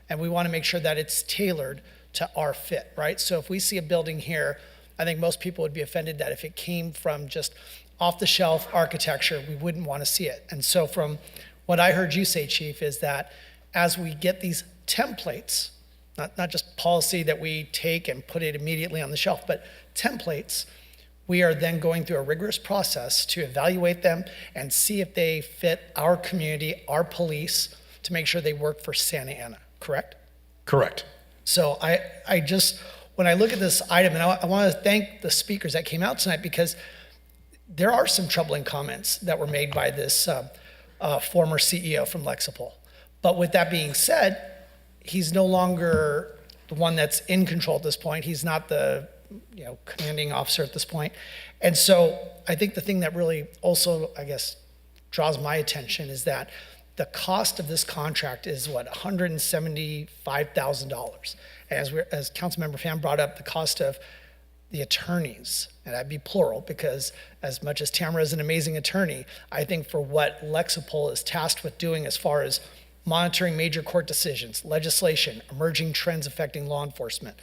and we want to make sure that it's tailored to our fit, right? So if we see a building here, I think most people would be offended that if it came from just off-the-shelf architecture, we wouldn't want to see it. And so from what I heard you say, Chief, is that as we get these templates, not just policy that we take and put it immediately on the shelf, but templates, we are then going through a rigorous process to evaluate them and see if they fit our community, our police, to make sure they work for Santa Ana, correct? Correct. So I just, when I look at this item, and I want to thank the speakers that came out tonight, because there are some troubling comments that were made by this former CEO from Lexipol. But with that being said, he's no longer the one that's in control at this point. He's not the commanding officer at this point. And so I think the thing that really also, I guess, draws my attention is that the cost of this contract is what, $175,000. As Councilmember Pham brought up, the cost of the attorneys, and I'd be plural because as much as Tamara is an amazing attorney, I think for what Lexipol is tasked with doing as far as monitoring major court decisions, legislation, emerging trends affecting law enforcement,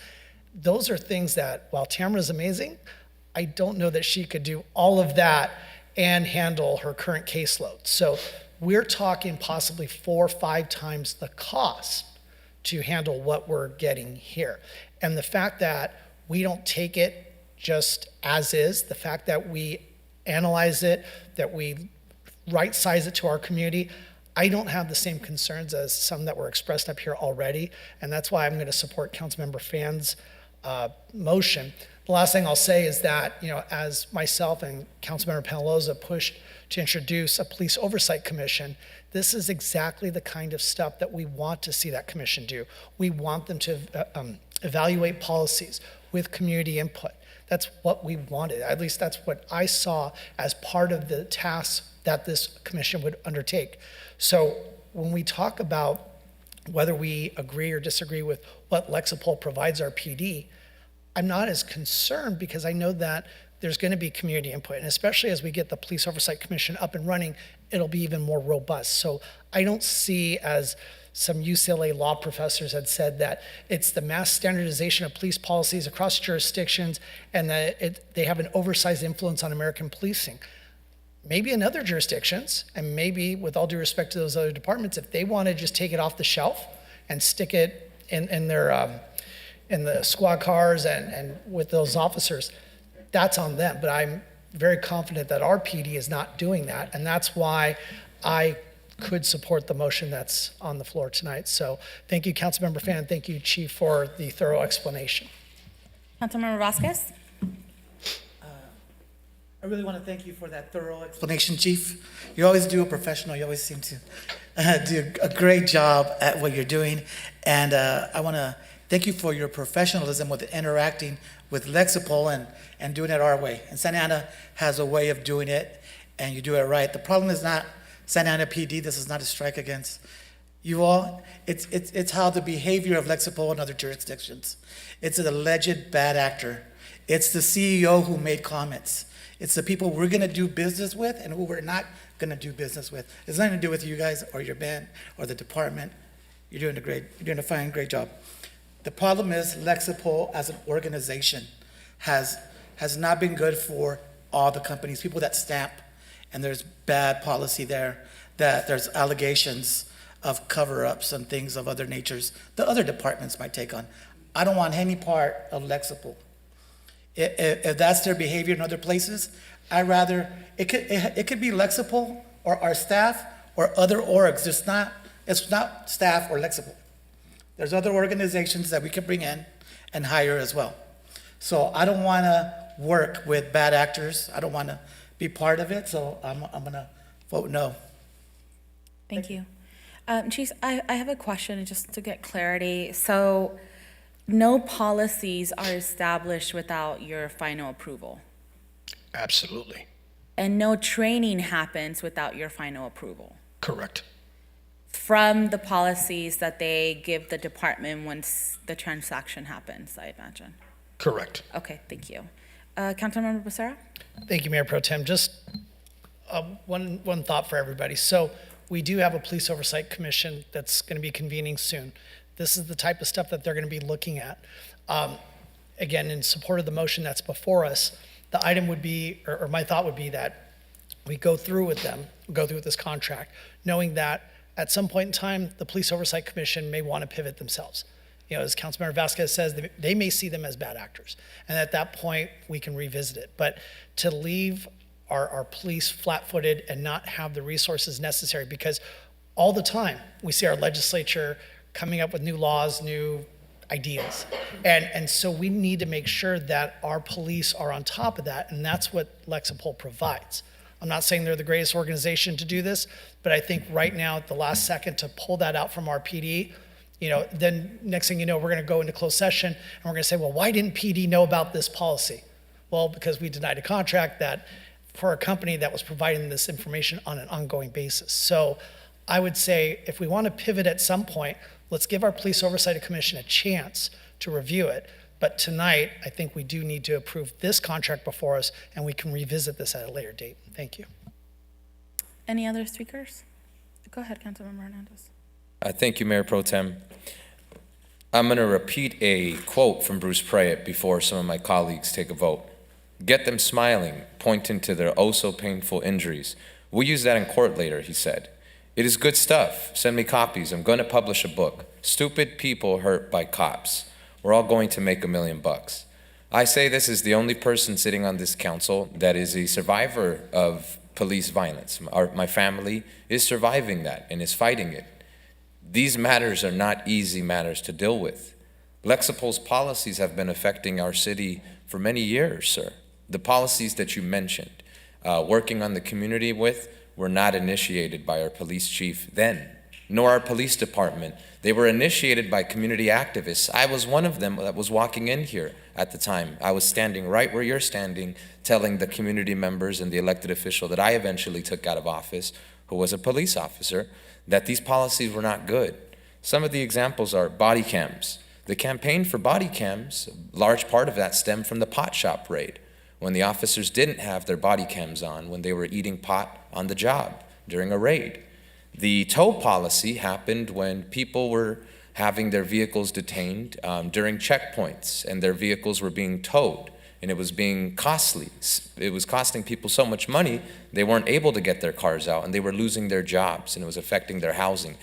those are things that, while Tamara is amazing, I don't know that she could do all of that and handle her current caseload. So we're talking possibly 4 or 5 times the cost to handle what we're getting here. And the fact that we don't take it just as is, the fact that we analyze it, that we right size it to our community, I don't have the same concerns as some that were expressed up here already. And that's why I'm going to support Councilmember Phan's motion. The last thing I'll say is that, as myself and Councilmember Penaloza pushed to introduce a police oversight commission, this is exactly the kind of stuff that we want to see that commission do. We want them to evaluate policies with community input. That's what we wanted. At least that's what I saw as part of the tasks that this commission would undertake. So when we talk about whether we agree or disagree with what Lexipol provides our PD, I'm not as concerned because I know that there's going to be community input, and especially as we get the Police Oversight Commission up and running, it'll be even more robust. So I don't see, as some UCLA law professors had said, that it's the mass standardization of police policies across jurisdictions and that they have an oversized influence on American policing. Maybe in other jurisdictions, and maybe with all due respect to those other departments, if they want to just take it off the shelf and stick it in their in the squad cars and with those officers, that's on them. But I'm very confident that our PD is not doing that, and that's why I could support the motion that's on the floor tonight. So thank you, Councilmember Fan. Thank you, Chief, for the thorough explanation. Councilmember Vasquez? I really want to thank you for that thorough explanation, Chief. You always do a professional. You always seem to do a great job at what you're doing. And I want to thank you for your professionalism with interacting with Lexipol and doing it our way. And Santa Ana has a way of doing it, and you do it right. The problem is not Santa Ana PD. This is not a strike against you all. It's how the behavior of Lexipol and other jurisdictions. It's an alleged bad actor. It's the CEO who made comments. It's the people we're going to do business with and who we're not going to do business with. It's nothing to do with you guys or your band or the department. You're doing a fine, great job. The problem is Lexipol as an organization has not been good for all the companies, people that stamp, and there's bad policy there, that there's allegations of cover-ups and things of other natures the other departments might take on. I don't want any part of Lexipol. If that's their behavior in other places, I'd rather, it could be Lexipol or our staff or other orgs. It's not staff or Lexipol. There's other organizations that we could bring in and hire as well. So I don't want to work with bad actors. I don't want to be part of it, so I'm going to vote no. Thank you. Chief, I have a question just to get clarity. So no policies are established without your final approval? Absolutely. And no training happens without your final approval? Correct. From the policies that they give the department once the transaction happens, I imagine? Correct. Okay, thank you. Councilmember Becerra? Thank you, Mayor Pro Tem. Just one thought for everybody. So we do have a police oversight commission that's going to be convening soon. This is the type of stuff that they're going to be looking at. Again, in support of the motion that's before us, the item would be, or my thought would be that we go through with them, go through with this contract, knowing that at some point in time, the Police Oversight Commission may want to pivot themselves. You know, as Councilmember Vasquez says, they may see them as bad actors. And at that point, we can revisit it. But to leave our police flat-footed and not have the resources necessary, because all the time we see our legislature coming up with new laws, new ideas. And so we need to make sure that our police are on top of that, and that's what Lexipol provides. I'm not saying they're the greatest organization to do this, but I think right now at the last second to pull that out from our PD, you know, then next thing you know, we're going to go into closed session and we're going to say, well, why didn't PD know about this policy? Well, because we denied a contract that for a company that was providing this information on an ongoing basis. So I would say if we want to pivot at some point, let's give our Police Oversight Commission a chance to review it. But tonight, I think we do need to approve this contract before us, and we can revisit this at a later date. Thank you. Any other speakers? Go ahead, Councilmember Hernandez. Thank you, Mayor Pro Tem. I'm going to repeat a quote from Bruce Prayett before some of my colleagues take a vote. Get them smiling, pointing to their oh-so-painful injuries. We'll use that in court later, he said. It is good stuff. Send me copies. I'm going to publish a book. Stupid people hurt by cops. We're all going to make $1 million. I say this is the only person sitting on this council that is a survivor of police violence. My family is surviving that and is fighting it. These matters are not easy matters to deal with. Lexipol's policies have been affecting our city for many years, sir. The policies that you mentioned, working on the community with, were not initiated by our police chief then, nor our police department. They were initiated by community activists. I was one of them that was walking in here at the time. I was standing right where you're standing, telling the community members and the elected official that I eventually took out of office, who was a police officer, that these policies were not good. Some of the examples are body cams. The campaign for body cams, a large part of that stemmed from the pot shop raid, when the officers didn't have their body cams on when they were eating pot on the job during a raid. The tow policy happened when people were having their vehicles detained during checkpoints and their vehicles were being towed, and it was being costly. It was costing people so much money, they weren't able to get their cars out and they were losing their jobs and it was affecting their housing.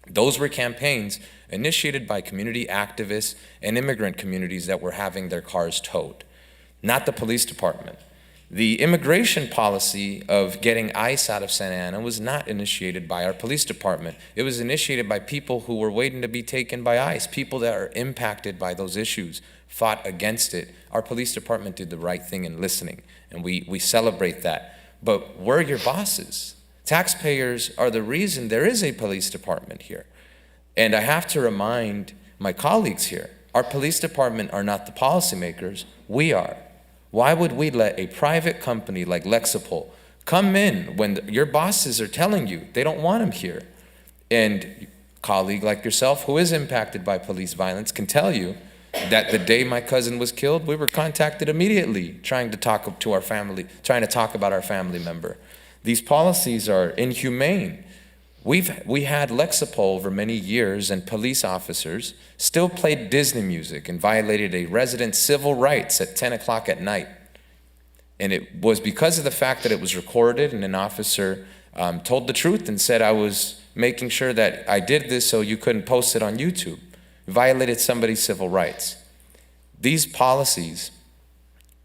Those were campaigns initiated by community activists and immigrant communities that were having their cars towed, not the police department. The immigration policy of getting ICE out of Santa Ana was not initiated by our police department. It was initiated by people who were waiting to be taken by ICE, people that are impacted by those issues, fought against it. Our police department did the right thing in listening, and we celebrate that. But we're your bosses. Taxpayers are the reason there is a police department here. And I have to remind my colleagues here, our police department are not the policymakers, we are. Why would we let a private company like Lexipol come in when your bosses are telling you they don't want them here? And a colleague like yourself who is impacted by police violence can tell you that the day my cousin was killed, we were contacted immediately trying to talk to our family, trying to talk about our family member. These policies are inhumane. We had Lexipol over many years, and police officers still played Disney music and violated a resident's civil rights at 10 o'clock at night. And it was because of the fact that it was recorded, and an officer told the truth and said, I was making sure that I did this so you couldn't post it on YouTube. It violated somebody's civil rights. These policies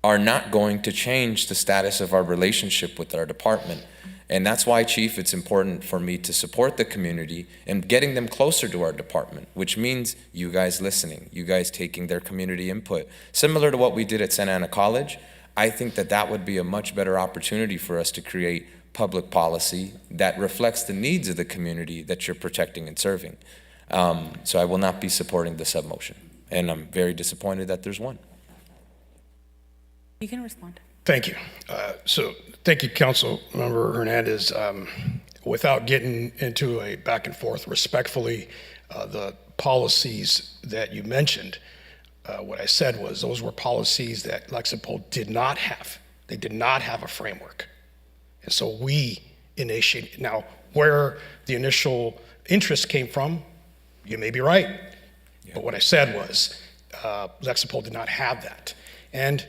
are not going to change the status of our relationship with our department. And that's why, Chief, it's important for me to support the community and getting them closer to our department, which means you guys listening, you guys taking their community input. Similar to what we did at Santa Ana College, I think that that would be a much better opportunity for us to create public policy that reflects the needs of the community that you're protecting and serving. So I will not be supporting the submotion, and I'm very disappointed that there's one. You can respond. Thank you. So thank you, Councilmember Hernandez. Without getting into a back and forth, respectfully, the policies that you mentioned, what I said was those were policies that Lexipol did not have. They did not have a framework. And so we initiated. Now, where the initial interest came from, you may be right. Yeah. But what I said was Lexipol did not have that. And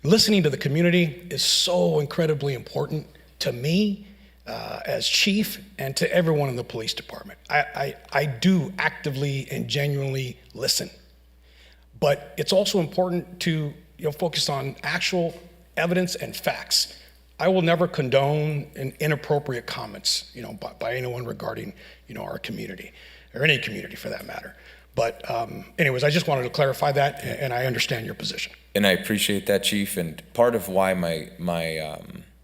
listening to the community is so incredibly important to me as chief and to everyone in the police department. I do actively and genuinely listen. But it's also important to focus on actual evidence and facts. I will never condone inappropriate comments by anyone regarding our community, or any community for that matter. But anyways, I just wanted to clarify that, and I understand your position. And I appreciate that, Chief. And part of why my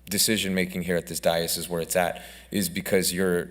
decision making here at this dais is where it's at is because your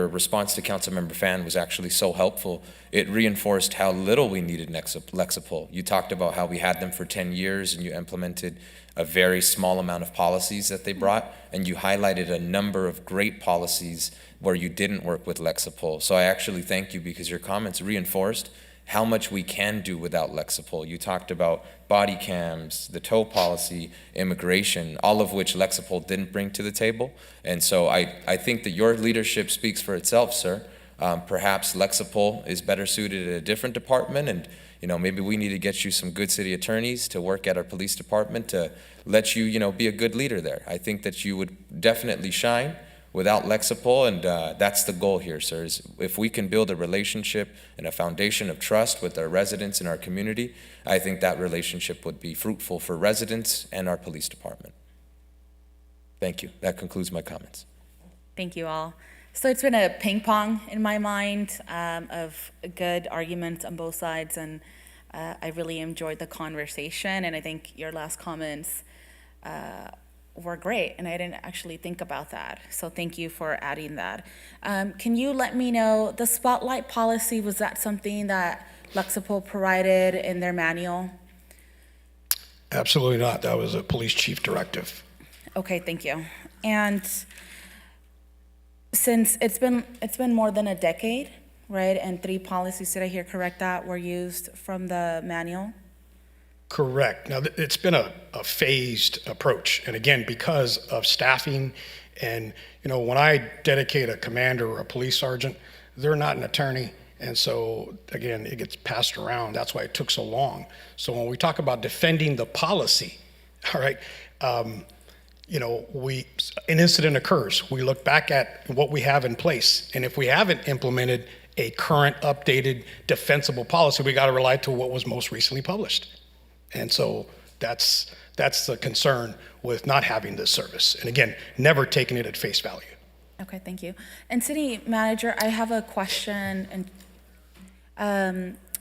response to Councilmember Fan was actually so helpful. It reinforced how little we needed Lexipol. You talked about how we had them for 10 years and you implemented a very small amount of policies that they brought, and you highlighted a number of great policies where you didn't work with Lexipol. So I actually thank you because your comments reinforced how much we can do without Lexipol. You talked about body cams, the tow policy, immigration, all of which Lexipol didn't bring to the table. And so I think that your leadership speaks for itself, sir. Perhaps Lexipol is better suited at a different department, and maybe we need to get you some good city attorneys to work at our police department to let you, be a good leader there. I think that you would definitely shine without Lexipol, and that's the goal here, sir, is if we can build a relationship and a foundation of trust with our residents in our community, I think that relationship would be fruitful for residents and our police department. Thank you. That concludes my comments. Thank you all. So it's been a ping pong in my mind of good arguments on both sides, and I really enjoyed the conversation, and I think your last comments were great, and I didn't actually think about that. So thank you for adding that. Can you let me know, the spotlight policy, was that something that Lexipol provided in their manual? Absolutely not. That was a police chief directive. Okay, thank you. And since it's been more than a decade, right, and 3 policies, did I hear correct, that were used from the manual? Correct. Now, it's been a phased approach. And again, because of staffing and, when I dedicate a commander or a police sergeant, they're not an attorney. And so, again, it gets passed around. That's why it took so long. So when we talk about defending the policy, all right, an incident occurs. We look back at what we have in place. And if we haven't implemented a current, updated, defensible policy, we got to rely to what was most recently published. And so that's the concern with not having this service. And again, never taking it at face value. Okay, thank you. And City Manager, I have a question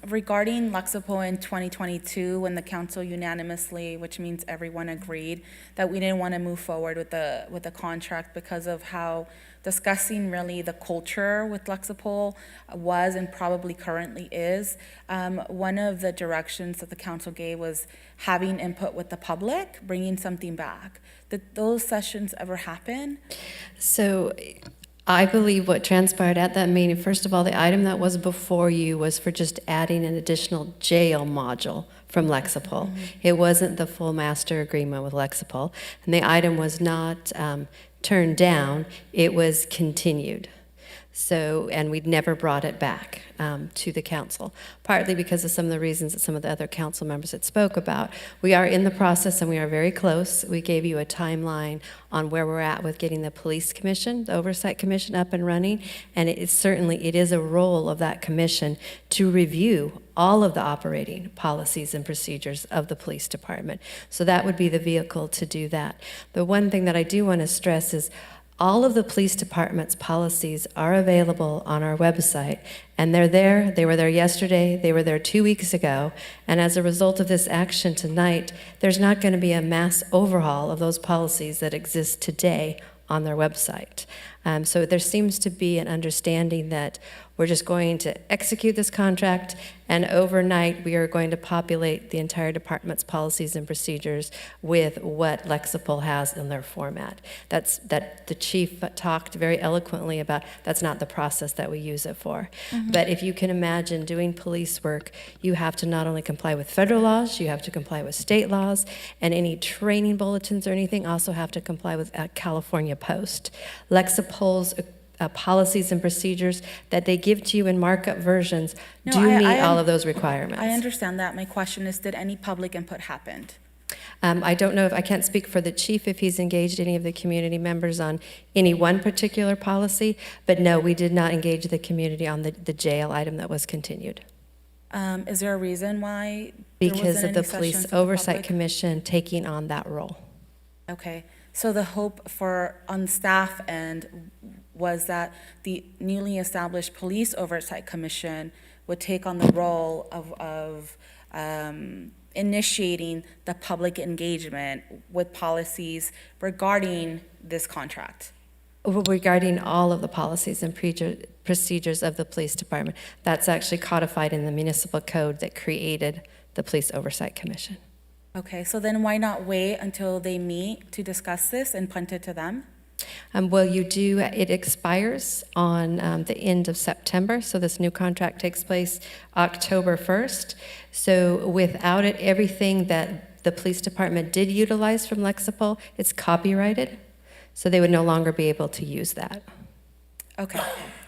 regarding Lexipol in 2022, when the council unanimously, which means everyone agreed, that we didn't want to move forward with the contract because of how discussing really the culture with Lexipol was and probably currently is. One of the directions that the council gave was having input with the public, bringing something back. Did those sessions ever happen? So I believe what transpired at that meeting, first of all, the item that was before you was for just adding an additional jail module from Lexipol. It wasn't the full master agreement with Lexipol, and the item was not turned down, it was continued. So, and we'd never brought it back to the council, partly because of some of the reasons that some of the other council members had spoke about. We are in the process and we are very close. We gave you a timeline on where we're at with getting the police commission, the oversight commission up and running. And it is a role of that commission to review all of the operating policies and procedures of the police department. So that would be the vehicle to do that. The one thing that I do want to stress is all of the police department's policies are available on our website, and they're there. They were there yesterday. They were there 2 weeks ago. And as a result of this action tonight, there's not going to be a mass overhaul of those policies that exist today on their website. So there seems to be an understanding that we're just going to execute this contract, and overnight we are going to populate the entire department's policies and procedures with what Lexipol has in their format. That the chief talked very eloquently about. That's not the process that we use it for. But if you can imagine doing police work, you have to not only comply with federal laws, you have to comply with state laws, and any training bulletins or anything also have to comply with California Post. Lexipol's policies and procedures that they give to you in markup versions meet all of those requirements. I understand that. My question is, did any public input happen? I don't know I can't speak for the chief if he's engaged any of the community members on any one particular policy, but no, we did not engage the community on the jail item that was continued. Is there a reason why? Because of the Police Police Oversight Commission taking on that role. Okay, so the hope on staff end was that the newly established Police Oversight Commission would take on the role of initiating the public engagement with policies regarding this contract. Regarding all of the policies and procedures of the police department. That's actually codified in the municipal code that created the Police Oversight Commission. Okay, so then why not wait until they meet to discuss this and punt it to them? Well, it expires on the end of September, so this new contract takes place October 1st. So without it, everything that the police department did utilize from Lexipol, it's copyrighted, so they would no longer be able to use that. Okay,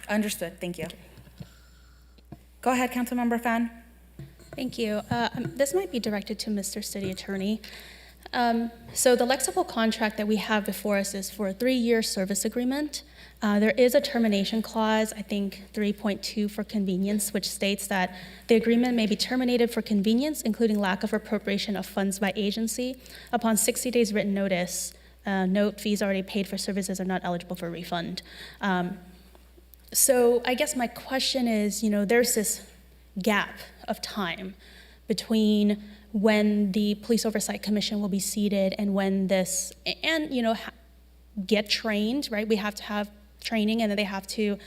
understood, thank you. Go ahead, Councilmember Fan. Thank you. This might be directed to Mr. City Attorney. So the Lexipol contract that we have before us is for a 3-year service agreement. There is a termination clause, I think 3.2 for convenience, which states that the agreement may be terminated for convenience, including lack of appropriation of funds by agency. Upon 60 days written notice, note fees already paid for services are not eligible for refund. So I guess my question is, there's this gap of time between when the Police Oversight Commission will be seated and when this, and get trained, right? We have to have training, and then they have to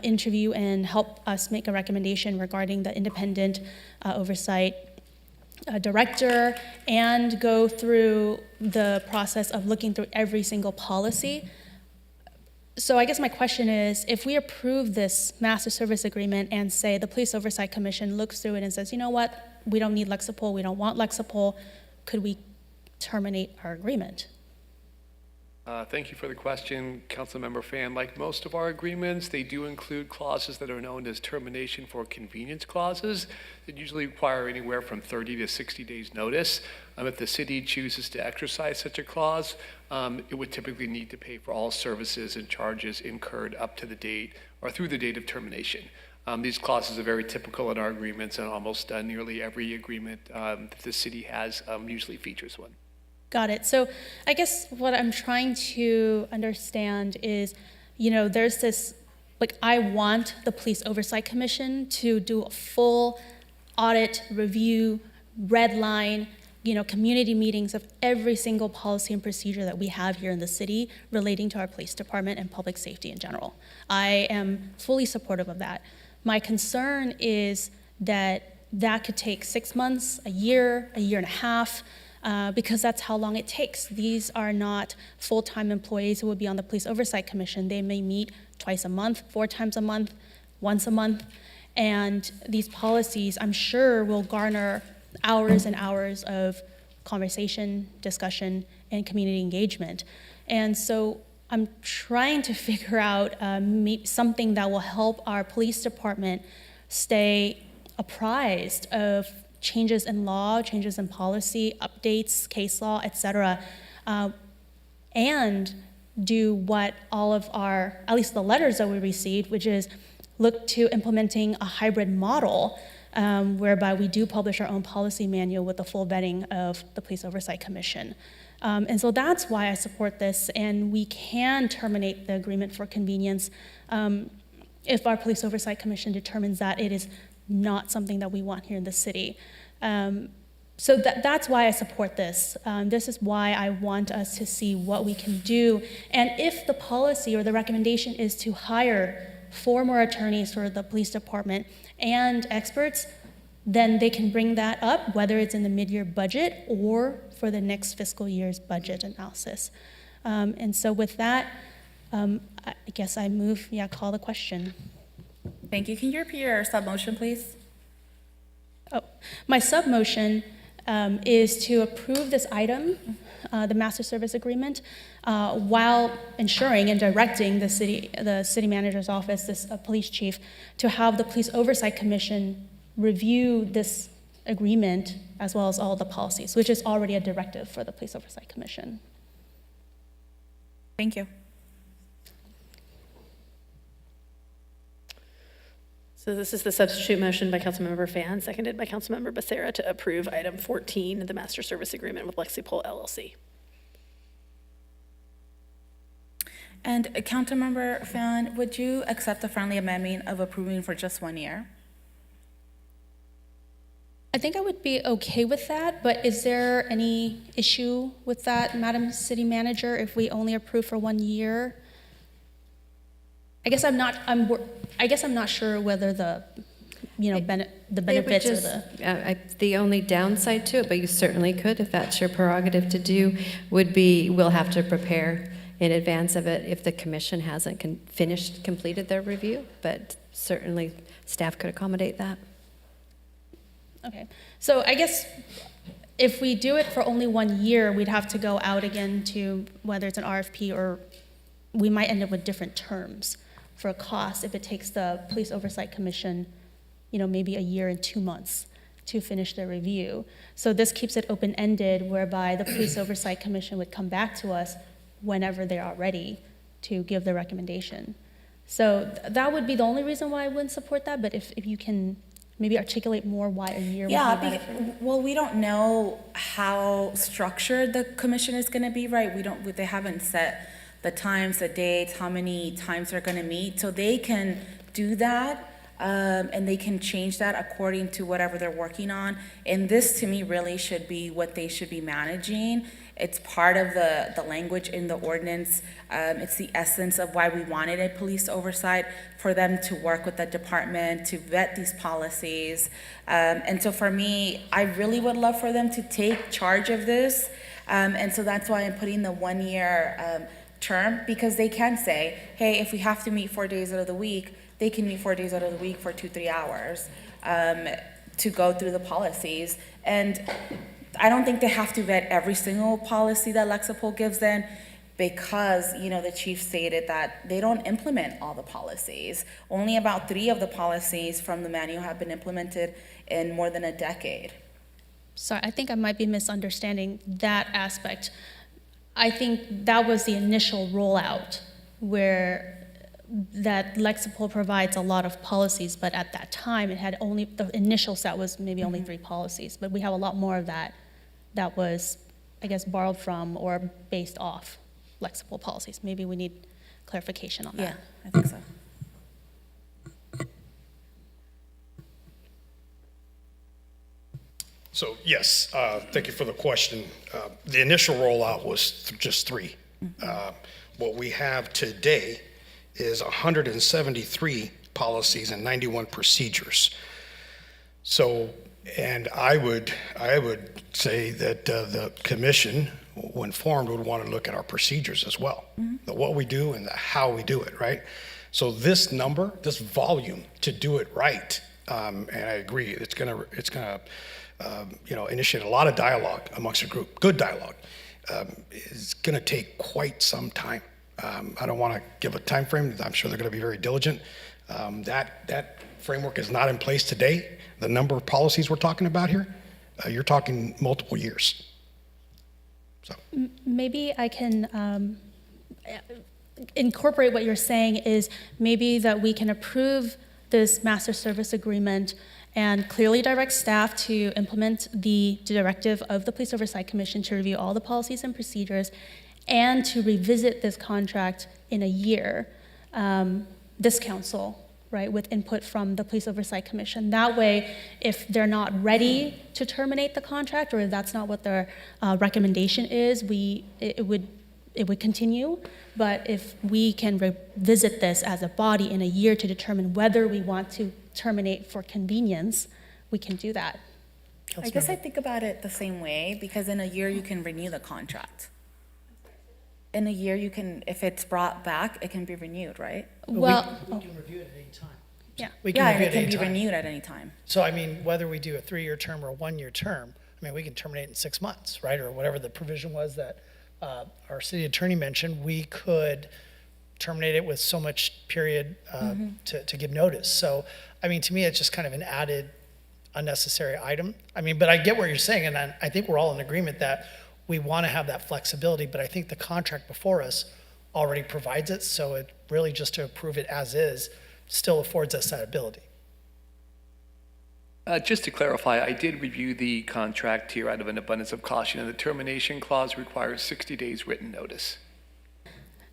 interview and help us make a recommendation regarding the independent oversight director, and go through the process of looking through every single policy. So I guess my question is, if we approve this master service agreement and say the Police Oversight Commission looks through it and says, you know what, we don't need Lexipol, we don't want Lexipol, could we terminate our agreement? Thank you for the question, Councilmember Fan. Like most of our agreements, they do include clauses that are known as termination for convenience clauses that usually require anywhere from 30 to 60 days notice. If the city chooses to exercise such a clause, it would typically need to pay for all services and charges incurred up to the date or through the date of termination. These clauses are very typical in our agreements, and almost nearly every agreement that the city has usually features one. Got it. So I guess what I'm trying to understand is, there's this, I want the Police Oversight Commission to do a full audit, review, red line, community meetings of every single policy and procedure that we have here in the city relating to our police department and public safety in general. I am fully supportive of that. My concern is that could take 6 months, a year and a half, because that's how long it takes. These are not full-time employees who would be on the Police Oversight Commission. They may meet twice a month, 4 times a month, once a month, and these policies, I'm sure, will garner hours and hours of conversation, discussion, and community engagement. And so I'm trying to figure out something that will help our police department stay apprised of changes in law, changes in policy, updates, case law, et cetera, and do what all of our, at least the letters that we received, which is look to implementing a hybrid model whereby we do publish our own policy manual with the full vetting of the Police Oversight Commission. And so that's why I support this, and we can terminate the agreement for convenience if our Police Oversight Commission determines that it is not something that we want here in the city. So that's why I support this. This is why I want us to see what we can do. And if the policy or the recommendation is to hire 4 more attorneys for the police department and experts, then they can bring that up, whether it's in the mid-year budget or for the next fiscal year's budget analysis. And so with that, I guess I move, call the question. Thank you. Can you repeat your sub-motion, please? Oh, my sub-motion is to approve this item, the master service agreement, while ensuring and directing the city manager's office, this police chief, to have the Police Oversight Commission review this agreement as well as all the policies, which is already a directive for the Police Oversight Commission. Thank you. So this is the substitute motion by Councilmember Fan, seconded by Councilmember Becerra to approve item 14, the master service agreement with Lexipol LLC. And Councilmember Fan, would you accept the friendly amendment of approving for just 1 year? I think I would be okay with that, but is there any issue with that, Madam City Manager, if we only approve for 1 year? I guess I'm not sure whether the benefits or the only downside to it, but you certainly could, if that's your prerogative to do, would be we'll have to prepare in advance of it if the commission hasn't completed their review, but certainly staff could accommodate that. Okay, so I guess if we do it for only 1 year, we'd have to go out again to whether it's an RFP or we might end up with different terms for a cost if it takes the Police Oversight Commission, maybe 1 year and 2 months to finish their review. So this keeps it open-ended whereby the Police Oversight Commission would come back to us whenever they are ready to give their recommendation. So that would be the only reason why I wouldn't support that, but if you can maybe articulate more why 1 year would be better. Well, we don't know how structured the commission is going to be, right? They haven't set the times, the dates, how many times they're going to meet, so they can do that, and they can change that according to whatever they're working on. And this, to me, really should be what they should be managing. It's part of the language in the ordinance. It's the essence of why we wanted a police oversight, for them to work with the department, to vet these policies. And so for me, I really would love for them to take charge of this. And so that's why I'm putting the 1 year term, because they can say, hey, if we have to meet 4 days out of the week, they can meet 4 days out of the week for 2-3 hours to go through the policies. And I don't think they have to vet every single policy that Lexipol gives them, because the chief stated that they don't implement all the policies. Only about 3 of the policies from the manual have been implemented in more than a decade. Sorry, I think I might be misunderstanding that aspect. I think that was the initial rollout where that Lexipol provides a lot of policies, but at that time it had only, the initial set was maybe only 3 policies, but we have a lot more of that was, I guess, borrowed from or based off Lexipol policies. Maybe we need clarification on that. Yeah, I think so. So yes, thank you for the question. The initial rollout was just 3. What we have today is 173 policies and 91 procedures. So, and I would say that the commission, when formed, would want to look at our procedures as well, the what we do and the how we do it, right? So this number, this volume to do it right, and I agree, it's gonna initiate a lot of dialogue amongst a group, good dialogue. It's gonna take quite some time. I don't want to give a time frame. I'm sure they're going to be very diligent. That framework is not in place today. The number of policies we're talking about here, you're talking multiple years. Maybe I can incorporate what you're saying is maybe that we can approve this master service agreement and clearly direct staff to implement the directive of the Police Oversight Commission to review all the policies and procedures and to revisit this contract in a year, this council, right, with input from the Police Oversight Commission. That way, if they're not ready to terminate the contract or if that's not what their recommendation is, it would continue. But if we can revisit this as a body in a year to determine whether we want to terminate for convenience, we can do that. I guess I think about it the same way because in a year you can renew the contract. In a year you can, if it's brought back, it can be renewed, right? Well, we can review it at any time. yeah. We can Yeah, review and it it at can any be time. renewed at any time. So, I mean, whether we do a 3-year term or a 1-year term, I mean, we can terminate in 6 months, right? Or whatever the provision was that our city attorney mentioned, we could terminate it with so much period to give notice. So, I mean, to me, it's just kind of an added unnecessary item. I mean, but I get what you're saying, and I think we're all in agreement that we want to have that flexibility, but I think the contract before us already provides it, so it really just to approve it as is still affords us that ability. Just to clarify, I did review the contract here out of an abundance of caution, and the termination clause requires 60 days written notice.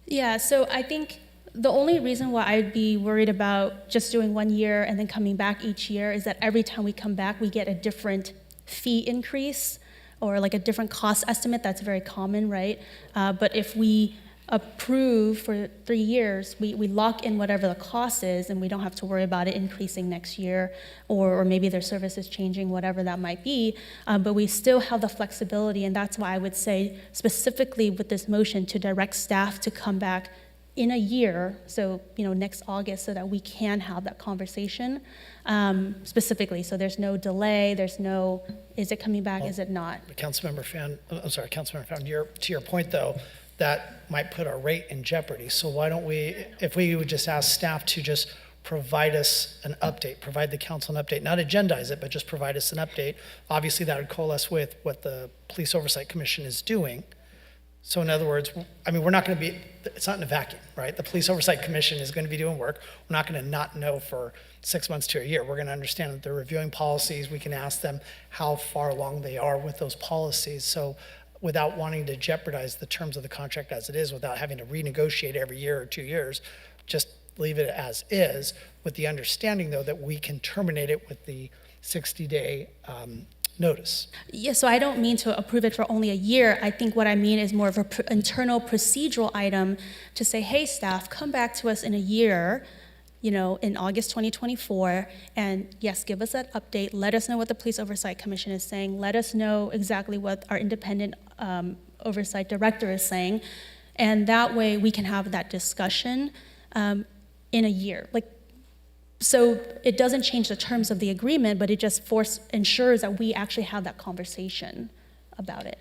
Yeah, so I think the only reason why I'd be worried about just doing 1 year and then coming back each year is that every time we come back, we get a different fee increase or like a different cost estimate. That's very common, right? But if we approve for 3 years, we lock in whatever the cost is and we don't have to worry about it increasing next year or maybe their service is changing, whatever that might be. But we still have the flexibility, and that's why I would say specifically with this motion to direct staff to come back in a year, so next August, so that we can have that conversation specifically. So there's no delay, there's no, is it coming back, is it not? Councilmember Fan, to your point though, that might put our rate in jeopardy. So why don't we, if we would just ask staff to just provide us an update, provide the council an update, not agendize it, but just provide us an update. Obviously that would coalesce with what the Police Oversight Commission is doing. So in other words, I mean, we're not going to be, it's not in a vacuum, right? The Police Oversight Commission is going to be doing work. We're not going to not know for 6 months to a year. We're going to understand that they're reviewing policies. We can ask them how far along they are with those policies. So without wanting to jeopardize the terms of the contract as it is, without having to renegotiate every year or 2 years, just leave it as is, with the understanding though that we can terminate it with the 60-day notice. Yeah, so I don't mean to approve it for only a year. I think what I mean is more of an internal procedural item to say, hey, staff, come back to us in a year, in August 2024, and yes, give us that update. Let us know what the Police Oversight Commission is saying. Let us know exactly what our independent oversight director is saying. And that way we can have that discussion in a year. So it doesn't change the terms of the agreement, but it just ensures that we actually have that conversation about it.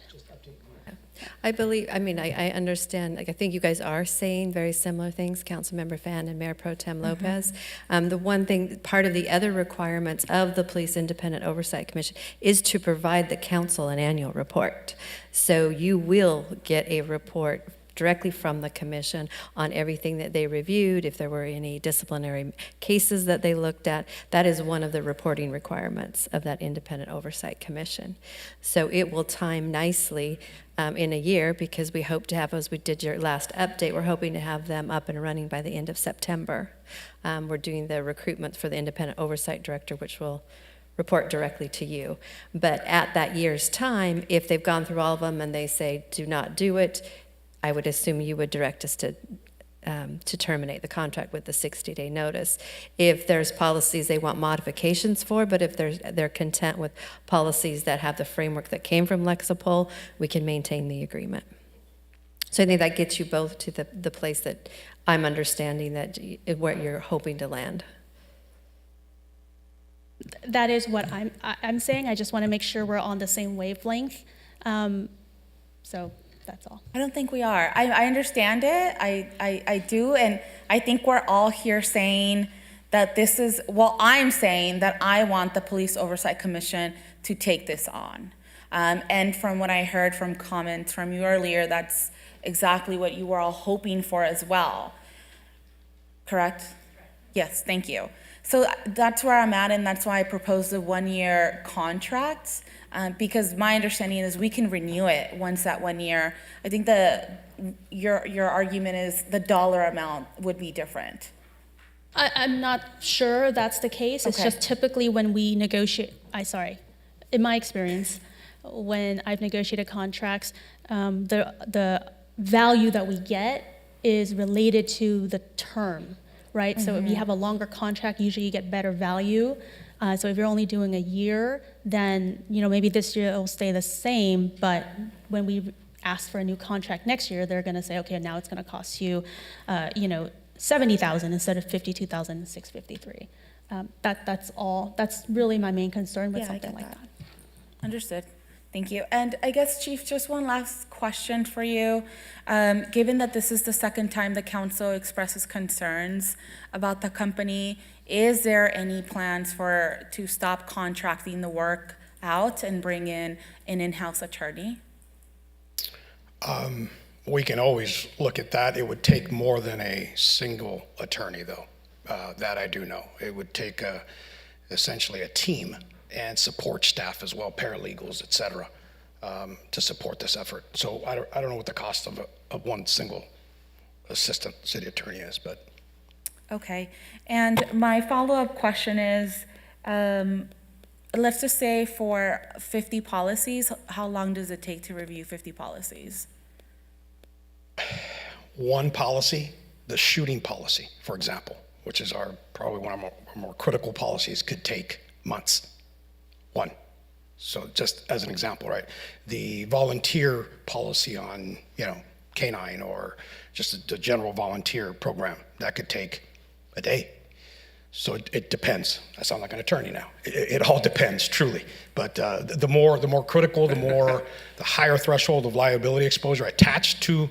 I understand, I think you guys are saying very similar things, Councilmember Fan and Mayor Pro Tem Lopez. The one thing, part of the other requirements of the Police Independent Oversight Commission is to provide the council an annual report. So you will get a report directly from the commission on everything that they reviewed, if there were any disciplinary cases that they looked at. That is one of the reporting requirements of that Independent Oversight Commission. So it will time nicely in a year, because we hope to have, as we did your last update, we're hoping to have them up and running by the end of September. We're doing the recruitment for the Independent Oversight Director, which will report directly to you. But at that year's time, if they've gone through all of them and they say, do not do it, I would assume you would direct us to terminate the contract with the 60-day notice. If there's policies they want modifications for, but if they're content with policies that have the framework that came from Lexipol, we can maintain the agreement. So I think that gets you both to the place that I'm understanding that where you're hoping to land. That is what I'm saying. I just want to make sure we're on the same wavelength. So That's all. I don't think we are. I understand it. I do. And I think we're all here saying that this is, well, I'm saying that I want the Police Oversight Commission to take this on. And from what I heard from comments from you earlier, that's exactly what you were all hoping for as well. Correct? Yes, thank you. So that's where I'm at, and that's why I proposed a one-year contract, because my understanding is we can renew it once that 1 year. I think your argument is the dollar amount would be different. I'm not sure that's the case. It's Okay. just typically when we negotiate, in my experience, when I've negotiated contracts, the value that we get is related to the term, right? So if you have a longer contract, usually you get better value. So if you're only doing a year, then maybe this year it'll stay the same, but when we ask for a new contract next year, they're going to say, okay, now it's going to cost you, $70,000 instead of $52,653. That's all. That's really my main concern with Yeah, I something get like that. that. Understood. Thank you. And I guess, Chief, just one last question for you. Given that this is the second time the council expresses concerns about the company, is there any plans to stop contracting the work out and bring in an in-house attorney? We can always look at that. It would take more than a single attorney, though. That I do know. It would take essentially a team and support staff as well, paralegals, et cetera, to support this effort. So I don't know what the cost of one single assistant city attorney is, but. Okay. And my follow-up question is, let's just say for 50 policies, how long does it take to review 50 policies? One policy, the shooting policy, for example, which is probably one of our more critical policies, could take months. One. So just as an example, right? The volunteer policy on, canine or just the general volunteer program, that could take a day. So it depends. I sound like an attorney now. It all depends, truly. But the more critical, the higher threshold of liability exposure attached to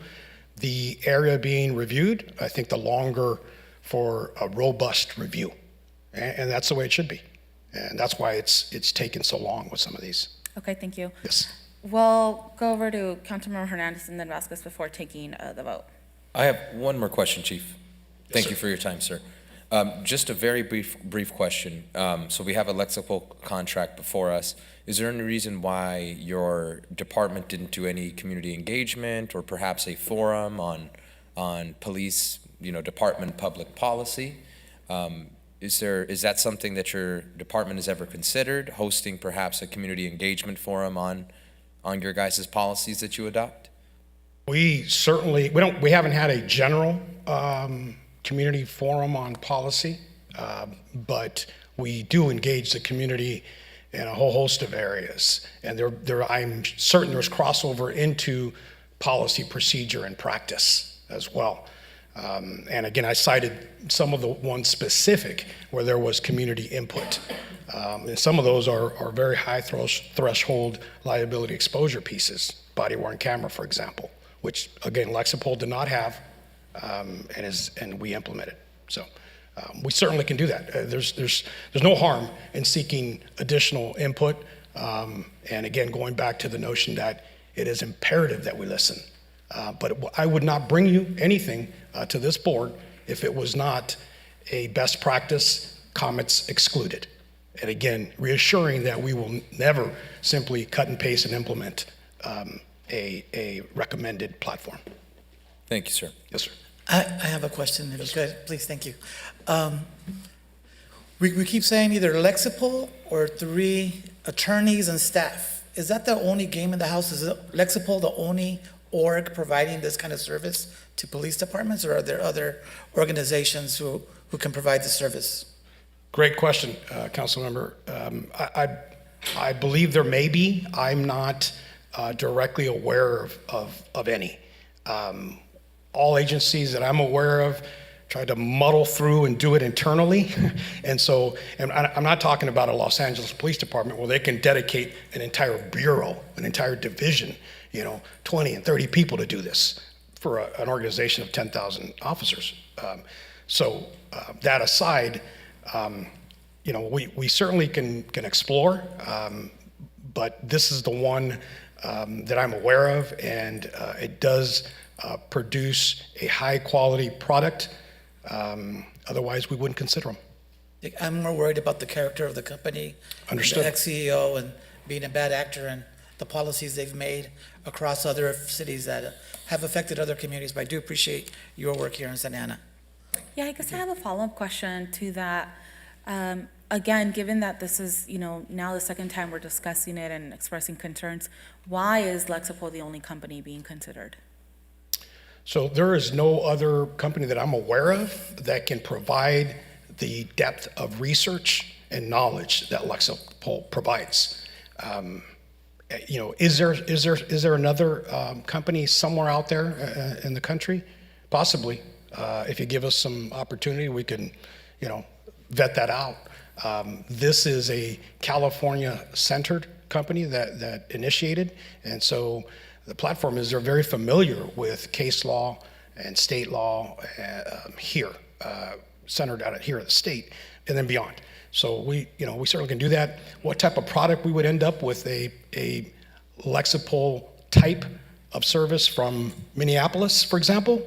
the area being reviewed, I think the longer for a robust review. And that's the way it should be. And that's why it's taken so long with some of these. Okay, thank you. Yes. We'll go over to Councilmember Hernandez and then Vasquez before taking the vote. I have one more question, Chief. Thank you for your time, sir. Just a very brief question. So we have a Lexipol contract before us. Is there any reason why your department didn't do any community engagement or perhaps a forum on police, department public policy? Is that something that your department has ever considered, hosting perhaps a community engagement forum on your guys' policies that you adopt? We haven't had a general community forum on policy, but we do engage the community in a whole host of areas. And I'm certain there's crossover into policy, procedure, and practice as well. And again, I cited some of the ones specific where there was community input. And some of those are very high threshold liability exposure pieces, body-worn camera, for example, which again, Lexipol did not have, and we implemented. So we certainly can do that. There's no harm in seeking additional input. And again, going back to the notion that it is imperative that we listen. But I would not bring you anything to this board if it was not a best practice, comments excluded. And again, reassuring that we will never simply cut and paste and implement a recommended platform. Thank you, sir. Yes, sir. I have a question, if you could, please, thank you. We keep saying either Lexipol or 3 attorneys and staff. Is that the only game in the house? Is Lexipol the only org providing this kind of service to police departments, or are there other organizations who can provide the service? Great question, Council Member. I believe there may be. I'm not directly aware of any. All agencies that I'm aware of try to muddle through and do it internally. And I'm not talking about a Los Angeles Police Department where they can dedicate an entire bureau, an entire division, 20 and 30 people to do this for an organization of 10,000 officers. That aside, we certainly can explore, but this is the one that I'm aware of, and it does produce a high-quality product. Otherwise, we wouldn't consider them. I'm more worried about the character of the company. Understood. The ex-CEO and being a bad actor and the policies they've made across other cities that have affected other communities. But I do appreciate your work here in Santa Ana. Yeah, I guess I have a follow-up question to that. Again, given that this is, now the second time we're discussing it and expressing concerns, why is Lexipol the only company being considered? So there is no other company that I'm aware of that can provide the depth of research and knowledge that Lexipol provides. Is there another company somewhere out there in the country? Possibly. If you give us some opportunity, we can, vet that out. This is a California-centered company that initiated, and so the platform is they're very familiar with case law and state law here, centered out here at the state, and then beyond. So we certainly can do that. What type of product we would end up with a Lexipol type of service from Minneapolis, for example?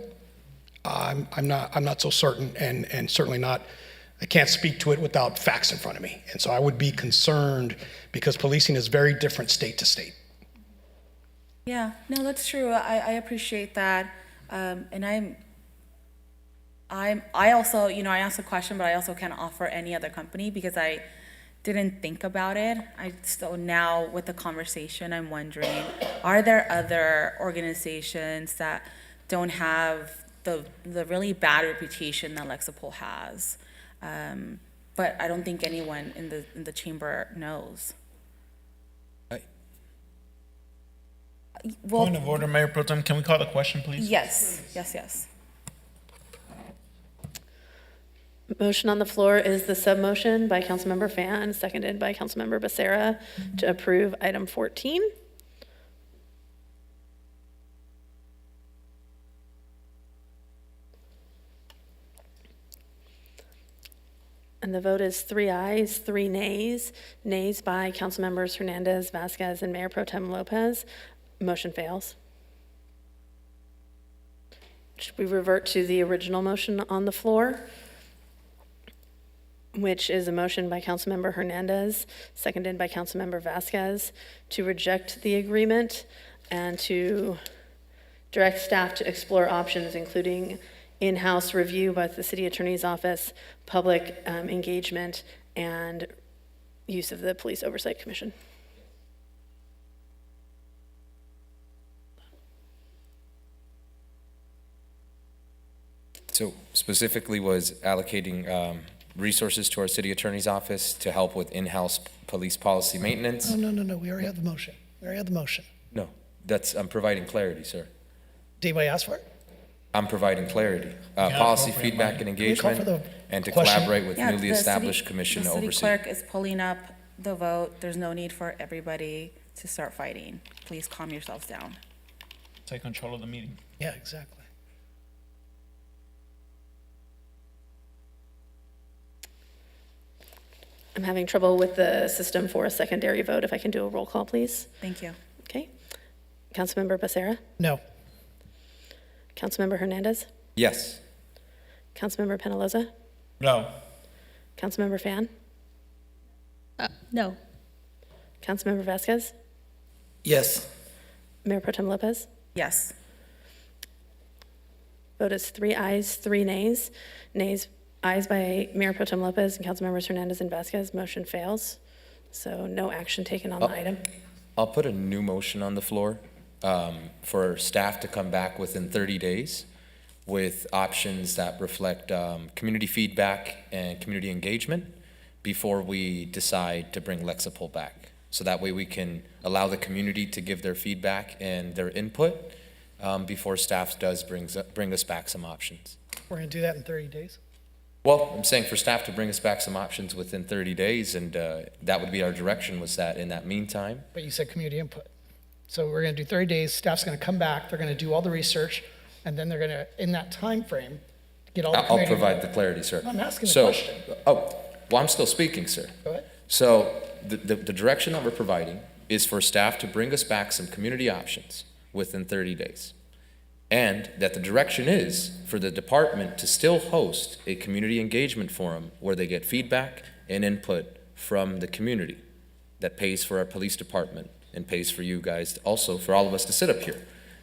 I'm not so certain, and certainly not. I can't speak to it without facts in front of me, and so I would be concerned because policing is very different state to state. Yeah, no, that's true. I appreciate that, and I also, I asked a question, but I also can't offer any other company because I didn't think about it. So now with the conversation, I'm wondering, are there other organizations that don't have the really bad reputation that Lexipol has? But I don't think anyone in the chamber knows. Point of order, Mayor Pro Tem, can we call the question, please? Yes. Motion on the floor is the sub-motion by Councilmember Fan, seconded by Councilmember Becerra to approve item 14. And the vote is 3 ayes, 3 nays. Nays by Councilmembers Hernandez, Vasquez, and Mayor Pro Tem Lopez. Motion fails. Should we revert to the original motion on the floor, which is a motion by Councilmember Hernandez, seconded by Councilmember Vasquez, to reject the agreement and to direct staff to explore options, including in-house review by the City Attorney's Office, public engagement, and use of the Police Oversight Commission. So specifically was allocating resources to our city attorney's office to help with in-house police policy maintenance. No, we already have the motion. No, I'm providing clarity, sir. Did anybody ask for it? I'm providing clarity, policy feedback and engagement, and to question? collaborate with Yeah, newly the established city- commission to The oversee. city clerk is pulling up the vote. There's no need for everybody to start fighting. Please calm yourselves down. Take control of the meeting. Yeah, exactly. I'm having trouble with the system for a secondary vote. If I can do a roll call, please. Thank you. Okay. Councilmember Becerra? No. Councilmember Hernandez? Yes. Councilmember Penaloza? No. Councilmember Fan? No. Councilmember Vasquez? Yes. Mayor Pro Tem Lopez? Yes. Vote is 3 ayes, 3 nays. Ayes by Mayor Pro Tem Lopez and Councilmembers Hernandez and Vasquez. Motion fails. So no action taken on the item. I'll put a new motion on the floor for staff to come back within 30 days with options that reflect community feedback and community engagement before we decide to bring Lexipol back. So that way we can allow the community to give their feedback and their input before staff does bring us back some options. We're going to do that in 30 days? Well, I'm saying for staff to bring us back some options within 30 days, and that would be our direction, was that in that meantime. But you said community input. So we're going to do 30 days. Staff's going to come back. They're going to do all the research, and then they're going to, in that time frame, get all the I'll community. provide the clarity, sir. I'm asking the So, question. oh, well, I'm still speaking, sir. Go ahead. So the direction that we're providing is for staff to bring us back some community options within 30 days. And that the direction is for the department to still host a community engagement forum where they get feedback and input from the community that pays for our police department and pays for you guys, also for all of us to sit up here.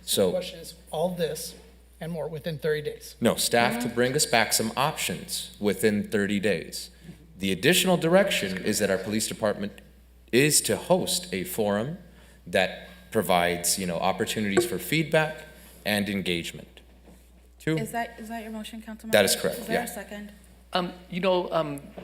The So, question is all this and more within 30 days. no, staff to bring us back some options within 30 days. The additional direction is that our police department is to host a forum that provides, opportunities for feedback and engagement. Two, Is that your motion, Councilmember? That is correct, Is there yeah. a second?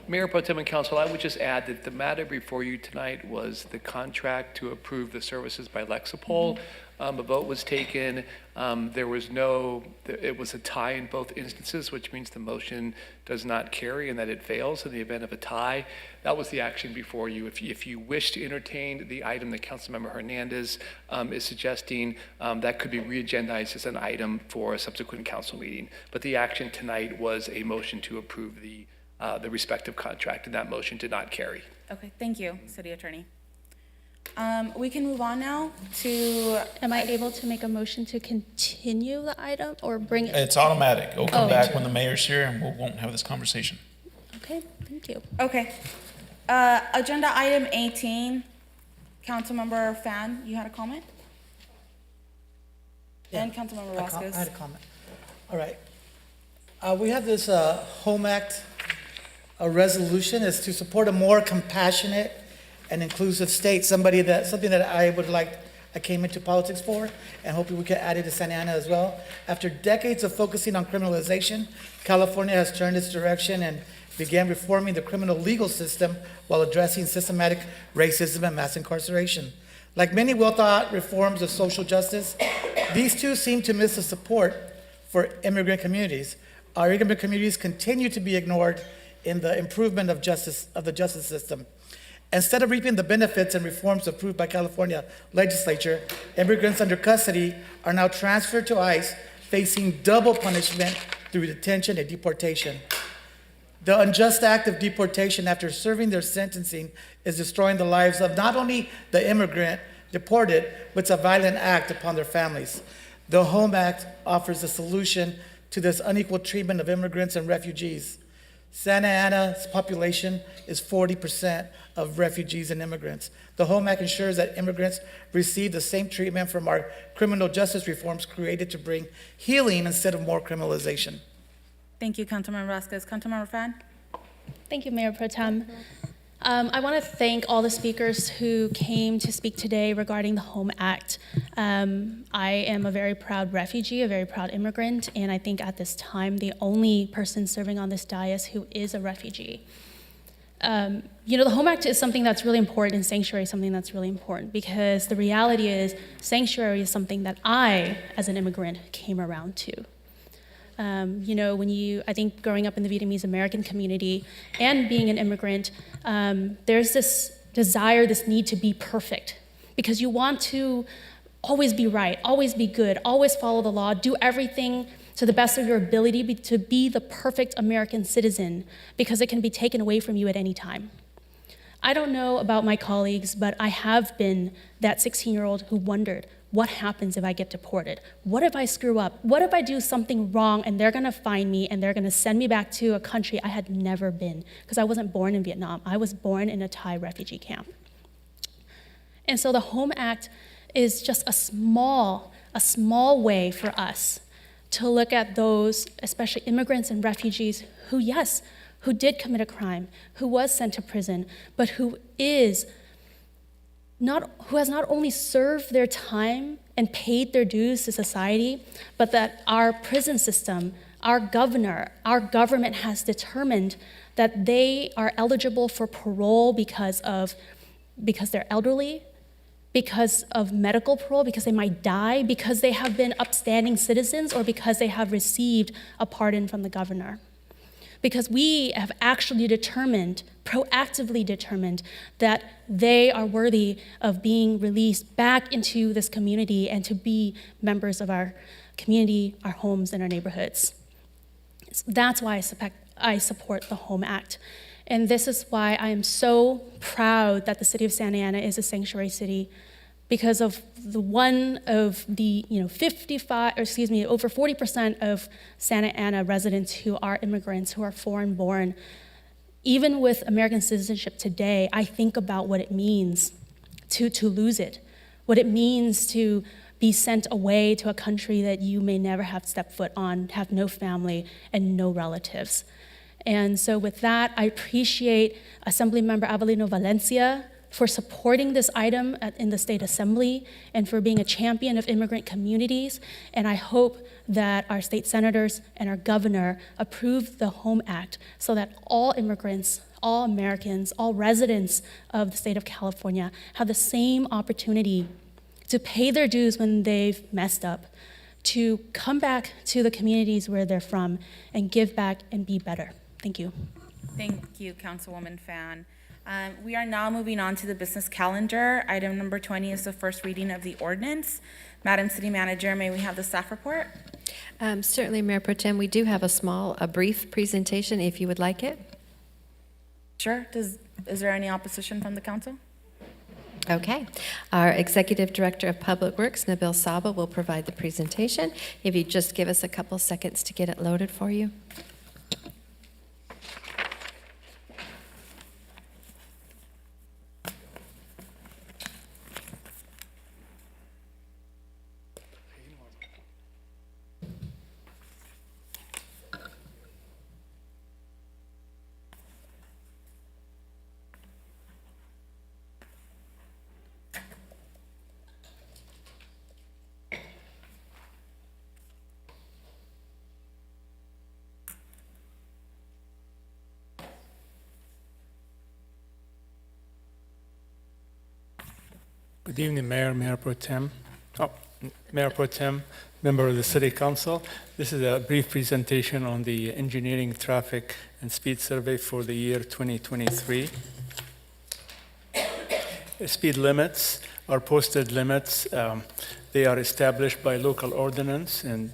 Mayor Pro Tem and Council, I would just add that the matter before you tonight was the contract to approve the services by Lexipol. A vote was taken. It was a tie in both instances, which means the motion does not carry and that it fails in the event of a tie. That was the action before you. If you wish to entertain the item that Councilmember Hernandez is suggesting, that could be re-agendized as an item for a subsequent council meeting. But the action tonight was a motion to approve the respective contract, and that motion did not carry. Okay, thank you, City Attorney. We can move on now to, Am I able to make a motion to continue the item or bring it? It's automatic. It'll come Oh. back when the mayor's here and we won't have this conversation. Okay, thank you. okay. Agenda item 18, Councilmember Fan, you had a comment? And Councilmember I Vasquez. had a comment. All right. We have this Home Act resolution is to support a more compassionate and inclusive state, something that I came into politics for, and hoping we could add it to Santa Ana as well. After decades of focusing on criminalization, California has turned its direction and began reforming the criminal legal system while addressing systematic racism and mass incarceration. Like many well-thought reforms of social justice, these two seem to miss the support for immigrant communities. Our immigrant communities continue to be ignored in the improvement of the justice system. Instead of reaping the benefits and reforms approved by California legislature, immigrants under custody are now transferred to ICE, facing double punishment through detention and deportation. The unjust act of deportation after serving their sentencing is destroying the lives of not only the immigrant deported, but it's a violent act upon their families. The Home Act offers a solution to this unequal treatment of immigrants and refugees. Santa Ana's population is 40% of refugees and immigrants. The Home Act ensures that immigrants receive the same treatment from our criminal justice reforms created to bring healing instead of more criminalization. Thank you, Councilmember Vasquez. Councilmember Fan? Thank you, Mayor Pro Tem. I want to thank all the speakers who came to speak today regarding the Home Act. I am a very proud refugee, a very proud immigrant, and I think at this time the only person serving on this dais who is a refugee. The Home Act is something that's really important, and sanctuary is something that's really important, because the reality is sanctuary is something that I, as an immigrant, came around to. I think growing up in the Vietnamese American community and being an immigrant, there's this desire, this need to be perfect, because you want to always be right, always be good, always follow the law, do everything to the best of your ability to be the perfect American citizen, because it can be taken away from you at any time. I don't know about my colleagues, but I have been that 16-year-old who wondered, what happens if I get deported? What if I screw up? What if I do something wrong and they're gonna find me and they're gonna send me back to a country I had never been? Because I wasn't born in Vietnam. I was born in a Thai refugee camp. And so the Home Act is just a small way for us to look at those, especially immigrants and refugees, who did commit a crime, who was sent to prison, but who has not only served their time and paid their dues to society, but that our prison system, our government has determined that they are eligible for parole because they're elderly, because of medical parole, because they might die, because they have been upstanding citizens, or because they have received a pardon from the governor. because we have actually determined, proactively determined, that they are worthy of being released back into this community and to be members of our community, our homes, and our neighborhoods. That's why I support the HOME Act. And this is why I am so proud that the city of Santa Ana is a sanctuary city, because of over 40% of Santa Ana residents who are immigrants, who are foreign born. Even with American citizenship today, I think about what it means to lose it, what it means to be sent away to a country that you may never have stepped foot on, have no family and no relatives. And so with that, I appreciate Assemblymember Avelino Valencia for supporting this item in the State Assembly and for being a champion of immigrant communities. And I hope that our state senators and our governor approve the HOME Act so that all immigrants, all Americans, all residents of the state of California have the same opportunity to pay their dues when they've messed up, to come back to the communities where they're from and give back and be better. Thank you. Thank you, Councilwoman Fan. We are now moving on to the business calendar. Item number 20 is the first reading of the ordinance. Madam City Manager, may we have the staff report? Certainly, Mayor Pro Tem, we do have a brief presentation if you would like it. Sure. Is there any opposition from the council? Okay. Our Executive Director of Public Works, Nabil Saba, will provide the presentation. If you just give us a couple seconds to get it loaded for you. Good evening, Mayor Pro Tem. Mayor Pro Tem, member of the City Council. This is a brief presentation on the engineering, traffic, and speed survey for the year 2023. Speed limits are posted limits. They are established by local ordinance and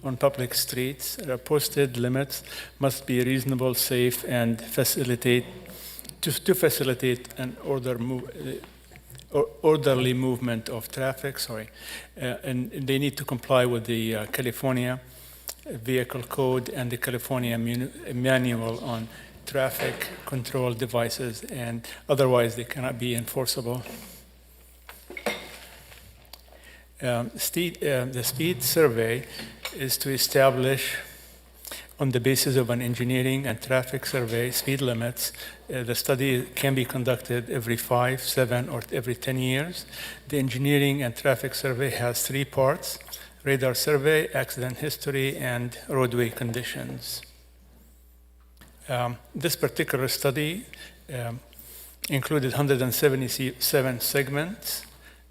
on public streets. Posted limits must be reasonable, safe, and facilitate an orderly movement of traffic, and they need to comply with the California Vehicle Code and the California Manual on Traffic Control Devices, and otherwise they cannot be enforceable. The speed survey is to establish, on the basis of an engineering and traffic survey, speed limits. The study can be conducted every 5, 7, or every 10 years. The engineering and traffic survey has 3 parts: radar survey, accident history, and roadway conditions. This particular study included 177 segments.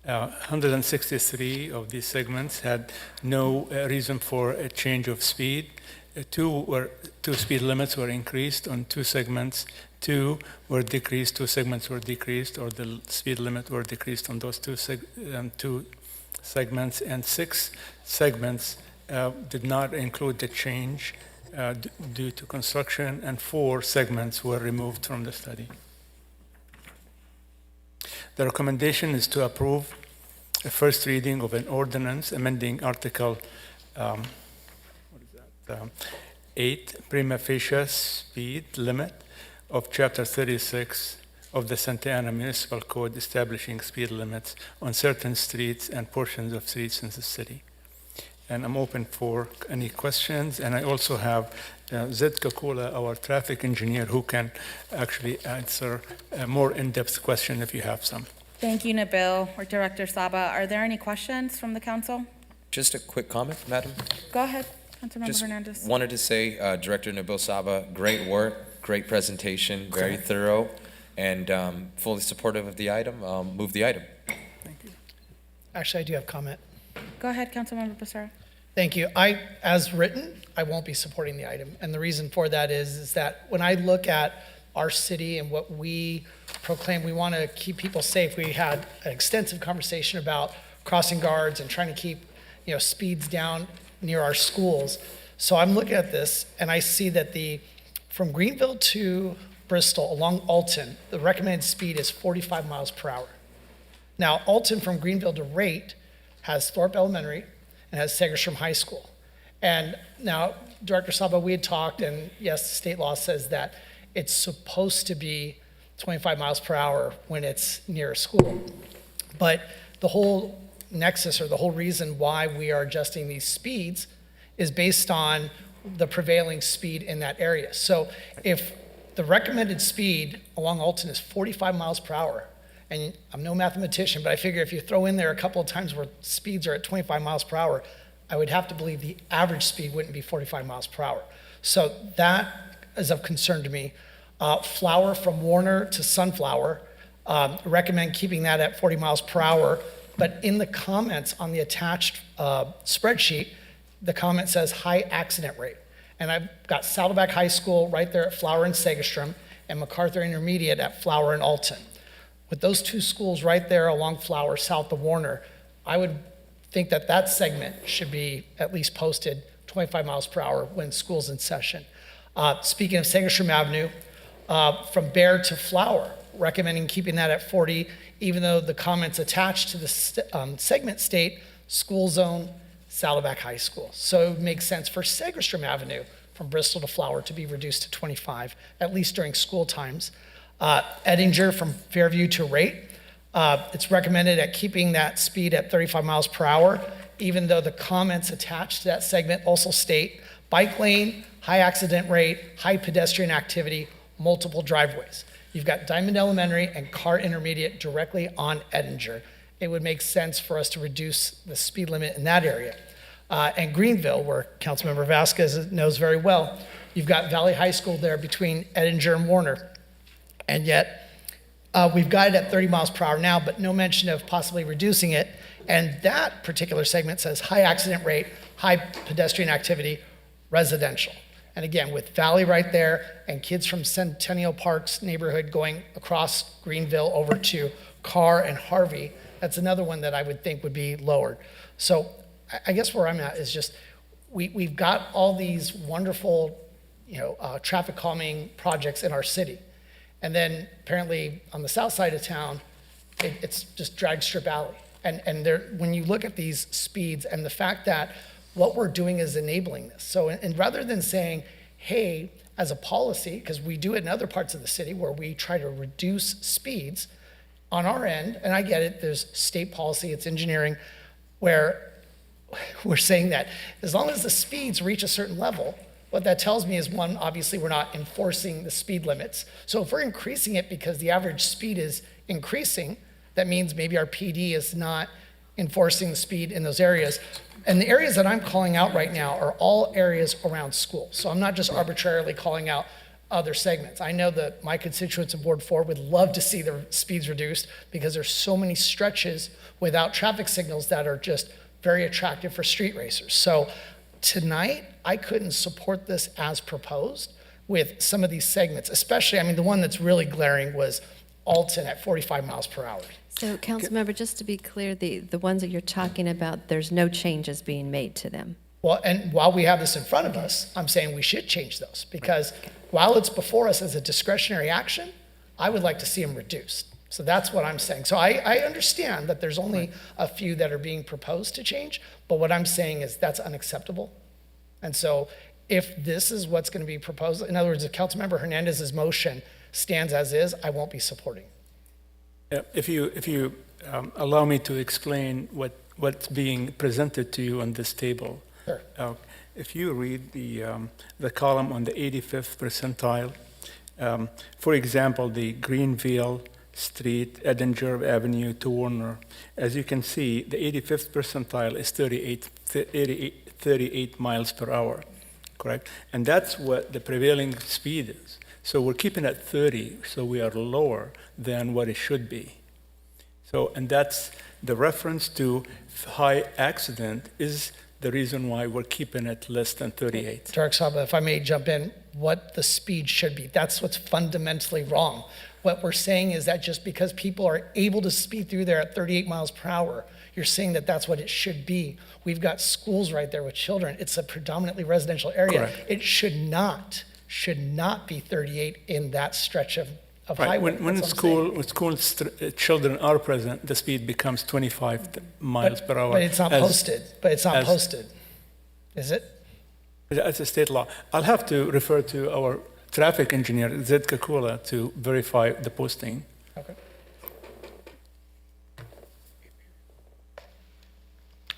163 of these segments had no reason for a change of speed. Two speed limits were increased on 2 segments. 2 were decreased, 2 segments were decreased, or the speed limit were decreased on those 2 segments, and 6 segments did not include the change due to construction, and 4 segments were removed from the study. The recommendation is to approve a first reading of an ordinance amending Article 8, prima facie speed limit of Chapter 36 of the Santa Ana Municipal Code, establishing speed limits on certain streets and portions of streets in the city. And I'm open for any questions. And I also have Zed Kakula, our traffic engineer, who can actually answer a more in-depth question if you have some. Thank you, Nabil or Director Saba. Are there any questions from the council? Just a quick comment, Madam. Go ahead, Councilmember Just Hernandez. wanted to say, Director Nabil Saba, great work, great presentation, very thorough, and fully supportive of the item. Move the item. Actually, I do have comment. Go ahead, Councilmember Becerra. Thank you. As written, I won't be supporting the item. And the reason for that is that when I look at our city and what we proclaim, we want to keep people safe. We had an extensive conversation about crossing guards and trying to keep, speeds down near our schools. So I'm looking at this and I see that from Greenville to Bristol along Alton, the recommended speed is 45 miles per hour. Now, Alton from Greenville to Rate has Thorpe Elementary and has Segerstrom High School. And now, Director Saba, we had talked, and yes, state law says that it's supposed to be 25 miles per hour when it's near a school. But the whole nexus or the whole reason why we are adjusting these speeds is based on the prevailing speed in that area. So if the recommended speed along Alton is 45 miles per hour, and I'm no mathematician, but I figure if you throw in there a couple of times where speeds are at 25 miles per hour, I would have to believe the average speed wouldn't be 45 miles per hour. So that is of concern to me. Flower from Warner to Sunflower, recommend keeping that at 40 miles per hour. But in the comments on the attached spreadsheet, the comment says high accident rate. And I've got Saddleback High School right there at Flower and Segerstrom, and MacArthur Intermediate at Flower and Alton. With those two schools right there along Flower, south of Warner, I would think that segment should be at least posted 25 miles per hour when school's in session. Speaking of Segerstrom Avenue, from Bear to Flower, recommending keeping that at 40, even though the comments attached to the segment state school zone, Saddleback High School. So it would make sense for Segerstrom Avenue from Bristol to Flower to be reduced to 25, at least during school times. Edinger from Fairview to Rate, it's recommended at keeping that speed at 35 miles per hour, even though the comments attached to that segment also state bike lane, high accident rate, high pedestrian activity, multiple driveways. You've got Diamond Elementary and Carr Intermediate directly on Edinger. It would make sense for us to reduce the speed limit in that area. And Greenville, where Councilmember Vasquez knows very well, you've got Valley High School there between Edinger and Warner. And yet, we've got it at 30 miles per hour now, but no mention of possibly reducing it. And that particular segment says high accident rate, high pedestrian activity, residential. And again, with Valley right there and kids from Centennial Park's neighborhood going across Greenville over to Carr and Harvey, that's another one that I would think would be lowered. So I guess where I'm at is just, we've got all these wonderful, traffic calming projects in our city. And then apparently on the south side of town, it's just drag strip alley. And there, when you look at these speeds and the fact that what we're doing is enabling this. So, and rather than saying, hey, as a policy, because we do it in other parts of the city where we try to reduce speeds on our end, and I get it, there's state policy, it's engineering, where we're saying that as long as the speeds reach a certain level, what that tells me is, one, obviously we're not enforcing the speed limits. So if we're increasing it because the average speed is increasing, that means maybe our PD is not enforcing the speed in those areas. And the areas that I'm calling out right now are all areas around school. So I'm not just arbitrarily calling out other segments. I know that my constituents in Ward 4 would love to see the speeds reduced because there's so many stretches without traffic signals that are just very attractive for street racers. So tonight, I couldn't support this as proposed with some of these segments, especially, the one that's really glaring was Alton at 45 miles per hour. So, Councilmember, just to be clear, the ones that you're talking about, there's no changes being made to them. Well, and while we have this in front of us, I'm saying we should change those because while it's before us as a discretionary action, I would like to see them reduced. So that's what I'm saying. So I understand that there's only a few that are being proposed to change, but what I'm saying is that's unacceptable. And so if this is what's going to be proposed, in other words, if Councilmember Hernandez's motion stands as is, I won't be supporting. If you allow me to explain what's being presented to you on this table. Sure. If you read the column on the 85th percentile, for example, the Greenville Street, Edinger Avenue to Warner, as you can see, the 85th percentile is 38 miles per hour, correct? And that's what the prevailing speed is. So we're keeping at 30, so we are lower than what it should be. So, and that's the reference to high accident is the reason why we're keeping it less than 38. Director Saba, if I may jump in, what the speed should be. That's what's fundamentally wrong. What we're saying is that just because people are able to speed through there at 38 miles per hour, you're saying that that's what it should be. We've got schools right there with children. It's a predominantly residential area. Correct. It should not be 38 in that stretch of Right. highway. When That's what I'm saying. children are present, the speed becomes 25 miles per hour. But it's not as- posted. But it's not as- posted. Is it? It's a state law. I'll have to refer to our traffic engineer, Zed Kakula, to verify the posting. Okay.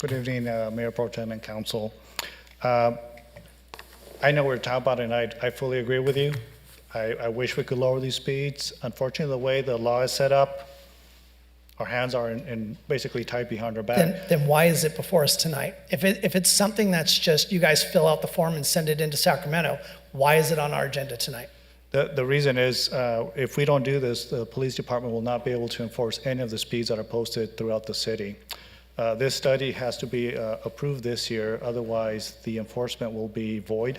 Good evening, Mayor Pro Tem and Council. I know we're talking about it, and I fully agree with you. I wish we could lower these speeds. Unfortunately, the way the law is set up, our hands are basically tied behind our back. Then why is it before us tonight? If it's something that's just you guys fill out the form and send it into Sacramento, why is it on our agenda tonight? The reason is, if we don't do this, the police department will not be able to enforce any of the speeds that are posted throughout the city. This study has to be approved this year, otherwise the enforcement will be void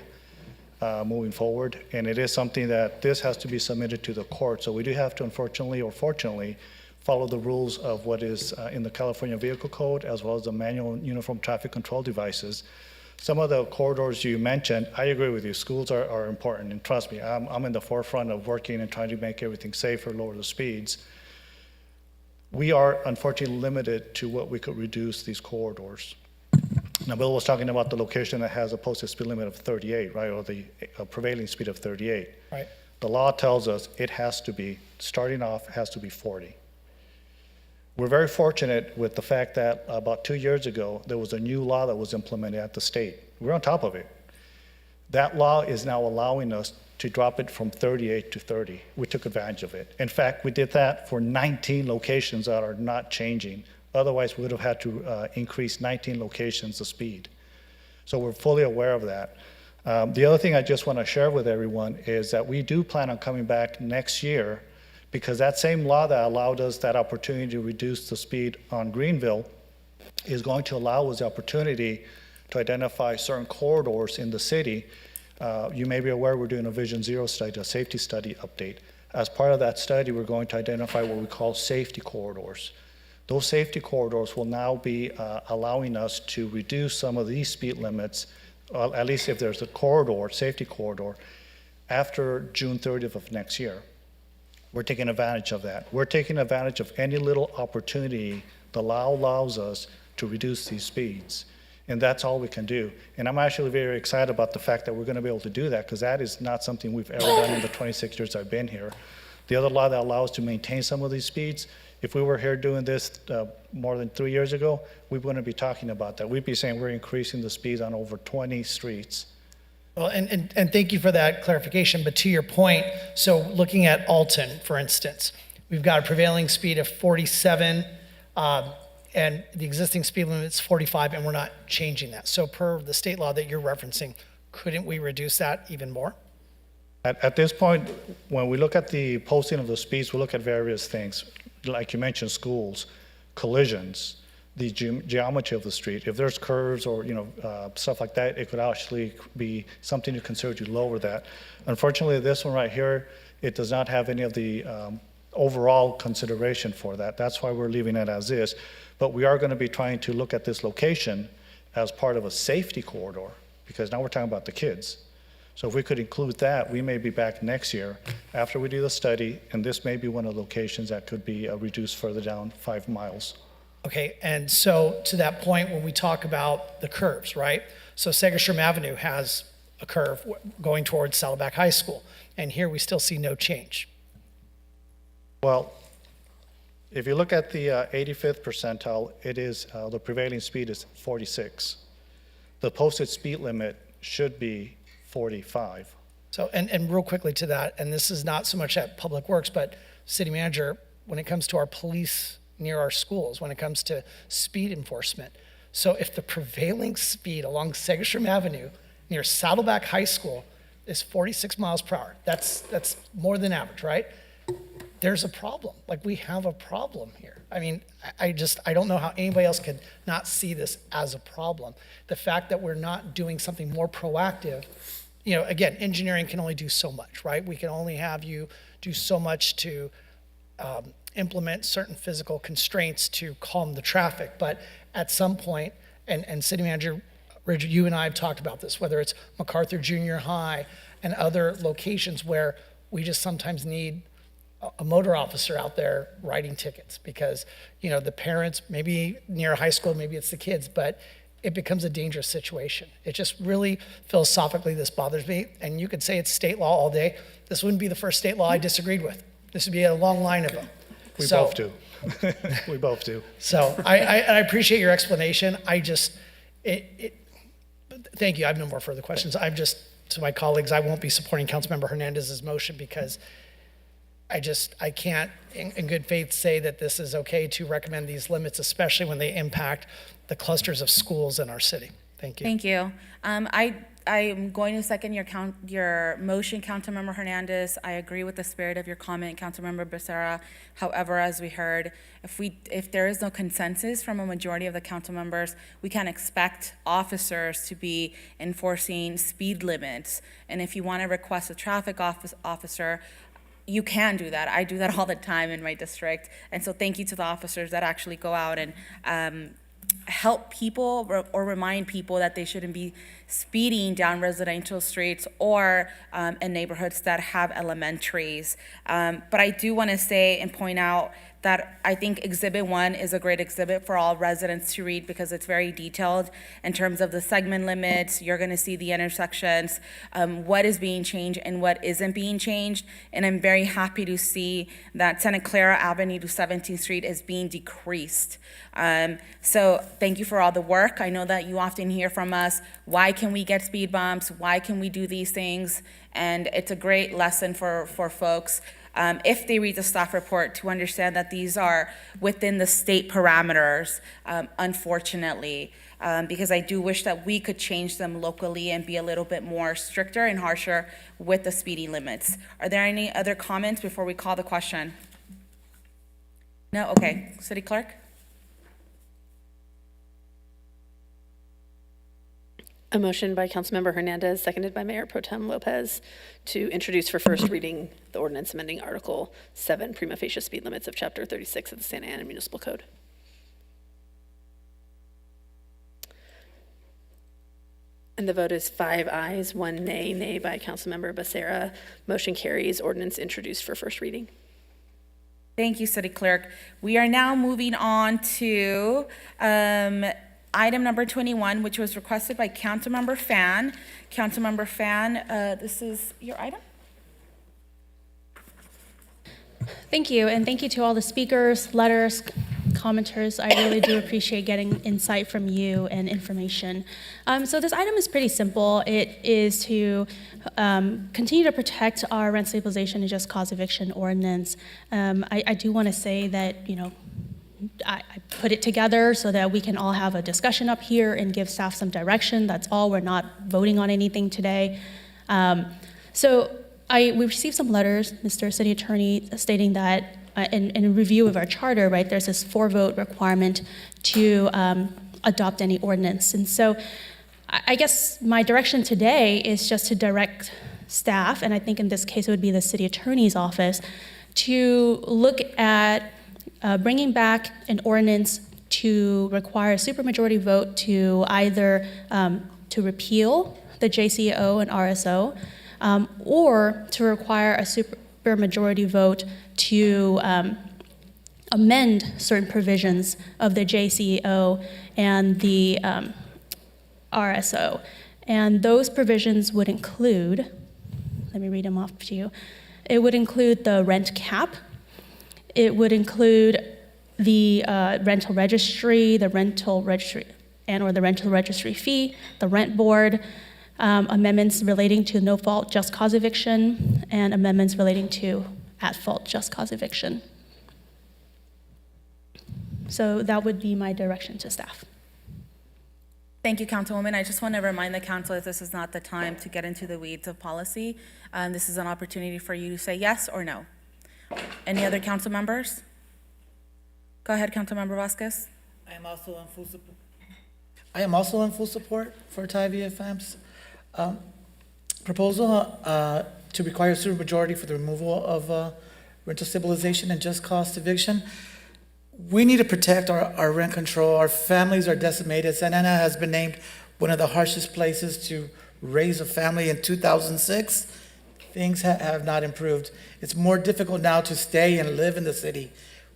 moving forward. And it is something that this has to be submitted to the court. So we do have to, unfortunately or fortunately, follow the rules of what is in the California Vehicle Code, as well as the manual uniform traffic control devices. Some of the corridors you mentioned, I agree with you. Schools are important, and trust me, I'm in the forefront of working and trying to make everything safer, lower the speeds. We are unfortunately limited to what we could reduce these corridors. Now, Bill was talking about the location that has a posted speed limit of 38, right, or the prevailing speed of 38. Right. The law tells us it has to be, starting off, has to be 40. We're very fortunate with the fact that about 2 years ago, there was a new law that was implemented at the state. We're on top of it. That law is now allowing us to drop it from 38 to 30. We took advantage of it. In fact, we did that for 19 locations that are not changing. Otherwise, we would have had to increase 19 locations the speed. So we're fully aware of that. The other thing I just want to share with everyone is that we do plan on coming back next year, because that same law that allowed us that opportunity to reduce the speed on Greenville is going to allow us the opportunity to identify certain corridors in the city. You may be aware we're doing a Vision Zero study, a safety study update. As part of that study, we're going to identify what we call safety corridors. Those safety corridors will now be allowing us to reduce some of these speed limits, at least if there's a corridor, safety corridor, after June 30th of next year. We're taking advantage of that. We're taking advantage of any little opportunity the law allows us to reduce these speeds. And that's all we can do. And I'm actually very excited about the fact that we're going to be able to do that, because that is not something we've ever done in the 26 years I've been here. The other law that allows us to maintain some of these speeds, if we were here doing this more than 3 years ago, we wouldn't be talking about that. We'd be saying we're increasing the speeds on over 20 streets. Well, and thank you for that clarification, but to your point, so looking at Alton, for instance, we've got a prevailing speed of 47, and the existing speed limit is 45, and we're not changing that. So per the state law that you're referencing, couldn't we reduce that even more? At this point, when we look at the posting of the speeds, we look at various things. Like you mentioned, schools, collisions, the geometry of the street. If there's curves or stuff like that, it could actually be something to consider to lower that. Unfortunately, this one right here, it does not have any of the overall consideration for that. That's why we're leaving it as is. But we are going to be trying to look at this location as part of a safety corridor, because now we're talking about the kids. So if we could include that, we may be back next year after we do the study, and this may be one of the locations that could be reduced further down 5 miles. Okay, and so to that point, when we talk about the curves, right? So Segerstrom Avenue has a curve going towards Saddleback High School, and here we still see no change. Well, if you look at the 85th percentile, it is the prevailing speed is 46. The posted speed limit should be 45. So, and real quickly to that, and this is not so much at Public Works, but City Manager, when it comes to our police near our schools, when it comes to speed enforcement. So if the prevailing speed along Segerstrom Avenue near Saddleback High School is 46 miles per hour, that's more than average, right? There's a problem. Like, we have a problem here. I mean, I don't know how anybody else could not see this as a problem. The fact that we're not doing something more proactive, you know, again, engineering can only do so much, right? We can only have you do so much to implement certain physical constraints to calm the traffic. But at some point, and City Manager Richard, you and I have talked about this, whether it's MacArthur Junior High and other locations where we just sometimes need a motor officer out there writing tickets because, you know, the parents, maybe near a high school, maybe it's the kids, but it becomes a dangerous situation. It just really, philosophically, this bothers me. And you could say it's state law all day. This wouldn't be the first state law I disagreed with. This would be a long line of them. We both do. We both do. So I appreciate your explanation. Thank you. I have no more further questions. I'm just, to my colleagues, I won't be supporting Councilmember Hernandez's motion because I can't, in good faith, say that this is okay to recommend these limits, especially when they impact the clusters of schools in our city. Thank you. Thank you. I'm going to second your motion, Councilmember Hernandez. I agree with the spirit of your comment, Councilmember Becerra. However, as we heard, if there is no consensus from a majority of the council members, we can't expect officers to be enforcing speed limits. And if you want to request a traffic officer, you can do that. I do that all the time in my district. And so thank you to the officers that actually go out and help people or remind people that they shouldn't be speeding down residential streets or in neighborhoods that have elementaries. But I do want to say and point out that I think Exhibit 1 is a great exhibit for all residents to read because it's very detailed in terms of the segment limits. You're going to see the intersections, what is being changed and what isn't being changed. And I'm very happy to see that Santa Clara Avenue to 17th Street is being decreased. So thank you for all the work. I know that you often hear from us, why can we get speed bumps? Why can we do these things? And it's a great lesson for folks. If they read the staff report, to understand that these are within the state parameters, unfortunately, because I do wish that we could change them locally and be a little bit more stricter and harsher with the speeding limits. Are there any other comments before we call the question? No? Okay. City Clerk? A motion by Councilmember Hernandez, seconded by Mayor Pro Tem Lopez, to introduce for first reading the ordinance amending Article 7, prima facie speed limits of Chapter 36 of the Santa Ana Municipal Code. And the vote is 5 ayes, 1 nay. Nay by Councilmember Becerra. Motion carries. Ordinance introduced for first reading. Thank you, City Clerk. We are now moving on to item number 21, which was requested by Councilmember Fan. Councilmember Fan, this is your item. Thank you, and thank you to all the speakers, letters, commenters. I really do appreciate getting insight from you and information. So this item is pretty simple. It is to continue to protect our rent stabilization and just cause eviction ordinance. I do want to say that, you know, I put it together so that we can all have a discussion up here and give staff some direction. That's all. We're not voting on anything today. We received some letters, Mr. City Attorney, stating that in review of our charter, right, there's this 4-vote requirement to adopt any ordinance. And so I guess my direction today is just to direct staff, and I think in this case it would be the City Attorney's office, to look at bringing back an ordinance to require a supermajority vote to either to repeal the JCO and RSO, or to require a supermajority vote to amend certain provisions of the JCO and the RSO. And those provisions would include, let me read them off to you. It would include the rent cap. It would include the rental registry, or the rental registry fee, the rent board, amendments relating to no-fault just cause eviction, and amendments relating to at-fault just cause eviction. So that would be my direction to staff. Thank you, Councilwoman. I just want to remind the council that this is not the time to get into the weeds of policy. This is an opportunity for you to say yes or no. Any other council members? Go ahead, Councilmember Vasquez. I am also in full support. I am also in full support for Tavia FAM's proposal to require a supermajority for the removal of rental stabilization and just cause eviction. We need to protect our rent control. Our families are decimated. Santa Ana has been named one of the harshest places to raise a family in 2006. Things have not improved. It's more difficult now to stay and live in the city.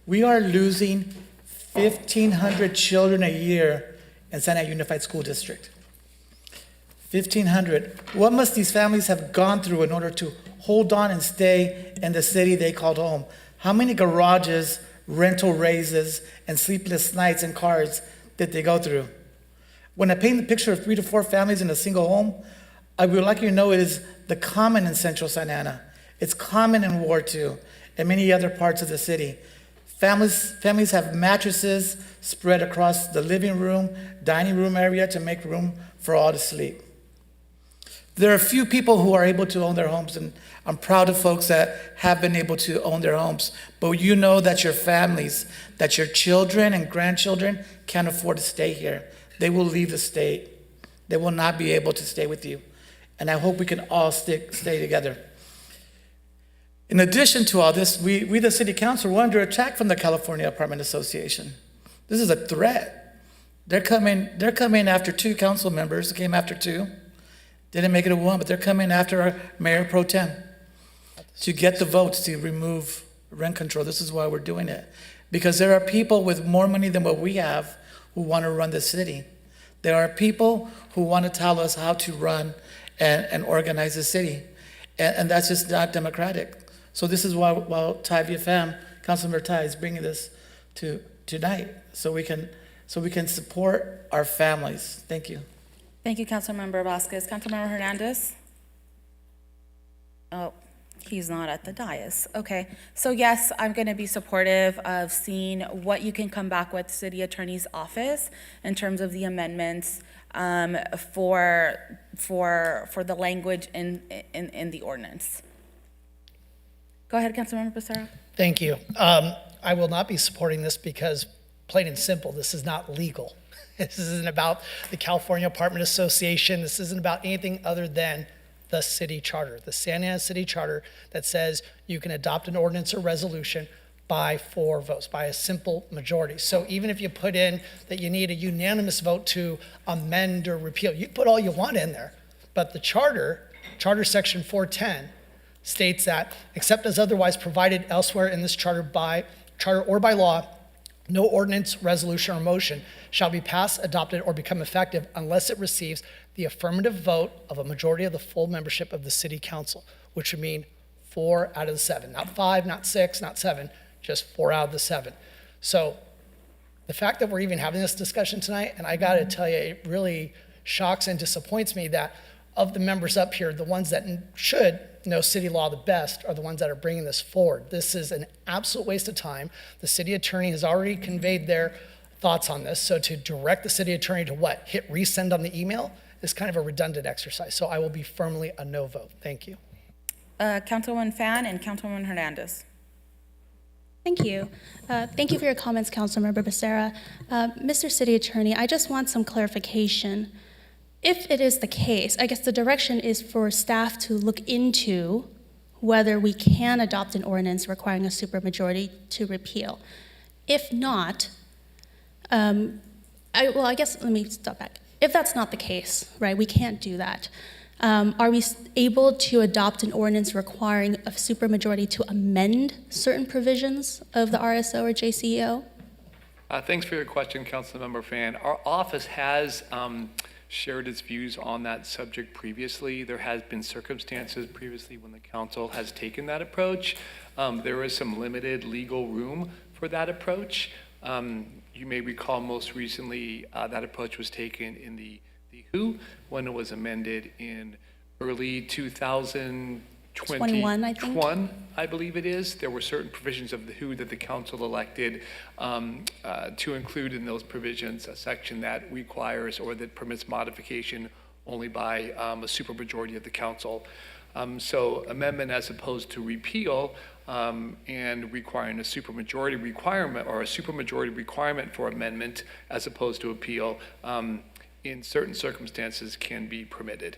We are losing 1,500 children a year in Santa Ana Unified School District. 1,500. What must these families have gone through in order to hold on and stay in the city they called home? How many garages, rental raises, and sleepless nights in cars did they go through? When I paint the picture of 3 to 4 families in a single home, I would like you to know it is the common in Central Santa Ana. It's common in Ward 2 and many other parts of the city. Families have mattresses spread across the living room, dining room area to make room for all to sleep. There are few people who are able to own their homes, and I'm proud of folks that have been able to own their homes. But you know that your families, that your children and grandchildren can't afford to stay here. They will leave the state. They will not be able to stay with you. And I hope we can all stay together. In addition to all this, we the City Council, we're under attack from the California Apartment Association. This is a threat. They're coming after 2 council members. They came after 2. Didn't make it a 1, but they're coming after our Mayor Pro Tem to get the votes to remove rent control. This is why we're doing it. Because there are people with more money than what we have who want to run the city. There are people who want to tell us how to run and organize the city. And that's just not democratic. So this is why Tavia Fam, Councilmember Tai, is bringing this to tonight, so we can support our families. Thank you. Thank you, Councilmember Vasquez. Councilmember Hernandez? Oh, he's not at the dais. Okay, so yes, I'm going to be supportive of seeing what you can come back with City Attorney's Office in terms of the amendments for the language in the ordinance. Go ahead, Councilmember Becerra. Thank you. I will not be supporting this because, plain and simple, this is not legal. This isn't about the California Apartment Association. This isn't about anything other than the city charter, the Santa Ana City Charter, that says you can adopt an ordinance or resolution by 4 votes, by a simple majority. So even if you put in that you need a unanimous vote to amend or repeal, you put all you want in there. But the charter section 410, states that, except as otherwise provided elsewhere in this charter or by law, no ordinance, resolution, or motion shall be passed, adopted, or become effective unless it receives the affirmative vote of a majority of the full membership of the City Council, which would mean 4 out of the 7, not 5, not 6, not 7, just 4 out of the 7. So the fact that we're even having this discussion tonight, and I gotta tell you, it really shocks and disappoints me that of the members up here, the ones that should know city law the best are the ones that are bringing this forward. This is an absolute waste of time. The city attorney has already conveyed their thoughts on this. So to direct the city attorney to what? Hit resend on the email is kind of a redundant exercise. So I will be firmly a no vote. Thank you. Councilwoman Fan and Councilwoman Hernandez. Thank you. Thank you for your comments, Councilmember Becerra. Mr. City Attorney, I just want some clarification. If it is the case, I guess the direction is for staff to look into whether we can adopt an ordinance requiring a supermajority to repeal. If not, I guess let me step back. If that's not the case, right, we can't do that. Are we able to adopt an ordinance requiring a supermajority to amend certain provisions of the RSO or JCEO? Thanks for your question, Councilmember Fan. Our office has shared its views on that subject previously. There has been circumstances previously when the council has taken that approach. There is some limited legal room for that approach. You may recall most recently that approach was taken in the WHO when it was amended in early 2021, I believe it is. There were certain provisions of the WHO that the council elected to include in those provisions a section that requires or that permits modification only by a supermajority of the council. So amendment as opposed to repeal, and requiring a supermajority requirement or a supermajority requirement for amendment as opposed to appeal, in certain circumstances can be permitted.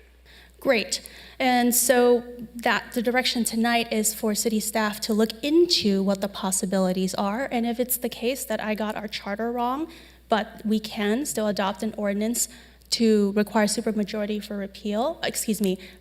Great. And so that the direction tonight is for city staff to look into what the possibilities are. And if it's the case that I got our charter wrong, but we can still adopt an ordinance to require supermajority for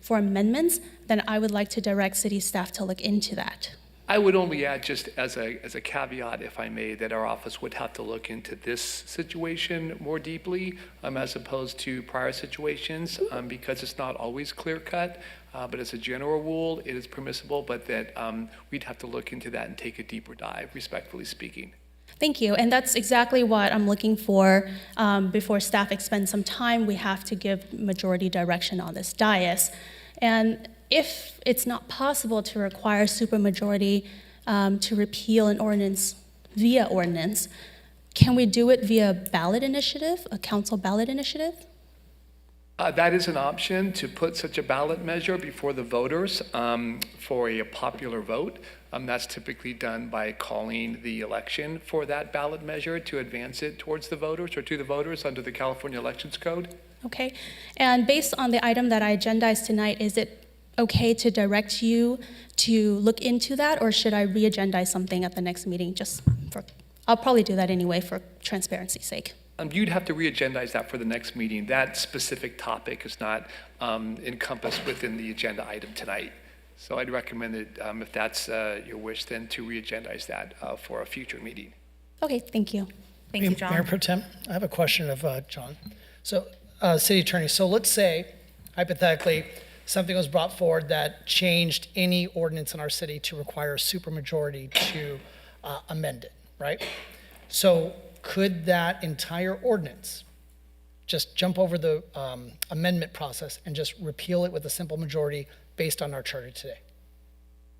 for amendments, then I would like to direct city staff to look into that. I would only add, just as a caveat, if I may, that our office would have to look into this situation more deeply, as opposed to prior situations, because it's not always clear cut. But as a general rule, it is permissible, but that we'd have to look into that and take a deeper dive, respectfully speaking. Thank you. And that's exactly what I'm looking for. Before staff expend some time, we have to give majority direction on this dais. And if it's not possible to require supermajority to repeal an ordinance via ordinance, can we do it via ballot initiative, a council ballot initiative? That is an option, to put such a ballot measure before the voters for a popular vote. That's typically done by calling the election for that ballot measure to advance it towards the voters or to the voters under the California Elections Code. Okay. And based on the item that I agendized tonight, is it okay to direct you to look into that, or should I re-agendize something at the next meeting? I'll probably do that anyway for transparency's sake. You'd have to re-agendize that for the next meeting. That specific topic is not encompassed within the agenda item tonight. So I'd recommend that if that's your wish, then to re-agendize that for a future meeting. Okay, thank you. Thank you, John. Mayor Pro Tem, I have a question of John. So, City Attorney, so let's say, hypothetically, something was brought forward that changed any ordinance in our city to require a supermajority to amend it, right? So could that entire ordinance just jump over the amendment process and just repeal it with a simple majority based on our charter today?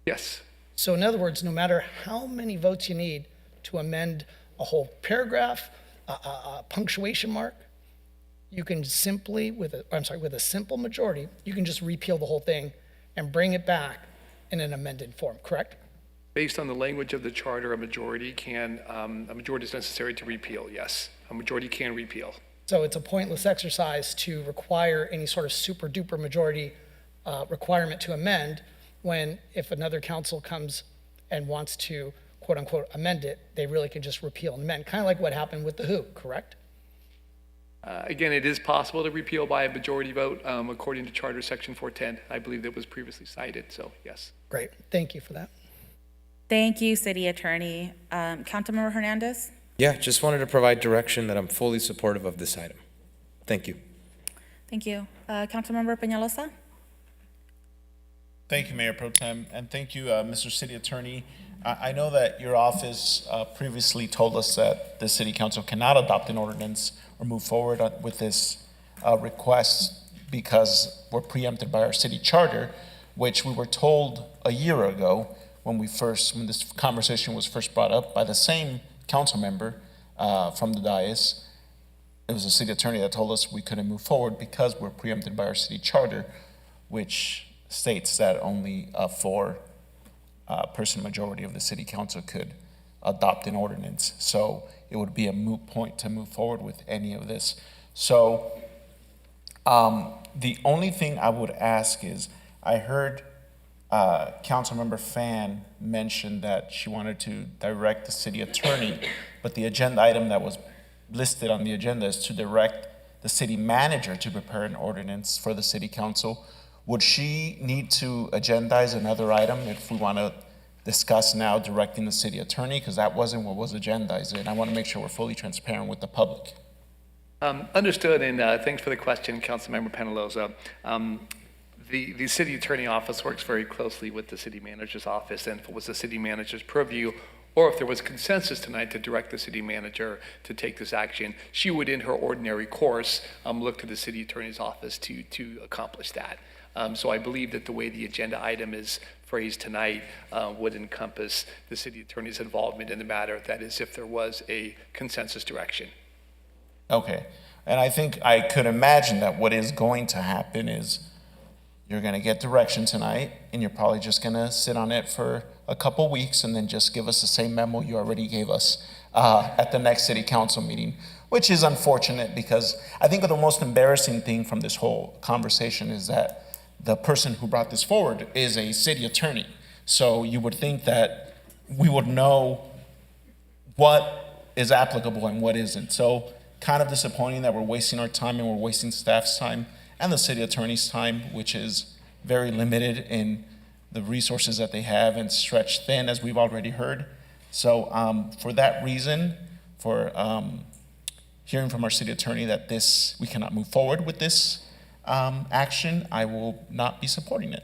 Yes. So in other words, no matter how many votes you need to amend a whole paragraph, a punctuation mark, you can simply, with a simple majority, you can just repeal the whole thing and bring it back in an amended form, correct? Based on the language of the charter, a majority is necessary to repeal, yes. A majority can repeal. So it's a pointless exercise to require any sort of super duper majority requirement to amend when, if another council comes and wants to quote unquote amend it, they really can just repeal and amend, kind of like what happened with the WHO, correct? Again, it is possible to repeal by a majority vote according to Charter Section 410. I believe that was previously cited, so yes. Great, thank you for that. Thank you, City Attorney. Councilmember Hernandez? Yeah, just wanted to provide direction that I'm fully supportive of this item. Thank you. Thank you. Councilmember Peñalosa? Thank you, Mayor Pro Tem, and thank you, Mr. City Attorney. I know that your office previously told us that the City Council cannot adopt an ordinance or move forward with this request because we're preempted by our city charter, which we were told a year ago when this conversation was first brought up by the same council member from the dais. It was the city attorney that told us we couldn't move forward because we're preempted by our city charter, which states that only a four-person majority of the city council could adopt an ordinance. So it would be a moot point to move forward with any of this. So the only thing I would ask is, I heard Councilmember Fan mention that she wanted to direct the city attorney, but the agenda item that was listed on the agenda is to direct the city manager to prepare an ordinance for the city council. Would she need to agendize another item if we want to discuss now directing the city attorney? Because that wasn't what was agendized, and I want to make sure we're fully transparent with the public. Understood, and thanks for the question, Councilmember Peñalosa. The city attorney office works very closely with the city manager's office, and if it was the city manager's purview, or if there was consensus tonight to direct the city manager to take this action, she would, in her ordinary course, look to the city attorney's office to accomplish that. So I believe that the way the agenda item is phrased tonight would encompass the city attorney's involvement in the matter. That is, if there was a consensus direction. Okay, and I think I could imagine that what is going to happen is You're going to get direction tonight, and you're probably just going to sit on it for a couple weeks and then just give us the same memo you already gave us at the next city council meeting, which is unfortunate because I think the most embarrassing thing from this whole conversation is that the person who brought this forward is a city attorney. So you would think that we would know what is applicable and what isn't. So kind of disappointing that we're wasting our time and we're wasting staff's time and the city attorney's time, which is very limited in the resources that they have and stretched thin, as we've already heard. So for that reason, for hearing from our city attorney that we cannot move forward with this action, I will not be supporting it.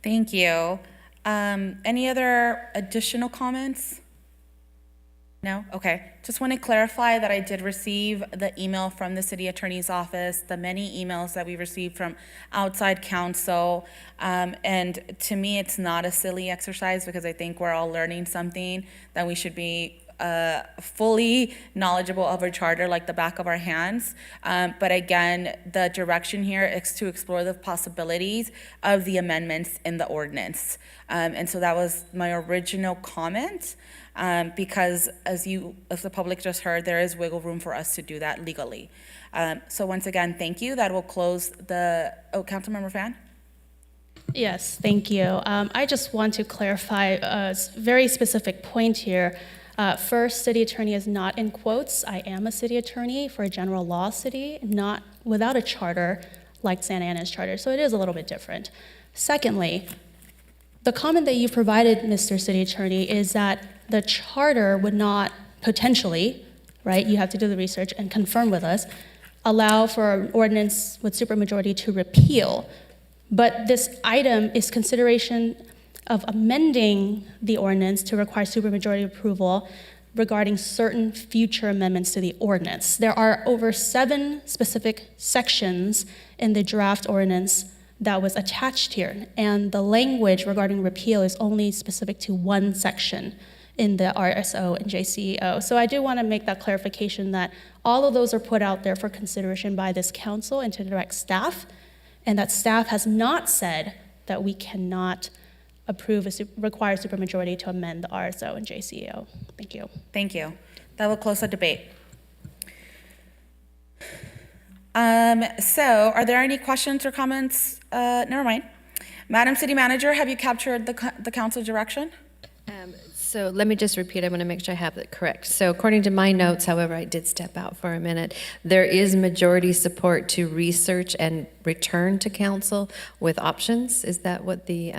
Thank you. Any other additional comments? No? Okay. Just want to clarify that I did receive the email from the city attorney's office, the many emails that we received from outside counsel. And to me, it's not a silly exercise because I think we're all learning something that we should be fully knowledgeable of our charter like the back of our hands. But again, the direction here is to explore the possibilities of the amendments in the ordinance. And so that was my original comment. Because as the public just heard, there is wiggle room for us to do that legally. So once again, thank you. That will close Councilmember Fan? Yes, thank you. I just want to clarify a very specific point here. First, city attorney is not in quotes. I am a city attorney for a general law city, not without a charter like Santa Ana's charter. So it is a little bit different. Secondly, the comment that you provided, Mr. City Attorney, is that the charter would not potentially, right, you have to do the research and confirm with us, allow for an ordinance with supermajority to repeal. But this item is consideration of amending the ordinance to require supermajority approval regarding certain future amendments to the ordinance. There are over 7 specific sections in the draft ordinance that was attached here, and the language regarding repeal is only specific to one section in the RSO and JCEO. So I do want to make that clarification that all of those are put out there for consideration by this council and to direct staff, and that staff has not said that we cannot require supermajority to amend the RSO and JCEO. Thank you. Thank you. That will close the debate. So are there any questions or comments? Never mind. Madam City Manager, have you captured the council direction? So let me just repeat. I want to make sure I have it correct. So according to my notes, however, I did step out for a minute. There is majority support to research and return to council with options. Is that what the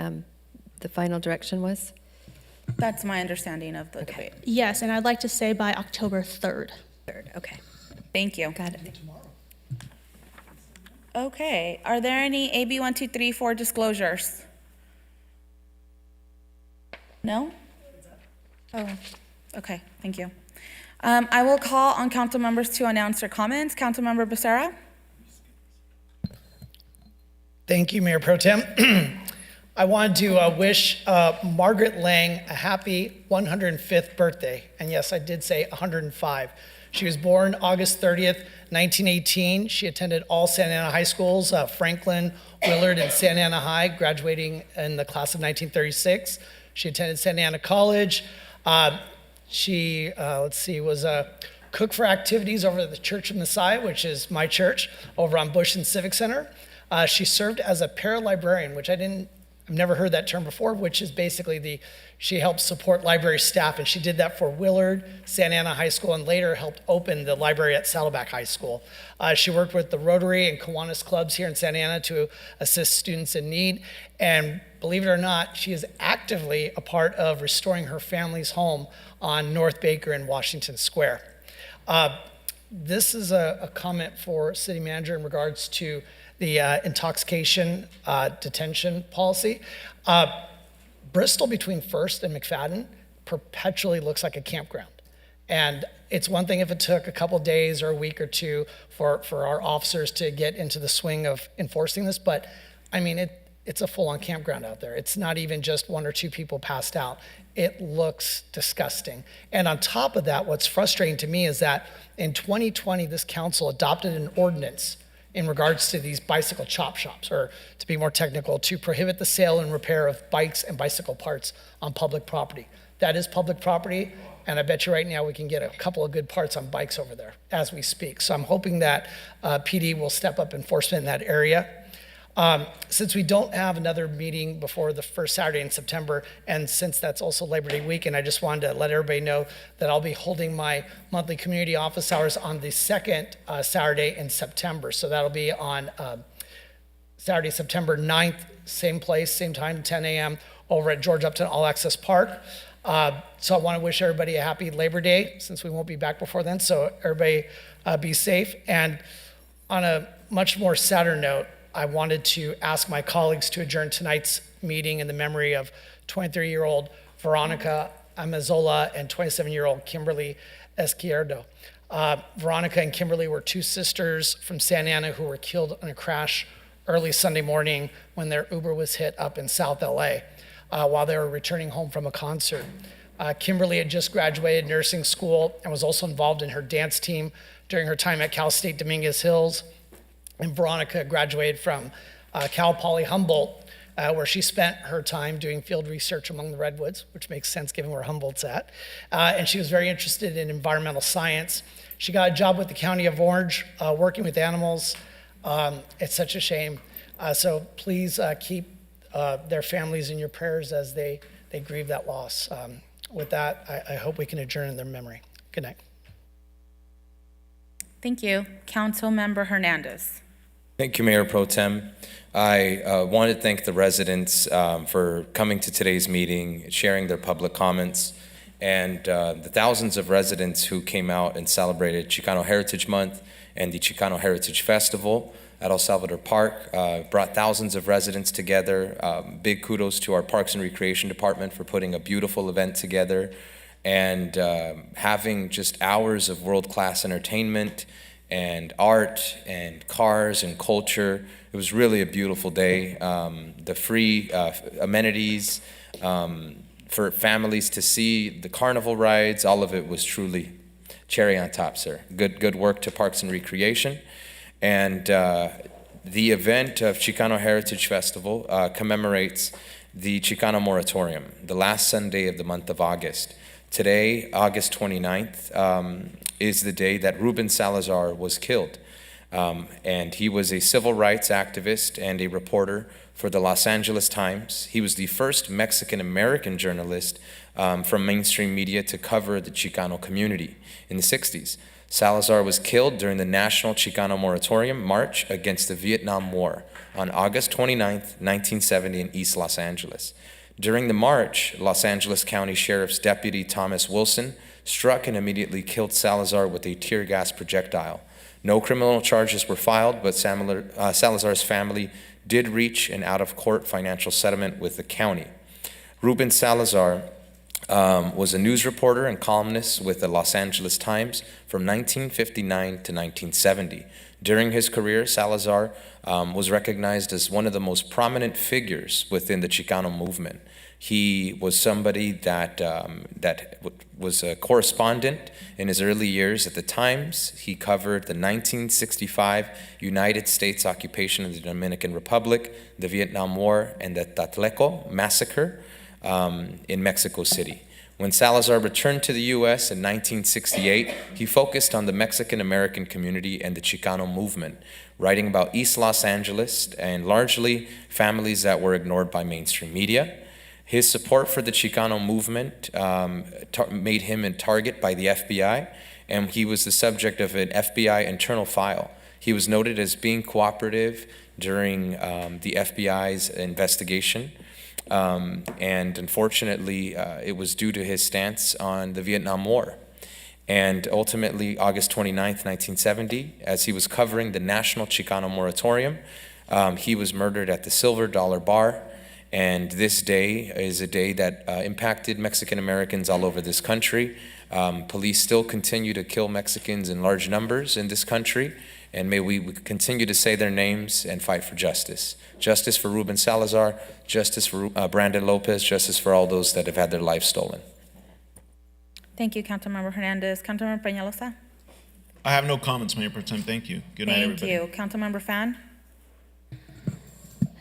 final direction was? That's my understanding of the debate. Yes, and I'd like to say by October 3rd. Okay. Thank you. Got it. Okay. Are there any AB 1234 disclosures? No? Oh, okay. Thank you. I will call on council members to announce their comments. Councilmember Becerra? Thank you, Mayor Pro Tem. I wanted to wish Margaret Lang a happy 105th birthday. And yes, I did say 105. She was born August 30th, 1918. She attended all Santa Ana high schools, Franklin, Willard, and Santa Ana High, graduating in the class of 1936. She attended Santa Ana College. She, was a cook for activities over at the Church of Messiah, which is my church, over on Bush and Civic Center. She served as a paralibrarian, which I've never heard that term before, which is basically she helps support library staff, and she did that for Willard, Santa Ana High School, and later helped open the library at Saddleback High School. She worked with the Rotary and Kiwanis clubs here in Santa Ana to assist students in need, and believe it or not, she is actively a part of restoring her family's home on North Baker in Washington Square. This is a comment for City Manager in regards to the intoxication detention policy. Bristol between First and McFadden perpetually looks like a campground. And it's one thing if it took a couple days or a week or two for our officers to get into the swing of enforcing this, but I mean, it's a full-on campground out there. It's not even just 1 or 2 people passed out. It looks disgusting. And on top of that, what's frustrating to me is that in 2020, this council adopted an ordinance in regards to these bicycle chop shops, or to be more technical, to prohibit the sale and repair of bikes and bicycle parts on public property. That is public property, and I bet you right now we can get a couple of good parts on bikes over there as we speak. So I'm hoping that PD will step up enforcement in that area. Since we don't have another meeting before the first Saturday in September, and since that's also Labor Day weekend, I just wanted to let everybody know that I'll be holding my monthly community office hours on the second Saturday in September. So that'll be on Saturday, September 9th, same place, same time, 10 a.m. over at George Upton All Access Park. So I want to wish everybody a happy Labor Day, since we won't be back before then. So everybody be safe. And on a much more sadder note, I wanted to ask my colleagues to adjourn tonight's meeting in the memory of 23-year-old Veronica Amazola and 27-year-old Kimberly Izquierdo. Veronica and Kimberly were two sisters from Santa Ana who were killed in a crash early Sunday morning when their Uber was hit up in South LA while they were returning home from a concert. Kimberly had just graduated nursing school and was also involved in her dance team during her time at Cal State Dominguez Hills. And Veronica graduated from Cal Poly Humboldt, where she spent her time doing field research among the redwoods, which makes sense given where Humboldt's at. And she was very interested in environmental science. She got a job with the County of Orange, working with animals. It's such a shame. So please keep their families in your prayers as they grieve that loss. With that, I hope we can adjourn in their memory. Good night. Thank you. Councilmember Hernandez. Thank you, Mayor Pro Tem. I want to thank the residents for coming to today's meeting, sharing their public comments, and the thousands of residents who came out and celebrated Chicano Heritage Month and the Chicano Heritage Festival at El Salvador Park. Brought thousands of residents together. Big kudos to our Parks and Recreation Department for putting a beautiful event together and having just hours of world-class entertainment and art and cars and culture. It was really a beautiful day. The free amenities for families to see, the carnival rides, all of it was truly cherry on top, sir. Good work to Parks and Recreation. And the event of Chicano Heritage Festival commemorates the Chicano Moratorium, the last Sunday of the month of August. Today, August 29th, is the day that Ruben Salazar was killed. And he was a civil rights activist and a reporter for the Los Angeles Times. He was the first Mexican-American journalist from mainstream media to cover the Chicano community in the 60s. Salazar was killed during the National Chicano Moratorium March against the Vietnam War on August 29th, 1970 in East Los Angeles. During the march, Los Angeles County Sheriff's Deputy Thomas Wilson struck and immediately killed Salazar with a tear gas projectile. No criminal charges were filed, but Salazar's family did reach an out-of-court financial settlement with the county. Ruben Salazar was a news reporter and columnist with the Los Angeles Times from 1959 to 1970. During his career, Salazar was recognized as one of the most prominent figures within the Chicano movement. He was somebody that was a correspondent in his early years at the Times. He covered the 1965 United States occupation of the Dominican Republic, the Vietnam War, and the Tlaxcala massacre in Mexico City. When Salazar returned to the U.S. in 1968, he focused on the Mexican-American community and the Chicano movement, writing about East Los Angeles and largely families that were ignored by mainstream media. His support for the Chicano movement made him a target by the FBI, and he was the subject of an FBI internal file. He was noted as being cooperative during the FBI's investigation. And unfortunately, it was due to his stance on the Vietnam War. And ultimately, August 29th, 1970, as he was covering the National Chicano Moratorium, he was murdered at the Silver Dollar Bar. And this day is a day that impacted Mexican Americans all over this country. Police still continue to kill Mexicans in large numbers in this country. And may we continue to say their names and fight for justice. Justice for Ruben Salazar, justice for Brandon Lopez, justice for all those that have had their lives stolen. Thank you, Councilmember Hernandez. Councilmember Peñalosa. I have no comments, Mayor Pro Tem. Thank you. Good night, Thank everybody. you. Councilmember Fan?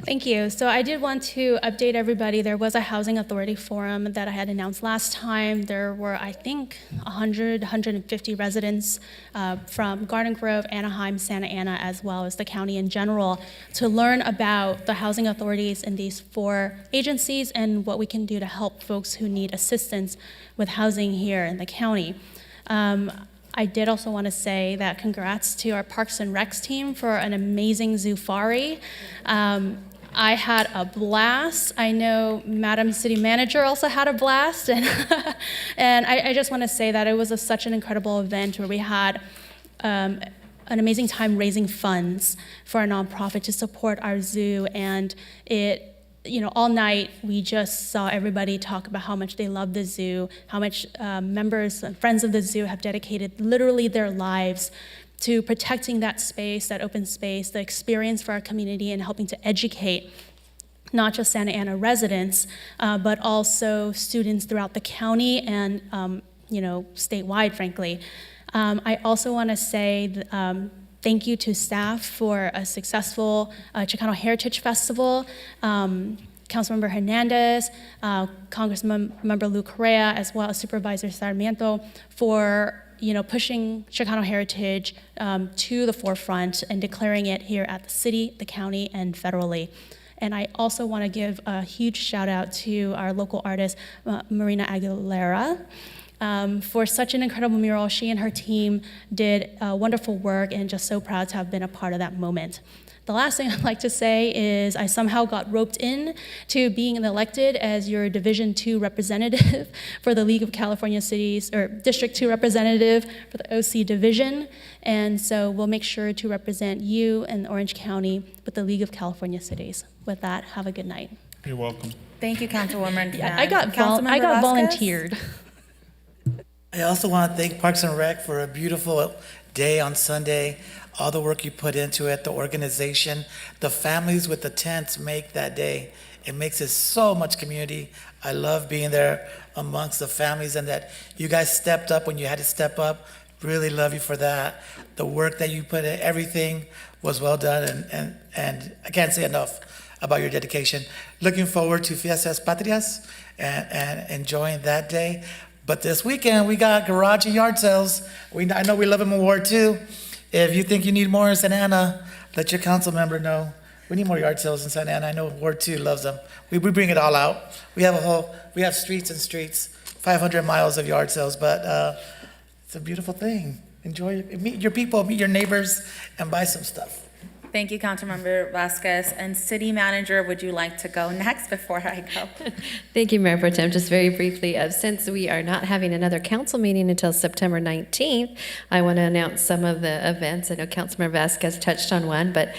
Thank you. So I did want to update everybody. There was a housing authority forum that I had announced last time. There were, I think, 100, 150 residents from Garden Grove, Anaheim, Santa Ana, as well as the county in general, to learn about the housing authorities in these 4 agencies and what we can do to help folks who need assistance with housing here in the county. I did also want to say that congrats to our Parks and Recs team for an amazing Zoofari. I had a blast. I know Madam City Manager also had a blast. And, and I just want to say that it was such an incredible event where we had an amazing time raising funds for a nonprofit to support our zoo. And it, all night we just saw everybody talk about how much they love the zoo, how much members and friends of the zoo have dedicated literally their lives to protecting that space, that open space, the experience for our community, and helping to educate not just Santa Ana residents, but also students throughout the county and statewide, frankly. I also want to say thank you to staff for a successful Chicano Heritage Festival. Councilmember Hernandez, Congressmember Lou Correa, as well as Supervisor Sarmiento for pushing Chicano heritage to the forefront and declaring it here at the city, the county, and federally. And I also want to give a huge shout out to our local artist, Marina Aguilera, for such an incredible mural. She and her team did wonderful work, and just so proud to have been a part of that moment. The last thing I'd like to say is I somehow got roped in to being elected as your Division 2 representative for the League of California Cities, or District 2 representative for the OC Division. And so we'll make sure to represent you and Orange County with the League of California Cities. With that, have a good night. You're welcome. Thank you, Councilwoman. Yeah, Fan. I got Councilmember Vasquez? volunteered. I also want to thank Parks and Rec for a beautiful day on Sunday. All the work you put into it, the organization, the families with the tents make that day. It makes it so much community. I love being there amongst the families, and that you guys stepped up when you had to step up. Really love you for that. The work that you put in, everything was well done, and I can't say enough about your dedication. Looking forward to Fiestas Patrias and enjoying that day. But this weekend, we got garage and yard sales. I know we love them in Ward 2. If you think you need more in Santa Ana, let your council member know. We need more yard sales in Santa Ana. I know Ward 2 loves them. We bring it all out. We have streets and streets, 500 miles of yard sales, but it's a beautiful thing. Enjoy it. Meet your people, meet your neighbors, and buy some stuff. Thank you, Councilmember Vasquez. And City Manager, would you like to go next before I go? Thank you, Mayor Pro Tem. Just very briefly, since we are not having another council meeting until September 19th, I want to announce some of the events. I know Councilmember Vasquez touched on one, but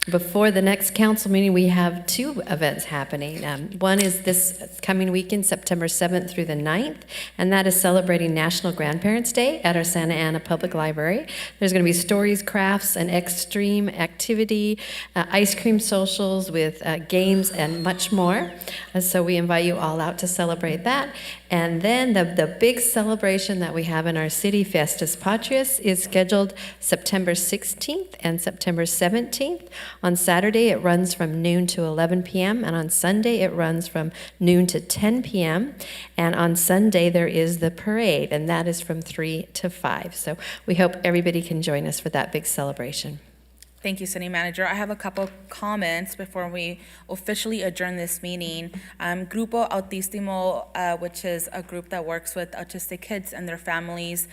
before the next council meeting, we have 2 events happening. One is this coming weekend, September 7th through the 9th, and that is celebrating National Grandparents' Day at our Santa Ana Public Library. There's going to be stories, crafts, and extreme activity, ice cream socials with games and much more. So we invite you all out to celebrate that. And then the big celebration that we have in our city, Fiestas Patrias, is scheduled September 16th and September 17th. On Saturday, it runs from noon to 11 p.m., and on Sunday, it runs from noon to 10 p.m. And on Sunday, there is the parade, and that is from 3 to 5. So we hope everybody can join us for that big celebration. Thank you, City Manager. I have a couple comments before we officially adjourn this meeting. Grupo Autismo, which is a group that works with autistic kids and their families,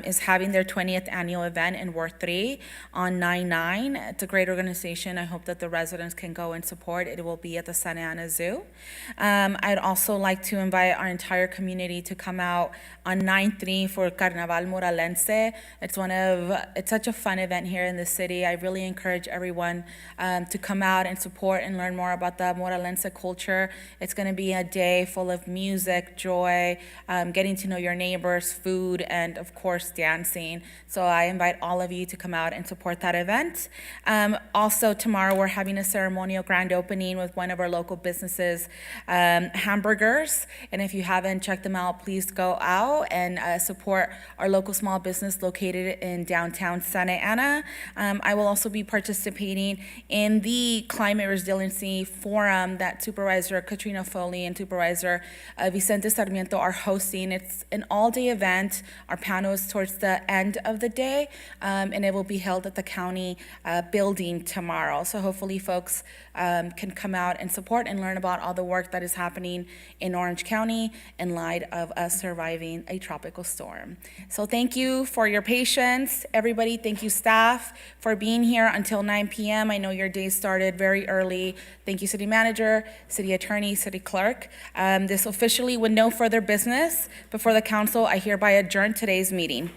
is having their 20th annual event in Ward 3 on 9/9. It's a great organization. I hope that the residents can go and support. It will be at the Santa Ana Zoo. I'd also like to invite our entire community to come out on 9/3 for Carnaval Moralense. It's such a fun event here in the city. I really encourage everyone to come out and support and learn more about the Morelense culture. It's going to be a day full of music, joy, getting to know your neighbors, food, and of course, dancing. So I invite all of you to come out and support that event. Also, tomorrow we're having a ceremonial grand opening with one of our local businesses, Hamburgers. And if you haven't checked them out, please go out and support our local small business located in downtown Santa Ana. I will also be participating in the Climate Resiliency Forum that Supervisor Katrina Foley and Supervisor Vicente Sarmiento are hosting. It's an all-day event. Our panel is towards the end of the day, and it will be held at the county building tomorrow. So hopefully folks can come out and support and learn about all the work that is happening in Orange County in light of us surviving a tropical storm. So thank you for your patience. Everybody, thank you staff for being here until 9 p.m. I know your day started very early. Thank you, City Manager, City Attorney, City Clerk. This officially, with no further business before the council, I hereby adjourn today's meeting.